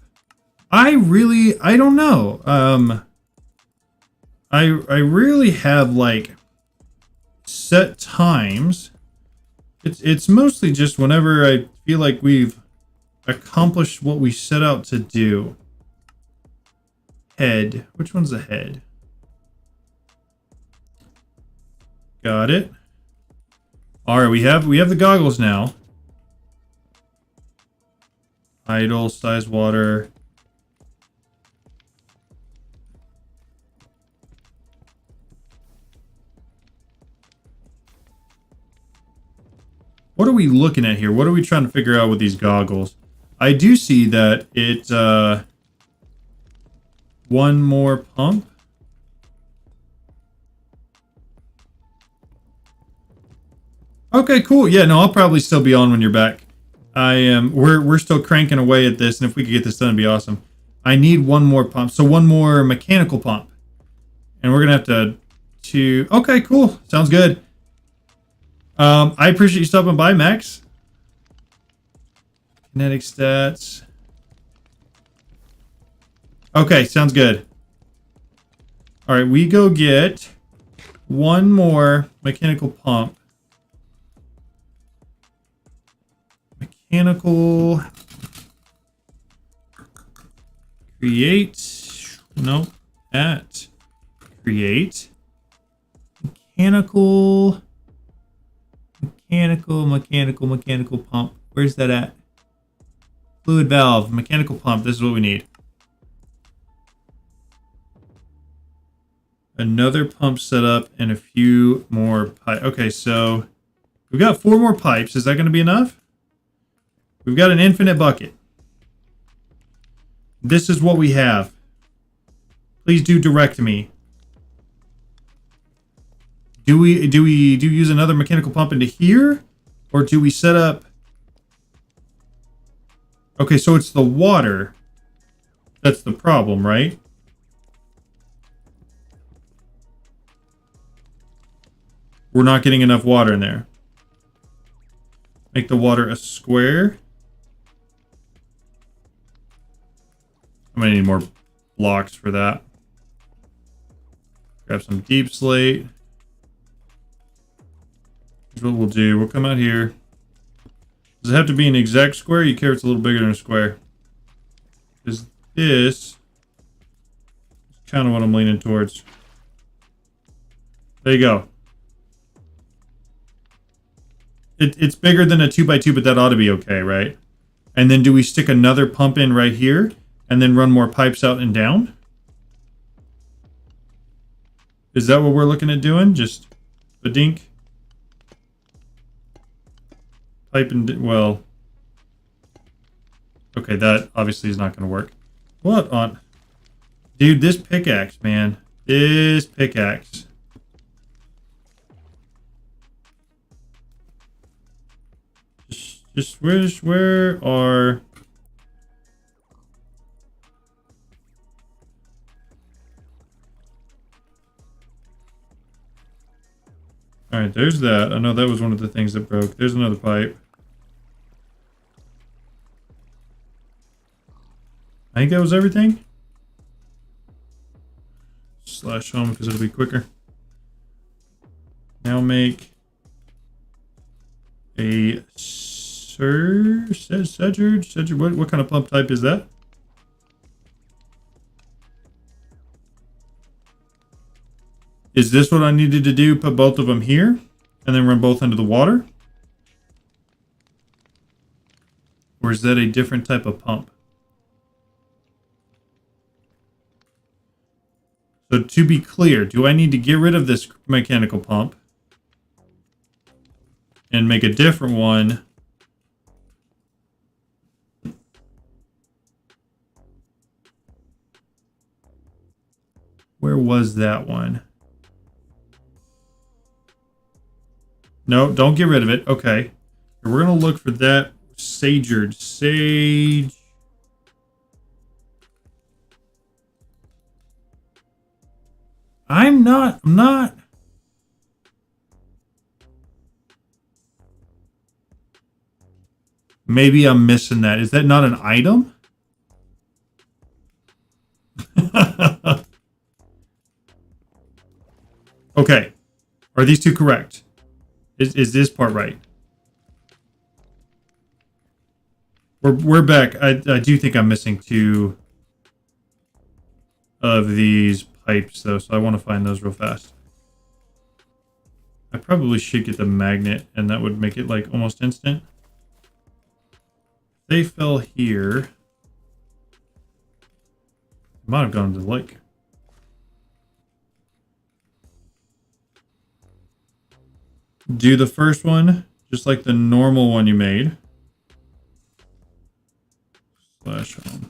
A: I don't know. I really have like set times. It's mostly just whenever I feel like we've accomplished what we set out to do. Head. Which one's the head? Got it. All right, we have the goggles now. Idle, size water. What are we looking at here? What are we trying to figure out with these goggles? I do see that it's one more pump. Okay, cool. Yeah, no, I'll probably still be on when you're back. We're still cranking away at this, and if we could get this done, it'd be awesome. I need one more pump. So one more mechanical pump. And we're gonna have to okay, cool. Sounds good. I appreciate you stopping by, Max. Kinetic stats. Okay, sounds good. All right, we go get one more mechanical pump. Mechanical. Create. No. At. Create. Mechanical pump. Where's that at? Fluid valve, mechanical pump. This is what we need. Another pump set up and a few more pipes. Okay, so we've got 4 more pipes. Is that going to be enough? We've got an infinite bucket. This is what we have. Please do direct me. Do we use another mechanical pump into here? Or do we set up... Okay, so it's the water. That's the problem, right? We're not getting enough water in there. Make the water a square. I'm gonna need more blocks for that. Grab some deep slate. Here's what we'll do. We'll come out here. Does it have to be an exact square? You care if it's a little bigger than a square? Is this kind of what I'm leaning towards? There you go. It's bigger than a 2x2, but that ought to be okay, right? And then do we stick another pump in right here and then run more pipes out and down? Is that what we're looking at doing? Just a dink? Pipe and, well, okay, that obviously is not going to work. What on? Dude, this pickaxe, man. This pickaxe. Just where are... Alright, there's that. I know that was one of the things that broke. There's another pipe. I think that was everything. Slash home because it'll be quicker. Now make a Sedgard. What kind of pump type is that? Is this what I needed to do? Put both of them here and then run both into the water? Or is that a different type of pump? So to be clear, do I need to get rid of this mechanical pump and make a different one Where was that one? No, don't get rid of it. Okay. We're going to look for that saged sage. I'm not. Maybe I'm missing that. Is that not an item? Okay. Are these two correct? Is this part right? We're back. I do think I'm missing two of these pipes though, so I want to find those real fast. I probably should get the magnet, and that would make it like almost instant. They fell here. Might have gone to the lake. Do the first one just like the normal one you made. Slash home.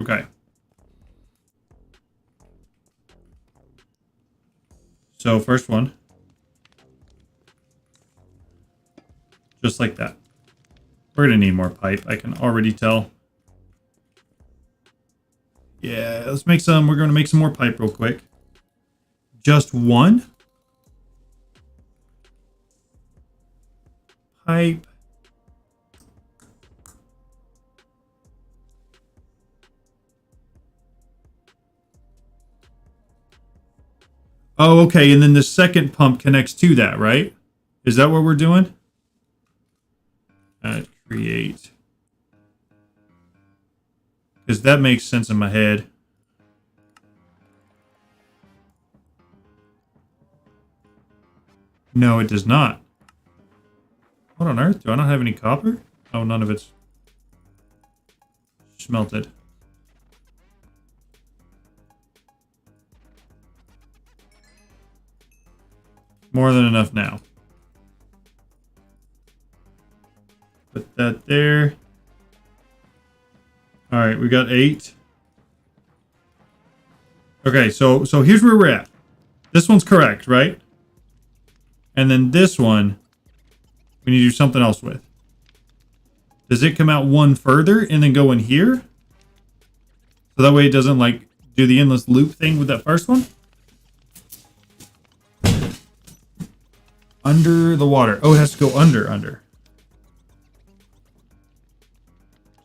A: Okay. So first one. Just like that. We're going to need more pipe. I can already tell. Yeah, let's make some. We're going to make some more pipe real quick. Just one. Pipe. Oh, okay. And then the second pump connects to that, right? Is that what we're doing? Create. Because that makes sense in my head. No, it does not. What on earth? Do I not have any copper? Oh, none of it's smelted. More than enough now. Put that there. All right, we got 8. Okay, so here's where we're at. This one's correct, right? And then this one, we need to do something else with. Does it come out one further and then go in here? So that way it doesn't like do the endless loop thing with that first one? Under the water. Oh, it has to go under.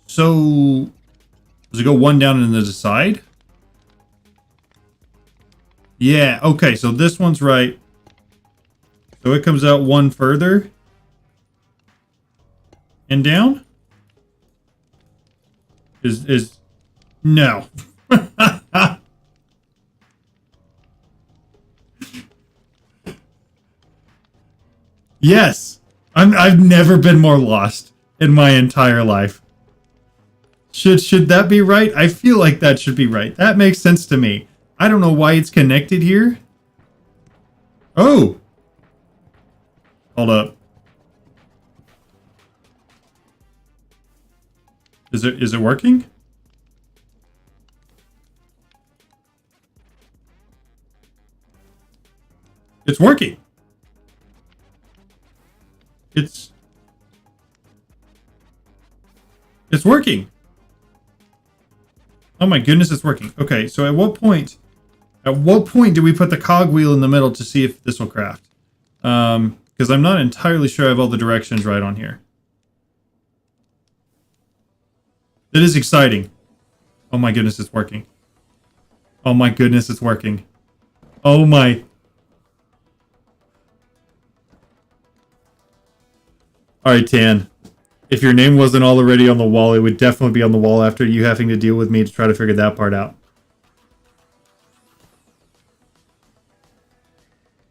A: So, does it go one down and then the side? Yeah, okay, so this one's right. So it comes out one further. And down? Is no. Yes. I've never been more lost in my entire life. Should that be right? I feel like that should be right. That makes sense to me. I don't know why it's connected here. Oh. Hold up. Is it working? It's working. It's working. Oh my goodness, it's working. Okay, so at what point do we put the cogwheel in the middle to see if this will craft? Because I'm not entirely sure I have all the directions right on here. It is exciting. Oh my goodness, it's working. Oh my goodness, it's working. Oh my. Alright, Tan. If your name wasn't already on the wall, it would definitely be on the wall after you having to deal with me to try to figure that part out.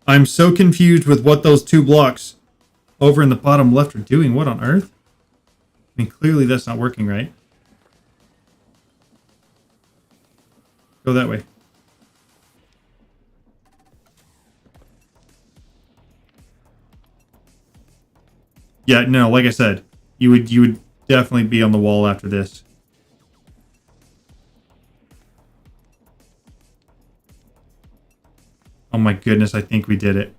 A: I'm so confused with what those 2 blocks over in the bottom left are doing. What on earth? I mean, clearly that's not working right. Go that way. Yeah, no, like I said, you would definitely be on the wall after this. Oh my goodness, I think we did it.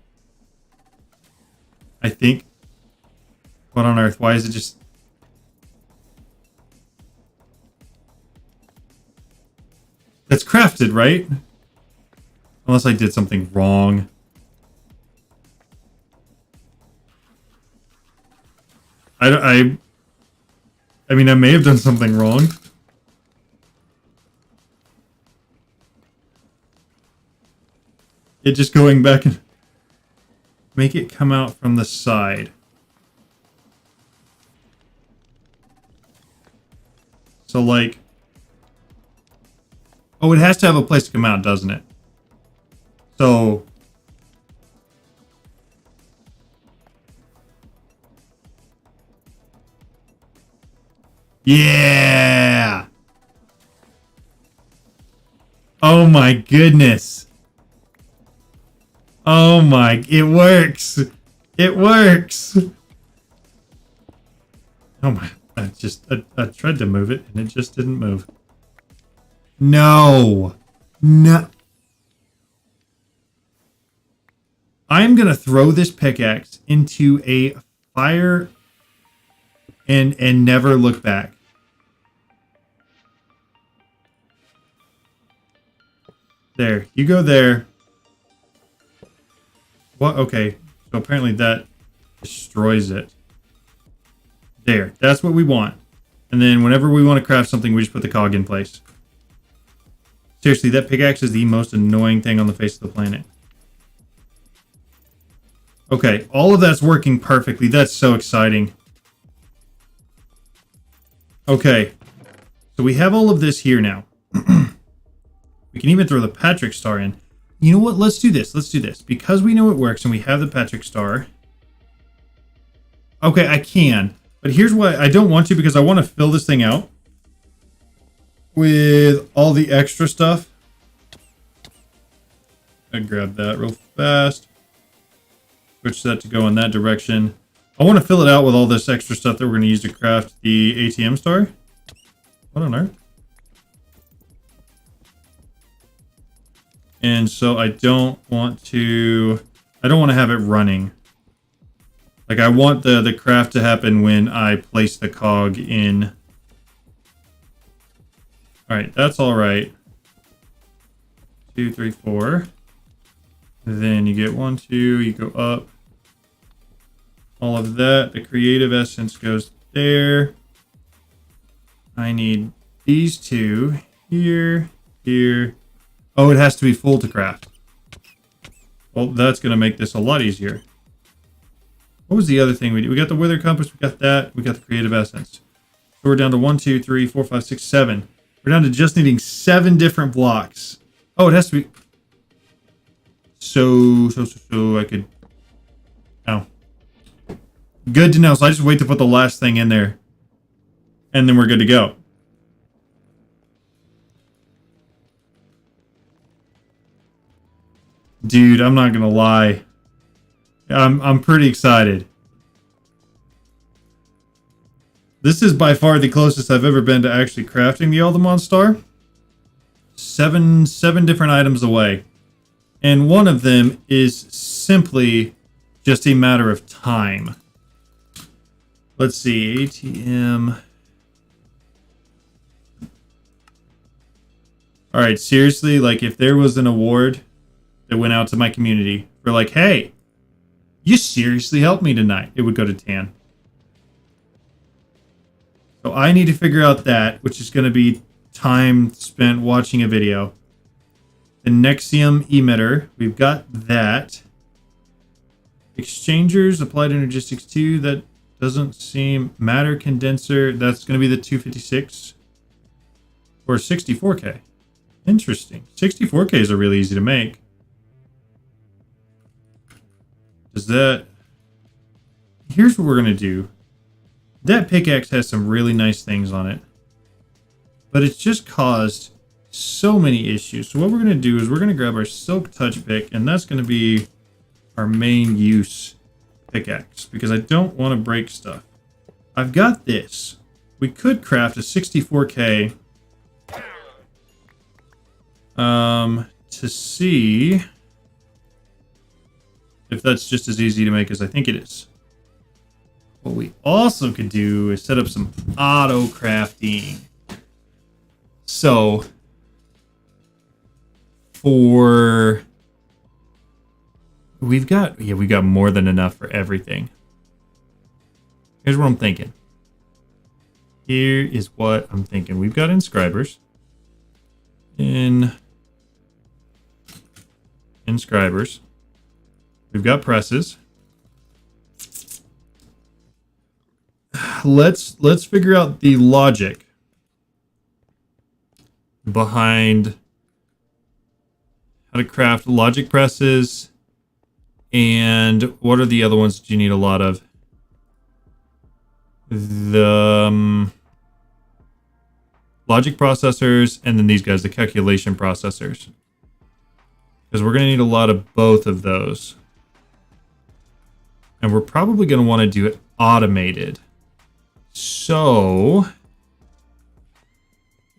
A: I think... What on earth? Why is it just... That's crafted, right? Unless I did something wrong. I mean, I may have done something wrong. It just going back and... Make it come out from the side. So, like... Oh, it has to have a place to come out, doesn't it? So... Yeah! Oh my goodness. Oh my... It works! It works! Oh my... I tried to move it, and it just didn't move. No! No! I'm gonna throw this pickaxe into a fire and never look back. There. You go there. What? Okay. So apparently that destroys it. There. That's what we want. And then whenever we want to craft something, we just put the cog in place. Seriously, that pickaxe is the most annoying thing on the face of the planet. Okay, all of that's working perfectly. That's so exciting. Okay, so we have all of this here now. We can even throw the Patrick Star in. You know what? Let's do this. Let's do this. Because we know it works and we have the Patrick Star. Okay, I can. But here's why I don't want to, because I want to fill this thing out with all the extra stuff. I grab that real fast. Switch that to go in that direction. I want to fill it out with all this extra stuff that we're going to use to craft the ATM star. What on earth? And so I don't want to have it running. Like, I want the craft to happen when I place the cog in. Alright, that's alright. 2, 3, 4. Then you get 1, 2, you go up. All of that. The creative essence goes there. I need these two here, here. Oh, it has to be full to craft. Well, that's going to make this a lot easier. What was the other thing we did? We got the wither compass, we got that, we got the creative essence. So we're down to 1, 2, 3, 4, 5, 6, 7. We're down to just needing 7 different blocks. Oh, it has to be... So I could... Oh. Good to know. So I just wait to put the last thing in there. And then we're good to go. Dude, I'm not gonna lie. I'm pretty excited. This is by far the closest I've ever been to actually crafting the Alderman Star. 7 different items away. And one of them is simply just a matter of time. Let's see, ATM. Alright, seriously, like if there was an award that went out to my community for like, hey, you seriously helped me tonight, it would go to Tan. So I need to figure out that, which is going to be time spent watching a video. The Nexium emitter, we've got that. Exchangers, applied energistics 2, that doesn't seem... Matter condenser, that's going to be the 256. Or 64k. Interesting. 64ks are really easy to make. Does that... Here's what we're going to do. That pickaxe has some really nice things on it. But it's just caused so many issues. So what we're going to do is we're going to grab our silk touch pick, and that's going to be our main use pickaxe, because I don't want to break stuff. I've got this. We could craft a 64k to see if that's just as easy to make as I think it is. What we also could do is set up some auto crafting. So we've got more than enough for everything. Here's what I'm thinking. Here is what I'm thinking. We've got inscribers. Inscribers. We've got presses. Let's figure out the logic behind how to craft logic presses, and what are the other ones that you need a lot of? The logic processors, and then these guys, the calculation processors. Because we're going to need a lot of both of those. And we're probably going to want to do it automated. So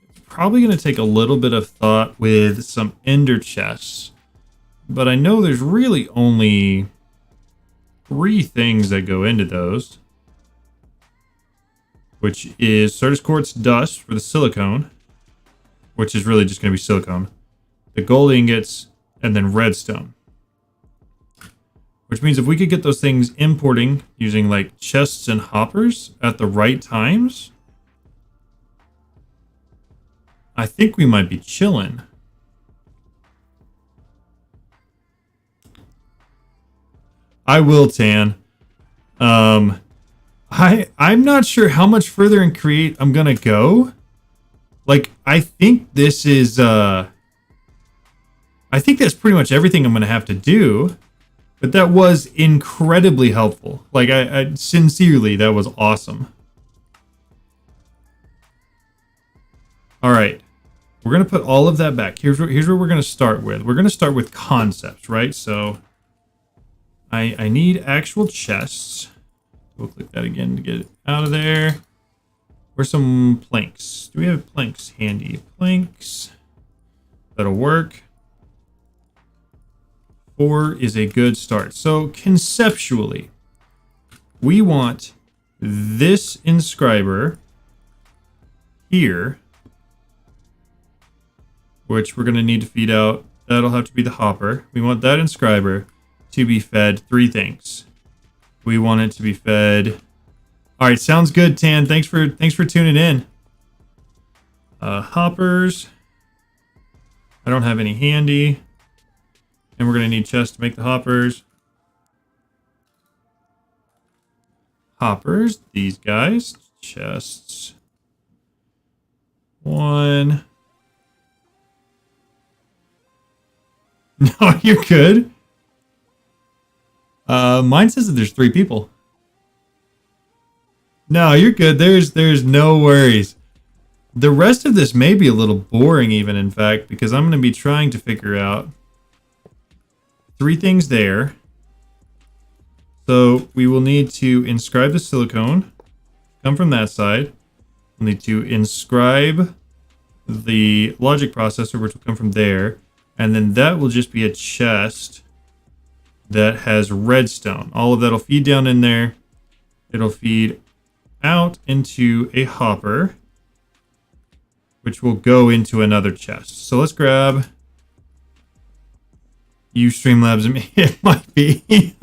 A: it's probably going to take a little bit of thought with some ender chests. But I know there's really only 3 things that go into those. Which is Certus Quartz Dust for the silicone. Which is really just going to be silicone. The gold ingots, and then redstone. Which means if we could get those things importing using like chests and hoppers at the right times, I think we might be chilling. I will, Tan. I'm not sure how much further in Create I'm gonna go. Like, I think this is I think that's pretty much everything I'm gonna have to do. But that was incredibly helpful. Like, I sincerely, that was awesome. All right, we're gonna put all of that back. Here's where we're gonna start with. We're gonna start with concepts, right? So I need actual chests. We'll click that again to get it out of there. Where's some planks? Do we have planks handy? Planks. That'll work. 4 is a good start. So conceptually, we want this inscriber here, which we're going to need to feed out. That'll have to be the hopper. We want that inscriber to be fed 3 things. We want it to be fed. All right, sounds good, Tan. Thanks for tuning in. Hoppers. I don't have any handy. And we're going to need chests to make the hoppers. Hoppers, these guys. Chests. 1. No, you're good. Mine says that there's 3 people. No, you're good. There's no worries. The rest of this may be a little boring even, in fact, because I'm going to be trying to figure out 3 things there. So we will need to inscribe the silicone. Come from that side. We'll need to inscribe the logic processor, which will come from there. And then that will just be a chest that has redstone. All of that will feed down in there. It'll feed out into a hopper, which will go into another chest. So let's grab you, Streamlabs. It might be.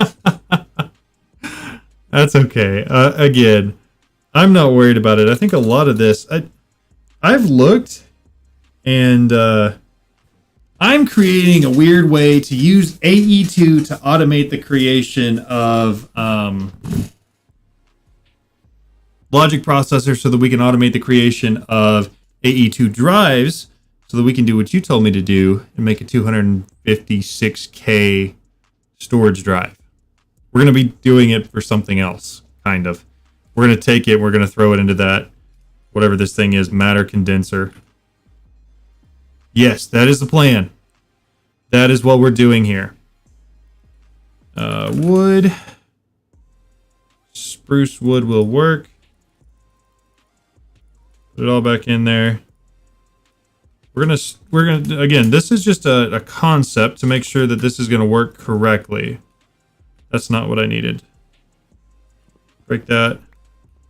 A: That's okay. Again, I'm not worried about it. I think a lot of this, I've looked, and I'm creating a weird way to use AE2 to automate the creation of logic processors so that we can automate the creation of AE2 drives so that we can do what you told me to do and make a 256K storage drive. We're going to be doing it for something else, kind of. We're going to take it, we're going to throw it into that, whatever this thing is, matter condenser. Yes, that is the plan. That is what we're doing here. Wood. Spruce wood will work. Put it all back in there. We're gonna again, this is just a concept to make sure that this is gonna work correctly. That's not what I needed. Break that.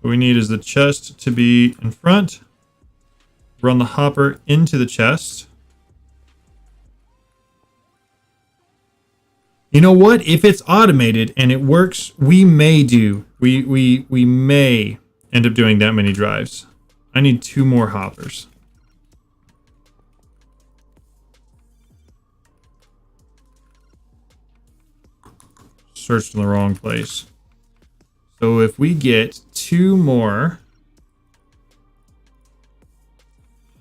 A: What we need is the chest to be in front. Run the hopper into the chest. You know what? If it's automated and it works, we may end up doing that many drives. I need 2 more hoppers. Searched in the wrong place. So if we get 2 more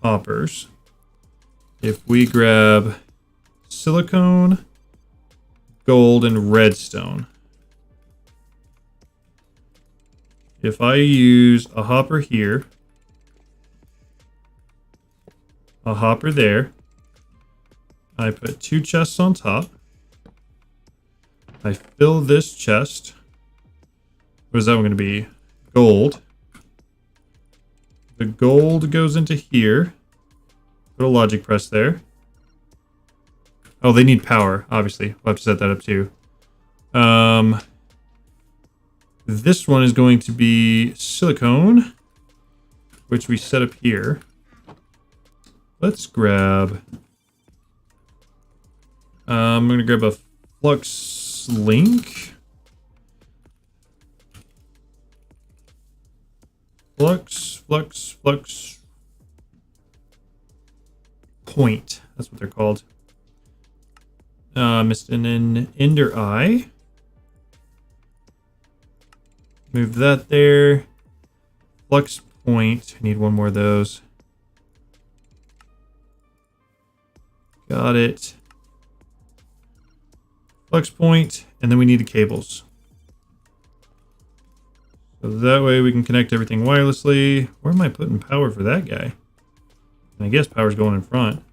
A: hoppers, if we grab silicone, gold, and redstone. If I use a hopper here, a hopper there, I put 2 chests on top. I fill this chest. What is that one going to be? Gold. The gold goes into here. Put a logic press there. Oh, they need power, obviously. We'll have to set that up too. This one is going to be silicone, which we set up here. Let's grab... I'm going to grab a flux link. Flux point. That's what they're called. Missed an ender eye. Move that there. Flux point. I need 1 more of those. Got it. Flux point, and then we need the cables. So that way we can connect everything wirelessly. Where am I putting power for that guy? And I guess power's going in front.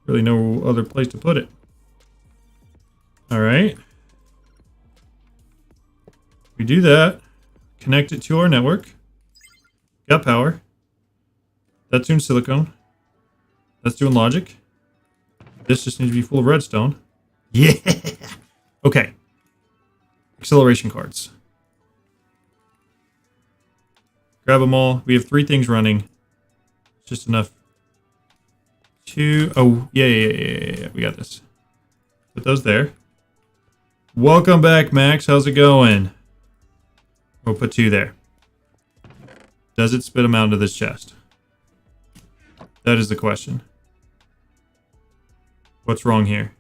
A: Really no other place to put it. Alright. We do that. Connect it to our network. Got power. That's doing silicone. That's doing logic. This just needs to be full of redstone. Yeah! Okay. Acceleration cards. Grab them all. We have 3 things running. It's just enough. 2. Oh, yeah. We got this. Put those there. Welcome back, Max. How's it going? We'll put 2 there. Does it spit them out into this chest? That is the question. What's wrong here?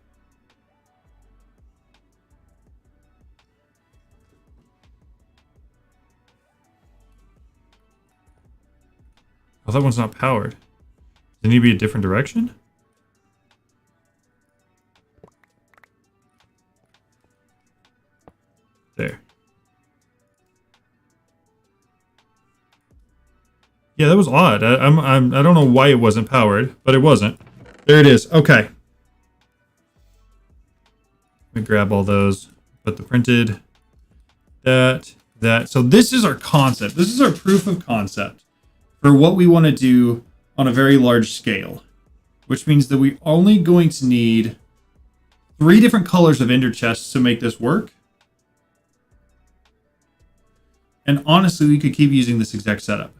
A: Oh, that one's not powered. Does it need to be a different direction? There. Yeah, that was odd. I don't know why it wasn't powered, but it wasn't. There it is. Okay. Let me grab all those. Put the printed. That. So this is our concept. This is our proof of concept for what we want to do on a very large scale, which means that we're only going to need 3 different colors of ender chests to make this work. And honestly, we could keep using this exact setup.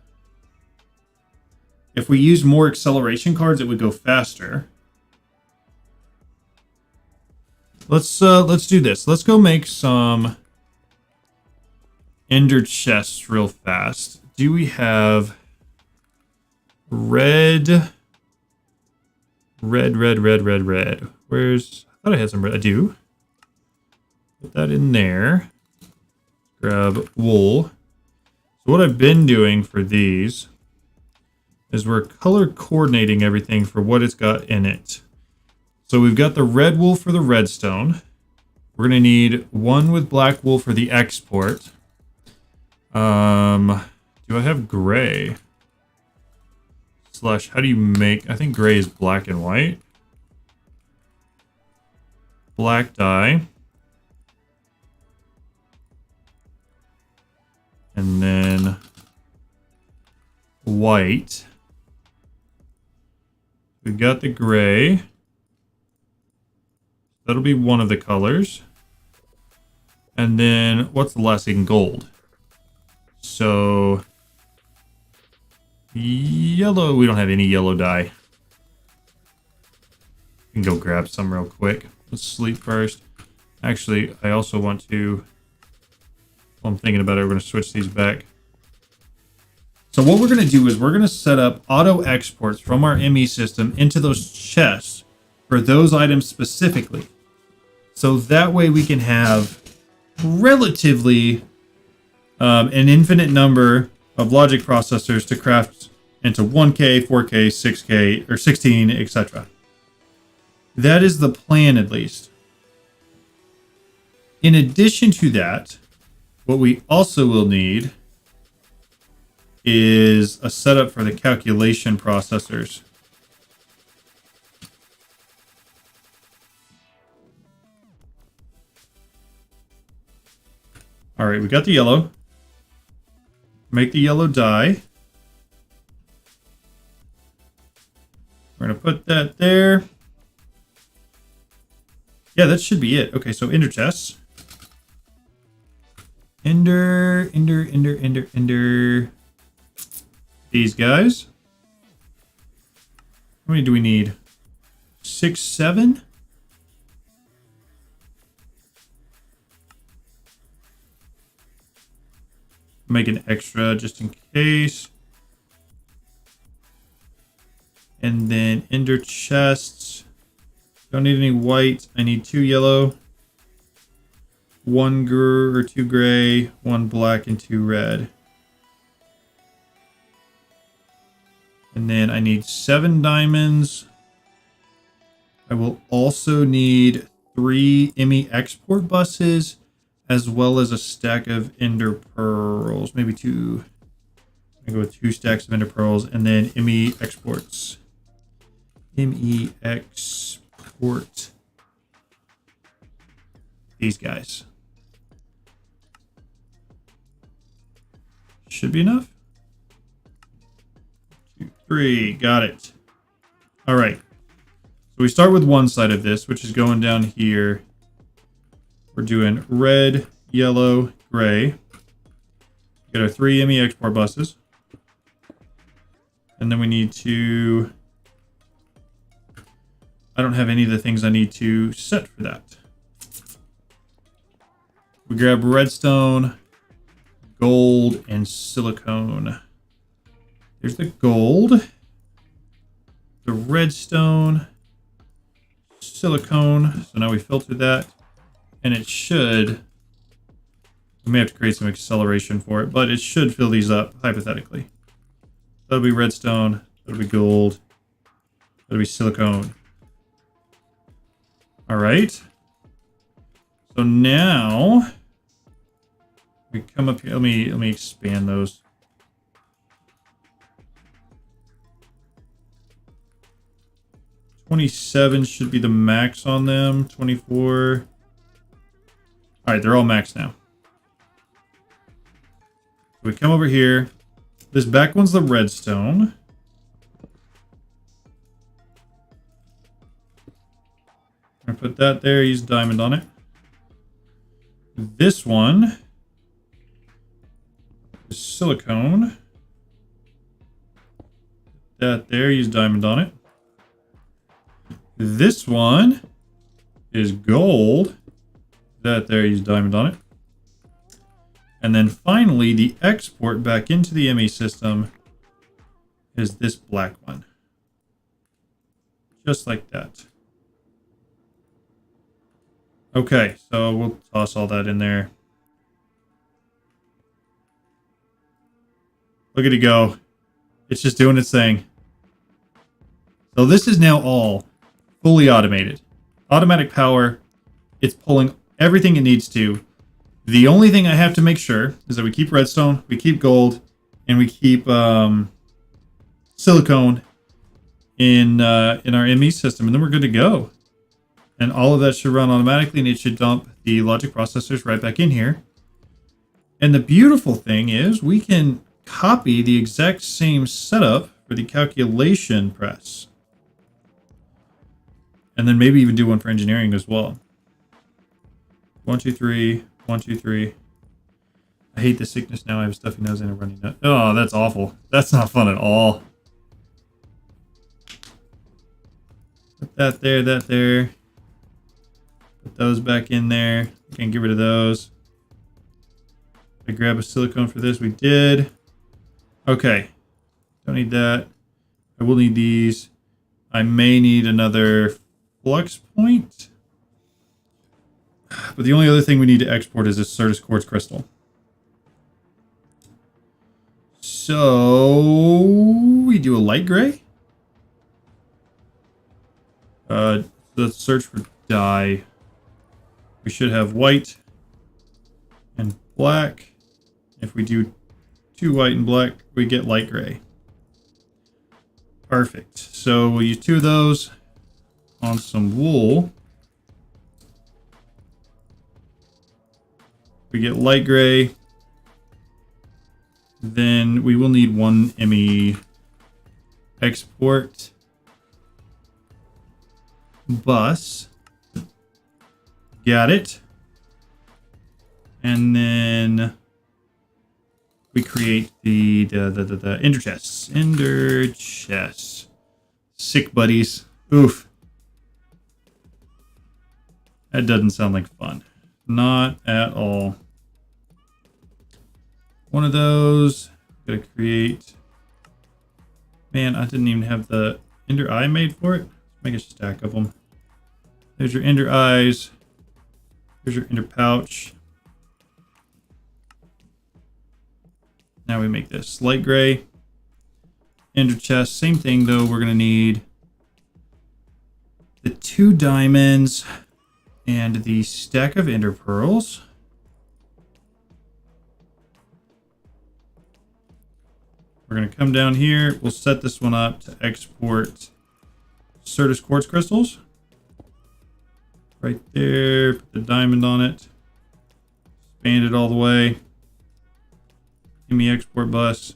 A: If we use more acceleration cards, it would go faster. Let's do this. Let's go make some ender chests real fast. Do we have red? Where's... I thought I had some red. I do. Put that in there. Grab wool. So what I've been doing for these is we're color coordinating everything for what it's got in it. So we've got the red wool for the redstone. We're going to need 1 with black wool for the export. Do I have gray? Slash, how do you make... I think gray is black and white. Black dye. And then white. We've got the gray. That'll be one of the colors. And then what's the last thing? Gold. So yellow, we don't have any yellow dye. We can go grab some real quick. Let's sleep first. Actually, I also want to, while I'm thinking about it, we're going to switch these back. So what we're going to do is we're going to set up auto exports from our ME system into those chests for those items specifically. So that way we can have relatively an infinite number of logic processors to craft into 1K, 4K, 6K, or 16, etc. That is the plan, at least. In addition to that, what we also will need is a setup for the calculation processors. All right, we got the yellow. Make the yellow dye. We're going to put that there. Yeah, that should be it. Okay, so ender chests. Ender. These guys. How many do we need? 6, 7? Make an extra just in case. And then ender chests. Don't need any white. I need 2 yellow. 1 or 2 gray. 1 black and 2 red. And then I need 7 diamonds. I will also need 3 ME export buses, as well as a stack of ender pearls. Maybe 2. I go with 2 stacks of ender pearls, and then ME exports. ME export these guys. Should be enough. 2, 3, got it. All right. So we start with one side of this, which is going down here. We're doing red, yellow, gray. Get our 3 ME export buses. And then we need to... I don't have any of the things I need to set for that. We grab redstone, gold, and silicone. There's the gold, the redstone, silicone. So now we filter that, and it should... We may have to create some acceleration for it, but it should fill these up, hypothetically. That'll be redstone, that'll be gold, that'll be silicone. All right. So now we come up here. Let me expand those. $27 should be the max on them. 24. All right, they're all maxed now. We come over here. This back one's the redstone. I put that there, use diamond on it. This one is silicone. That there, use diamond on it. This one is gold. That there, use diamond on it. And then finally, the export back into the ME system is this black one. Just like that. Okay, so we'll toss all that in there. Look at it go. It's just doing its thing. So this is now all fully automated. Automatic power. It's pulling everything it needs to. The only thing I have to make sure is that we keep redstone, we keep gold, and we keep silicone in our ME system, and then we're good to go. And all of that should run automatically, and it should dump the logic processors right back in here. And the beautiful thing is we can copy the exact same setup for the calculation press. And then maybe even do one for engineering as well. 1, 2, 3, 1, 2, 3. I hate the sickness now. I have a stuffy nose and a runny nose. Oh, that's awful. That's not fun at all. Put that there, that there. Put those back in there. Can't get rid of those. I grab a silicone for this. We did. Okay. Don't need that. I will need these. I may need another flux point. But the only other thing we need to export is this Certus quartz crystal. So we do a light gray. Let's search for dye. We should have white and black. If we do 2 white and black, we get light gray. Perfect. So we'll use 2 of those on some wool. We get light gray. Then we will need 1 ME export bus. Got it. And then we create the ender chests. Ender chests. Sick buddies. Oof. That doesn't sound like fun. Not at all. One of those. Gotta create. Man, I didn't even have the ender eye made for it. Let's make a stack of them. There's your ender eyes. Here's your ender pouch. Now we make this light gray. Ender chest. Same thing though. We're gonna need the 2 diamonds and the stack of ender pearls. We're going to come down here. We'll set this one up to export Certus quartz crystals. Right there. Put the diamond on it. Expand it all the way. Give me export bus.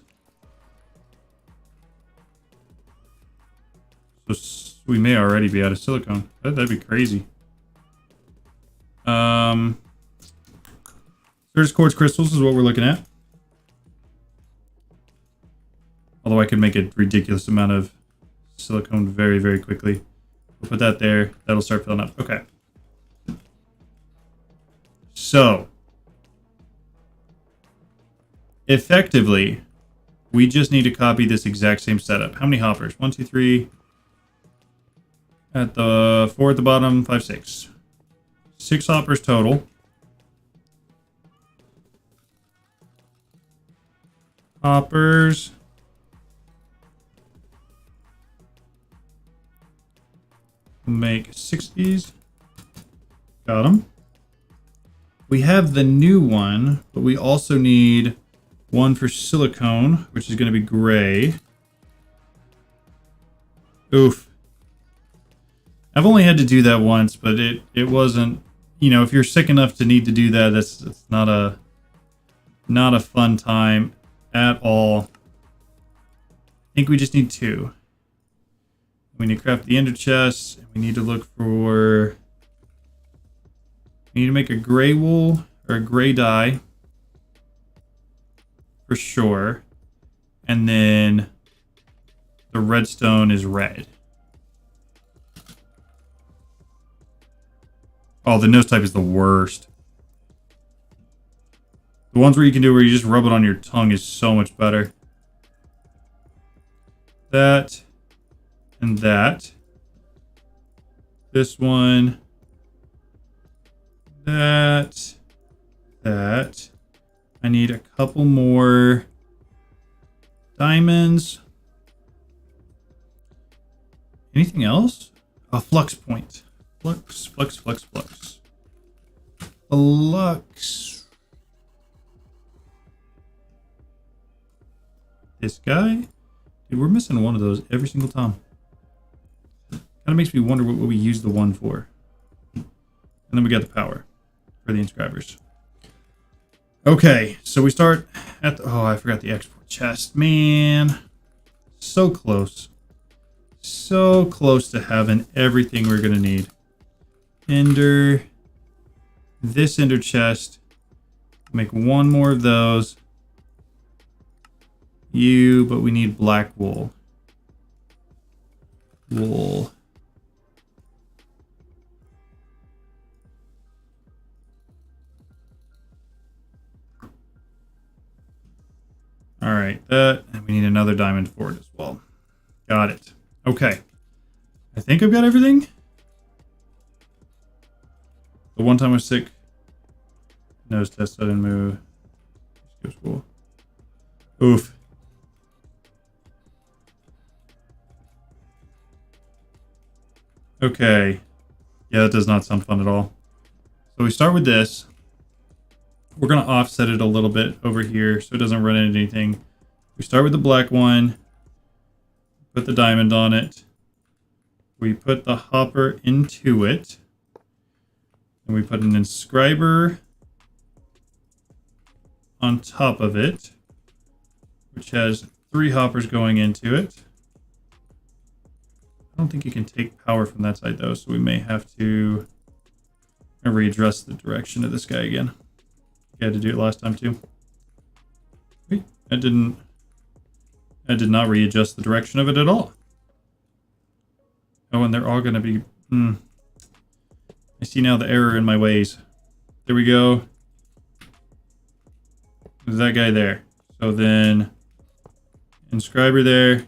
A: So we may already be out of silicone. That'd be crazy. Certus quartz crystals is what we're looking at. Although I could make a ridiculous amount of silicone very, very quickly. We'll put that there. That'll start filling up. Okay. So, effectively, we just need to copy this exact same setup. How many hoppers? 1, 2, 3. At the 4 at the bottom, 5, 6. 6 hoppers total. Hoppers. Make 60s. Got them. We have the new one, but we also need one for silicone, which is going to be gray. Oof. I've only had to do that once, but it wasn't, you know, if you're sick enough to need to do that, that's not a fun time at all. I think we just need 2. We need to craft the ender chest. We need to look for... We need to make a gray wool or a gray dye. For sure. And then the redstone is red. Oh, the nose type is the worst. The ones where you can do where you just rub it on your tongue is so much better. That... and that. This one. That. That. I need a couple more diamonds. Anything else? A flux point. Flux, flux, flux, flux. Flux. This guy? Dude, we're missing one of those every single time. Kind of makes me wonder what we use the one for. And then we got the power for the inscribers. Okay, so we start at the... Oh, I forgot the export chest. Man. So close. So close to having everything we're going to need. Ender. This ender chest. Make one more of those. But we need black wool. Wool. All right, and we need another diamond for it as well. Got it. Okay. I think I've got everything. The one time I was sick. Nose test, I didn't move. Skip school. Oof. Okay. Yeah, that does not sound fun at all. So we start with this. We're going to offset it a little bit over here so it doesn't run into anything. We start with the black one. Put the diamond on it. We put the hopper into it. And we put an inscriber on top of it, which has 3 hoppers going into it. I don't think you can take power from that side though, so we may have to readjust the direction of this guy again. I had to do it last time too. Wait, I did not readjust the direction of it at all. Oh, and they're all going to be... I see now the error in my ways. There we go. There's that guy there. So then... inscriber there.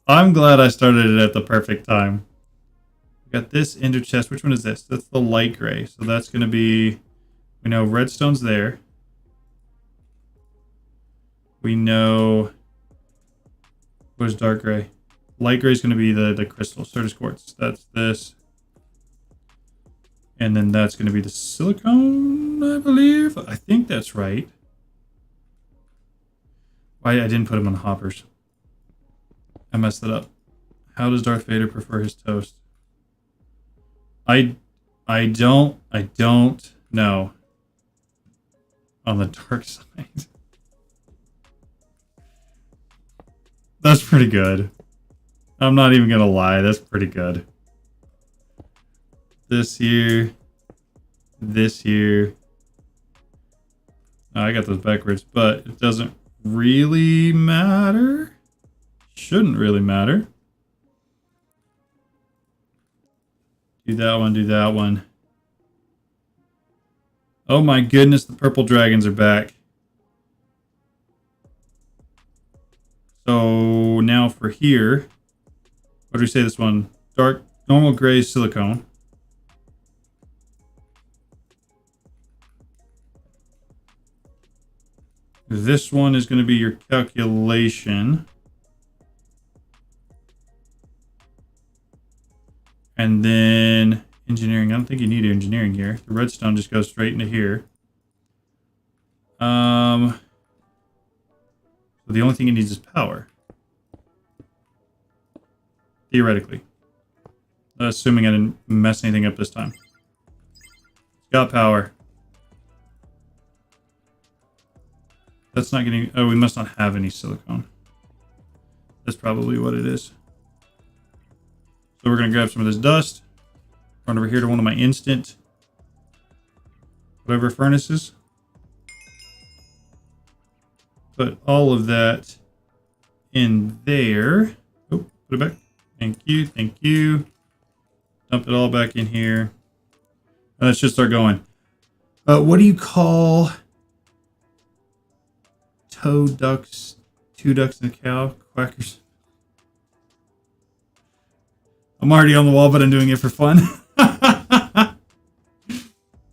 A: I'm glad I started it at the perfect time. We got this ender chest. Which one is this? That's the light gray. So that's going to be... we know redstone's there. We know... where's dark gray? Light gray is going to be the crystal. Certus quartz. That's this. And then that's going to be the silicone, I believe. I think that's right. Why I didn't put them on hoppers. I messed it up. How does Darth Vader prefer his toast? I don't know. On the dark side. That's pretty good. I'm not even gonna lie, that's pretty good. This here. This here. Oh, I got those backwards, but it doesn't really matter. Shouldn't really matter. Do that one, do that one. Oh my goodness, the purple dragons are back. So now for here, what do we say this one? Dark, normal gray silicone. This one is going to be your calculation. And then engineering. I don't think you need engineering here. The redstone just goes straight into here. So the only thing it needs is power. Theoretically. Assuming I didn't mess anything up this time. It's got power. That's not getting... oh, we must not have any silicone. That's probably what it is. So we're going to grab some of this dust. Run over here to one of my instant... whatever furnaces. Put all of that in there. Oh, put it back. Thank you, thank you. Dump it all back in here. Let's just start going. What do you call... toe ducks, 2 ducks and a cow? Quackers. I'm already on the wall, but I'm doing it for fun.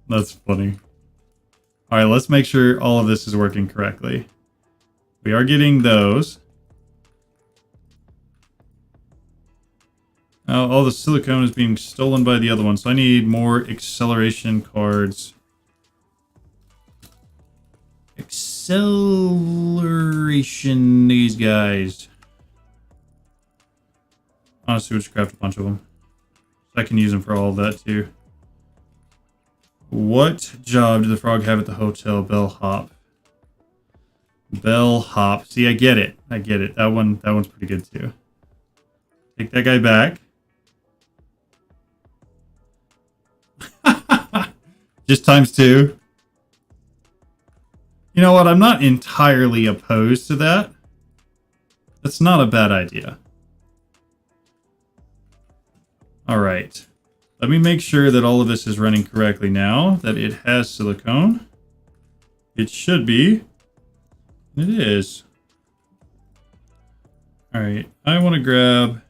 A: That's funny. All right, let's make sure all of this is working correctly. We are getting those. All the silicone is being stolen by the other one, so I need more acceleration cards. Acceleration, these guys. Honestly, we'll just craft a bunch of them. I can use them for all of that too. What job did the frog have at the hotel? Bellhop. Bellhop. See, I get it. I get it. That one's pretty good too. Take that guy back. Just times 2. You know what? I'm not entirely opposed to that. That's not a bad idea. All right. Let me make sure that all of this is running correctly now, that it has silicone. It should be. It is. All right. I want to grab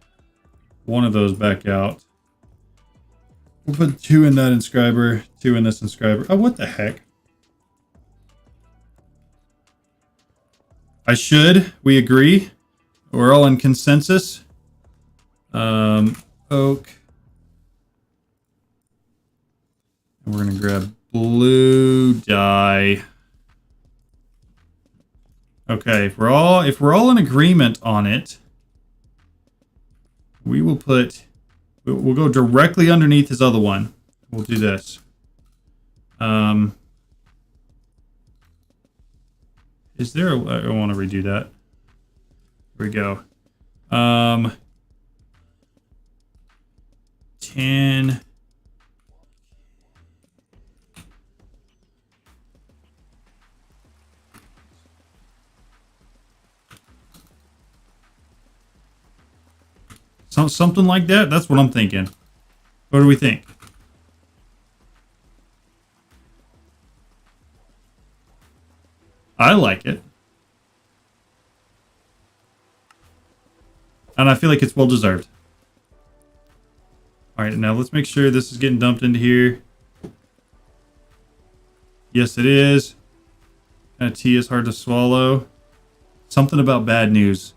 A: one of those back out. We'll put 2 in that inscriber, 2 in this inscriber. Oh, what the heck? I should. We agree. We're all in consensus. Oak. And we're going to grab blue dye. Okay, if we're all in agreement on it, we'll go directly underneath his other one. We'll do this. Is there I want to redo that. Here we go. 10. Something like that. That's what I'm thinking. What do we think? I like it. And I feel like it's well deserved. All right, now let's make sure this is getting dumped into here. Yes, it is. Kind of tea is hard to swallow. Something about bad news.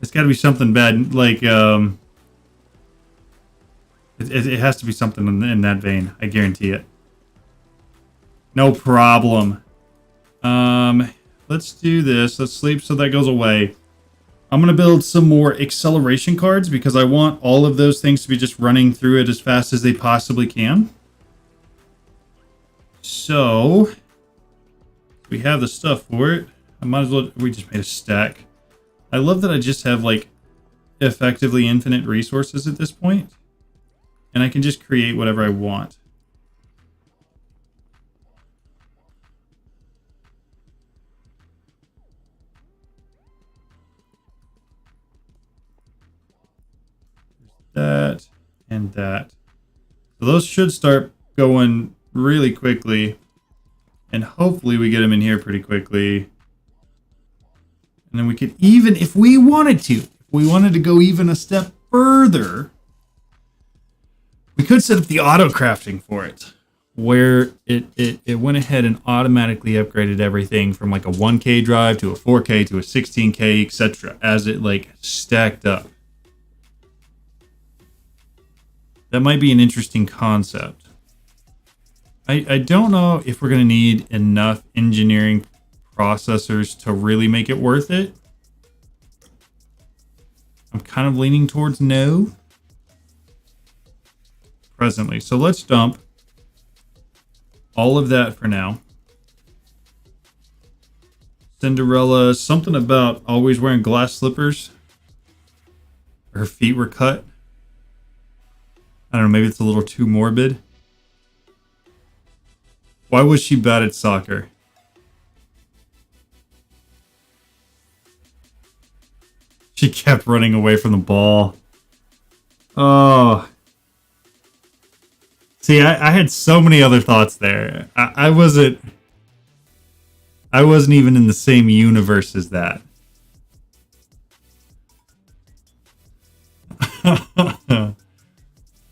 A: It's got to be something bad, like, it has to be something in that vein. I guarantee it. No problem. Let's do this. Let's sleep so that goes away. I'm going to build some more acceleration cards because I want all of those things to be just running through it as fast as they possibly can. So, we have the stuff for it. I might as well, we just made a stack. I love that I just have, like, effectively infinite resources at this point. And I can just create whatever I want. That and that. So those should start going really quickly. And hopefully we get them in here pretty quickly. And then we could even, if we wanted to go even a step further, we could set up the auto crafting for it, where it went ahead and automatically upgraded everything from like a 1K drive to a 4K to a 16K, etc. as it like stacked up. That might be an interesting concept. I don't know if we're going to need enough engineering processors to really make it worth it. I'm kind of leaning towards no presently. So let's dump all of that for now. Cinderella, something about always wearing glass slippers. Her feet were cut. I don't know, maybe it's a little too morbid. Why was she bad at soccer? She kept running away from the ball. Oh. See, I had so many other thoughts there. I wasn't even in the same universe as that.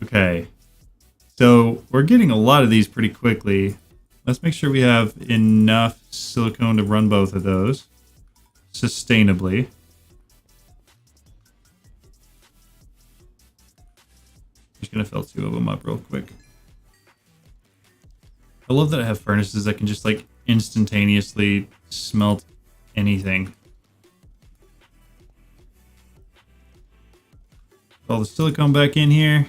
A: Okay. So we're getting a lot of these pretty quickly. Let's make sure we have enough silicone to run both of those sustainably. Just gonna fill 2 of them up real quick. I love that I have furnaces that can just like instantaneously smelt anything. All the silicone back in here.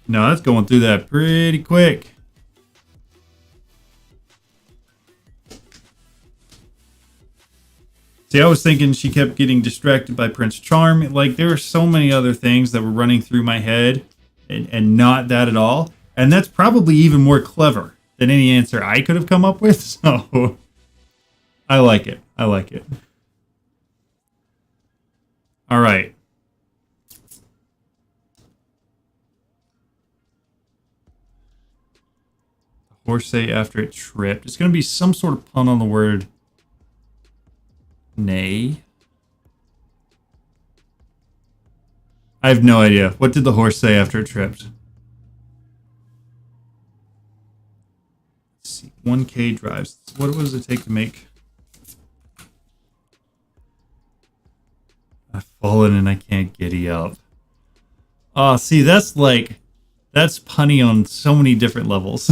A: No, that's going through that pretty quick. See, I was thinking she kept getting distracted by Prince Charming. Like, there are so many other things that were running through my head and not that at all. And that's probably even more clever than any answer I could have come up with. So I like it. I like it. All right. Horse say after it tripped. It's going to be some sort of pun on the word neigh. I have no idea. What did the horse say after it tripped? Let's see. 1K drives. What does it take to make? I've fallen and I can't giddy up. Oh, see, that's punny on so many different levels.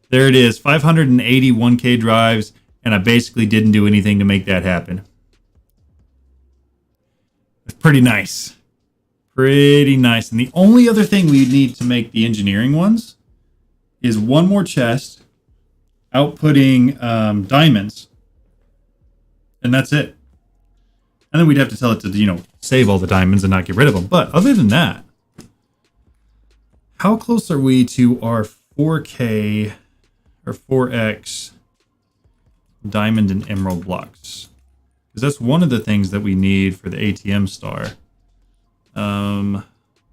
A: There it is. 581K drives, and I basically didn't do anything to make that happen. It's pretty nice. Pretty nice. And the only other thing we need to make the engineering ones is one more chest outputting diamonds. And that's it. And then we'd have to tell it to, save all the diamonds and not get rid of them. But other than that, how close are we to our 4K or 4X diamond and emerald blocks? Because that's one of the things that we need for the ATM star.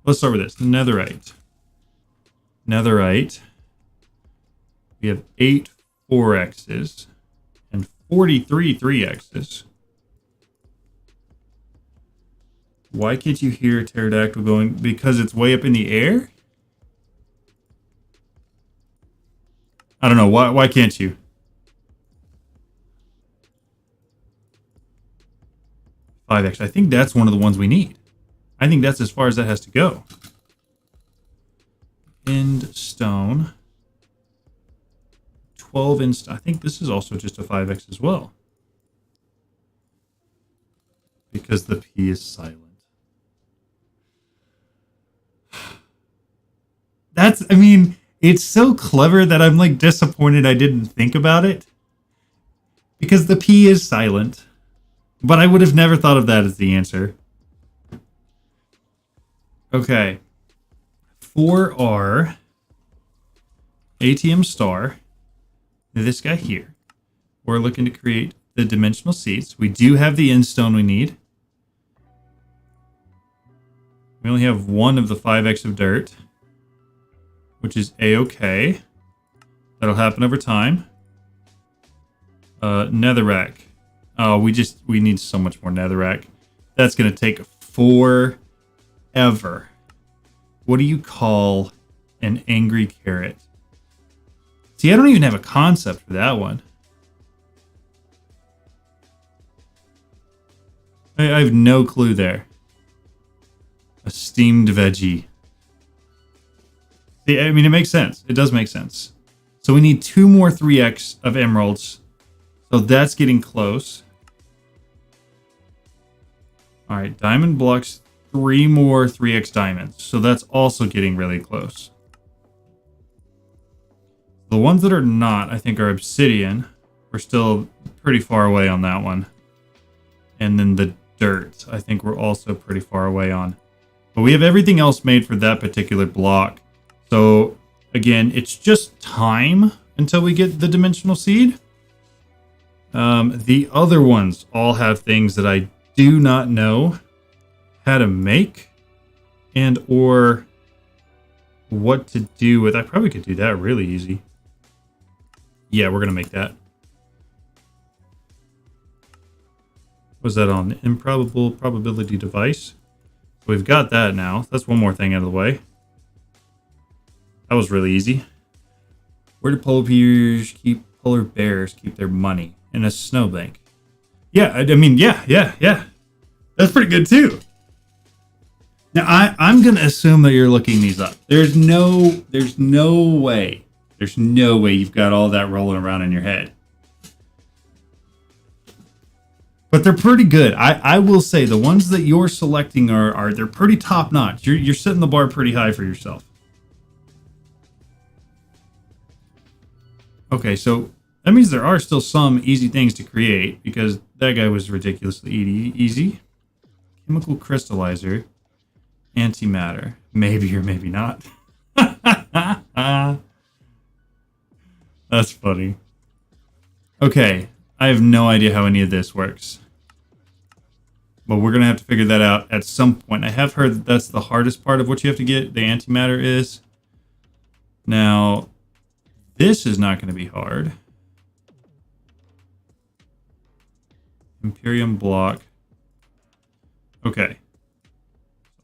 A: Let's start with this. Netherite. We have 8 4Xs and 43 3Xs. Why can't you hear a pterodactyl going? Because it's way up in the air? I don't know. Why can't you? 5X. I think that's one of the ones we need. I think that's as far as that has to go. End stone. 12 in stone. I think this is also just a 5X as well. Because the P is silent. It's so clever that I'm like disappointed I didn't think about it. Because the P is silent. But I would have never thought of that as the answer. Okay. For our ATM star, this guy here, we're looking to create the dimensional seats. We do have the end stone we need. We only have one of the 5X of dirt, which is A-okay. That'll happen over time. Netherrack. Oh, we need so much more netherrack. That's going to take forever. What do you call an angry carrot? See, I don't even have a concept for that one. I have no clue there. A steamed veggie. See, it makes sense. It does make sense. So we need 2 more 3X of emeralds. So that's getting close. All right, diamond blocks, 3 more 3X diamonds. So that's also getting really close. The ones that are not, I think, are obsidian. We're still pretty far away on that one. And then the dirt, I think we're also pretty far away on. But we have everything else made for that particular block. So, again, it's just time until we get the dimensional seed. The other ones all have things that I do not know how to make and or what to do with. I probably could do that really easy. Yeah, we're going to make that. Was that on improbable probability device? So we've got that now. That's one more thing out of the way. That was really easy. Where do polar bears keep their money? In a snowbank. Yeah, yeah. That's pretty good too. Now I'm gonna assume that you're looking these up. There's no way you've got all that rolling around in your head. But they're pretty good. I will say the ones that you're selecting they're pretty top notch. You're setting the bar pretty high for yourself. Okay, so that means there are still some easy things to create because that guy was ridiculously easy. Chemical crystallizer, antimatter, maybe or maybe not. That's funny. Okay, I have no idea how any of this works. But we're going to have to figure that out at some point. I have heard that that's the hardest part of what you have to get, the antimatter is. Now, this is not going to be hard. Imperium block. Okay.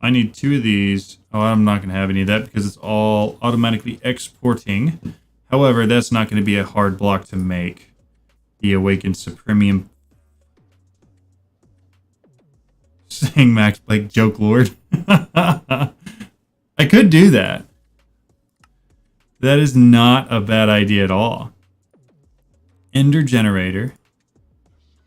A: I need 2 of these. Oh, I'm not going to have any of that because it's all automatically exporting. However, that's not going to be a hard block to make. The Awakened Supremium. Saying Max Blake, joke lord. I could do that. That is not a bad idea at all. Ender generator.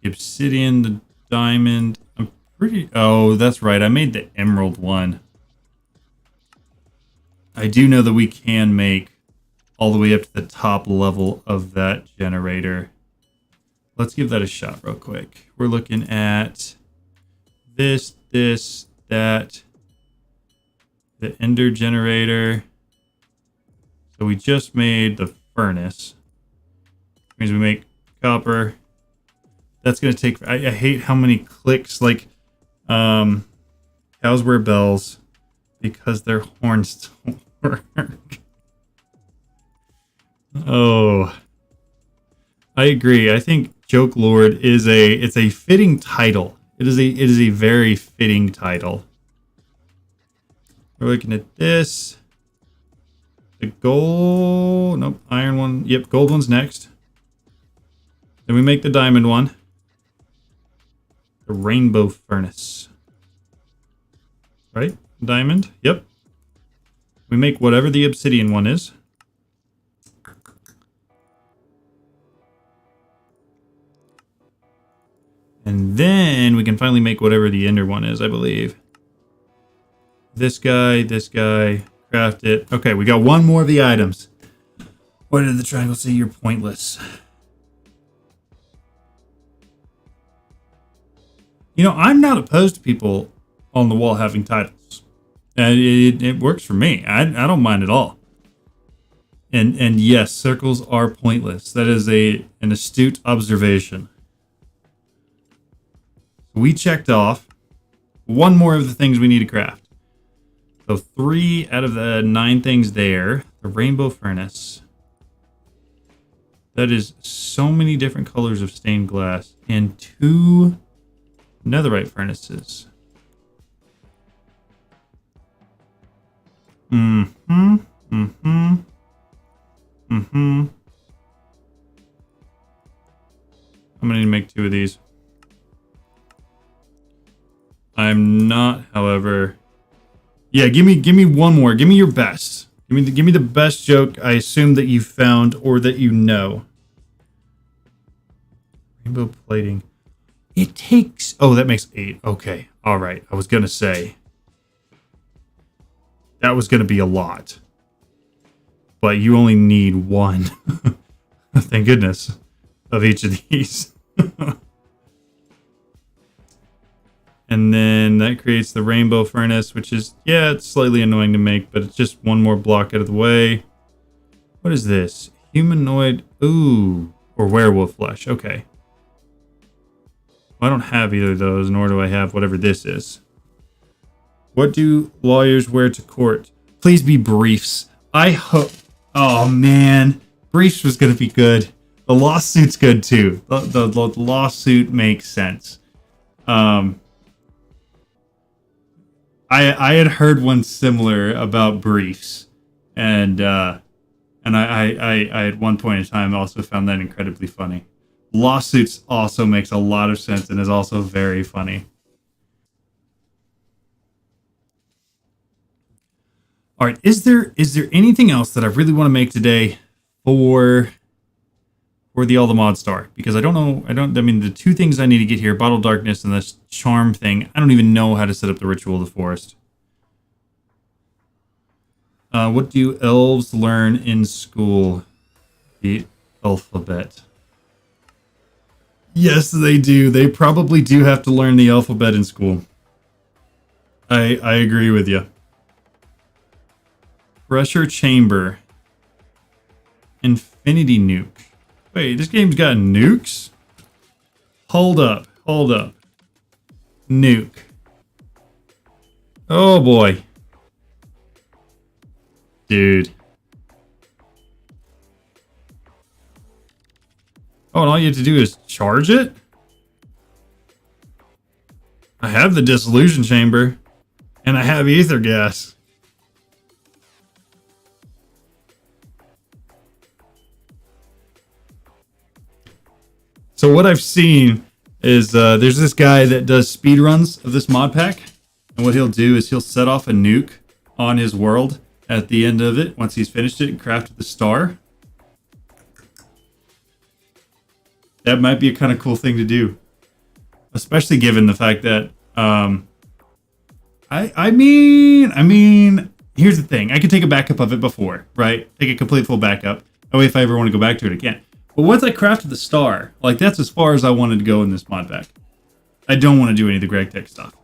A: Obsidian, the diamond. I'm pretty... Oh, that's right. I made the emerald one. I do know that we can make all the way up to the top level of that generator. Let's give that a shot real quick. We're looking at this, that, the ender generator. So we just made the furnace. Which means we make copper. That's going to take... I hate how many clicks, like, cows wear bells because their horns don't work. Oh. I agree. I think Joke Lord is it's a fitting title. It is a very fitting title. We're looking at this. The gold... Nope, iron one. Yep, gold one's next. Then we make the diamond one. The rainbow furnace. Right? Diamond? Yep. We make whatever the obsidian one is. And then we can finally make whatever the ender one is, I believe. This guy, craft it. Okay, we got one more of the items. What did the triangle say? You're pointless. You know, I'm not opposed to people on the wall having titles. And it works for me. I don't mind at all. And yes, circles are pointless. That is an astute observation. We checked off one more of the things we need to craft. So 3 out of the 9 things there. The rainbow furnace. That is so many different colors of stained glass. And 2 netherite furnaces. I'm gonna need to make 2 of these. I'm not, however... Yeah, give me one more. Give me your best. Give me the best joke I assume that you found or that you know. Rainbow plating. It takes... Oh, that makes 8. Okay. All right. I was going to say. That was going to be a lot. But you only need 1. Thank goodness. Of each of these. And then that creates the rainbow furnace, which is, yeah, it's slightly annoying to make, but it's just one more block out of the way. What is this? Humanoid, ooh, or werewolf flesh, okay. Well, I don't have either of those, nor do I have whatever this is. What do lawyers wear to court? Please be briefs. I hope, oh man, briefs was going to be good. The lawsuit's good too. The lawsuit makes sense. I had heard one similar about briefs, and I at one point in time also found that incredibly funny. Lawsuits also makes a lot of sense and is also very funny. All right, is there anything else that I really want to make today for the All the Mod Star? Because I mean, the 2 things I need to get here, Bottle Darkness and this charm thing, I don't even know how to set up the Ritual of the Forest. What do elves learn in school? The alphabet. Yes, they do. They probably do have to learn the alphabet in school. I agree with you. Pressure chamber. Infinity nuke. Wait, this game's got nukes? Hold up. Nuke. Oh boy. Dude. Oh, and all you have to do is charge it? I have the dissolution chamber. And I have ether gas. So what I've seen is there's this guy that does speed runs of this mod pack. And what he'll do is he'll set off a nuke on his world at the end of it once he's finished it and crafted the star. That might be a kind of cool thing to do. Especially given the fact that I mean, here's the thing. I could take a backup of it before, right? Take a complete full backup. That way if I ever want to go back to it, I can. But once I crafted the star, like that's as far as I wanted to go in this mod pack. I don't want to do any of the Greg Tech stuff.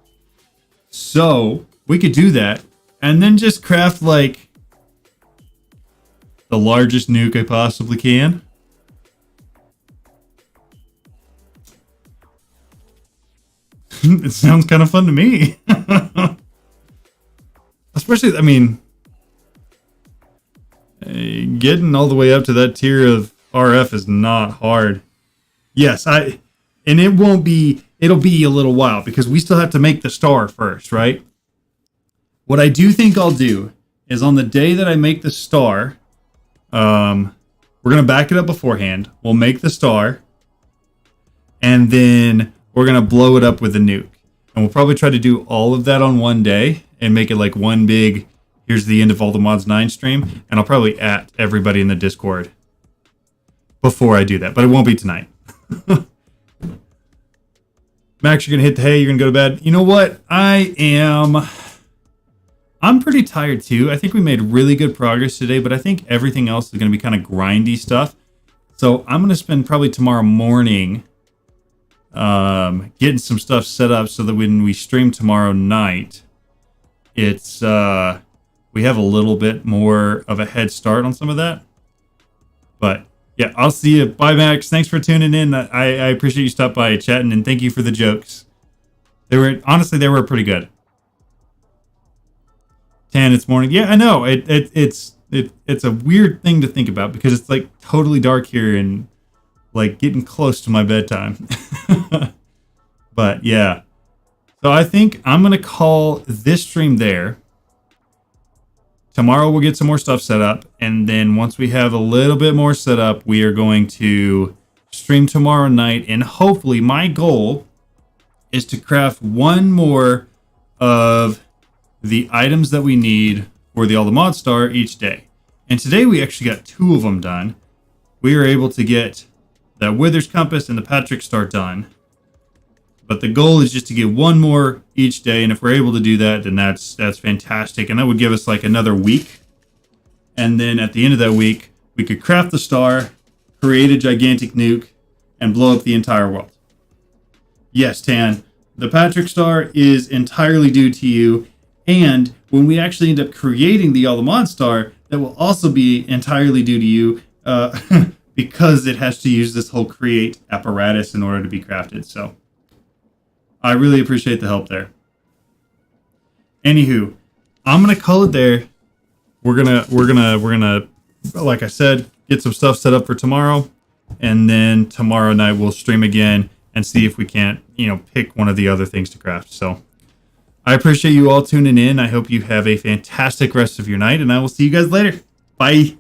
A: So we could do that and then just craft like the largest nuke I possibly can. It sounds kind of fun to me. Especially, I mean, getting all the way up to that tier of RF is not hard. Yes, and it'll be a little while because we still have to make the star first, right? What I do think I'll do is on the day that I make the star, we're going to back it up beforehand. We'll make the star and then we're going to blow it up with the nuke. And we'll probably try to do all of that on one day and make it like one big, here's the end of All the Mods 9 stream. And I'll probably at everybody in the Discord before I do that. But it won't be tonight. Max, you're going to hit the hay. You're going to go to bed. You know what? I'm pretty tired too. I think we made really good progress today. But I think everything else is going to be kind of grindy stuff. So I'm going to spend probably tomorrow morning getting some stuff set up so that when we stream tomorrow night, it's we have a little bit more of a head start on some of that. But yeah, I'll see you. Bye, Max. Thanks for tuning in. I appreciate you stopping by chatting and thank you for the jokes. They were pretty good. 10, it's morning. Yeah, I know. It's a weird thing to think about because it's like totally dark here and like getting close to my bedtime. But yeah. So I think I'm going to call this stream there. Tomorrow we'll get some more stuff set up. And then once we have a little bit more set up, we are going to stream tomorrow night. And hopefully my goal is to craft one more of the items that we need for the All the Mod Star each day. And today we actually got 2 of them done. We were able to get the Wither's Compass and the Patrick Star done. But the goal is just to get one more each day, and if we're able to do that, then that's fantastic. And that would give us like another week. And then at the end of that week, we could craft the star, create a gigantic nuke, and blow up the entire world. Yes, Tan, the Patrick Star is entirely due to you. And when we actually end up creating the All the Mod Star, that will also be entirely due to you, because it has to use this whole create apparatus in order to be crafted. So I really appreciate the help there. Anywho, I'm gonna call it there. We're gonna, like I said, get some stuff set up for tomorrow, and then tomorrow night we'll stream again and see if we can't, pick one of the other things to craft. So I appreciate you all tuning in. I hope you have a fantastic rest of your night, and I will see you guys later. Bye.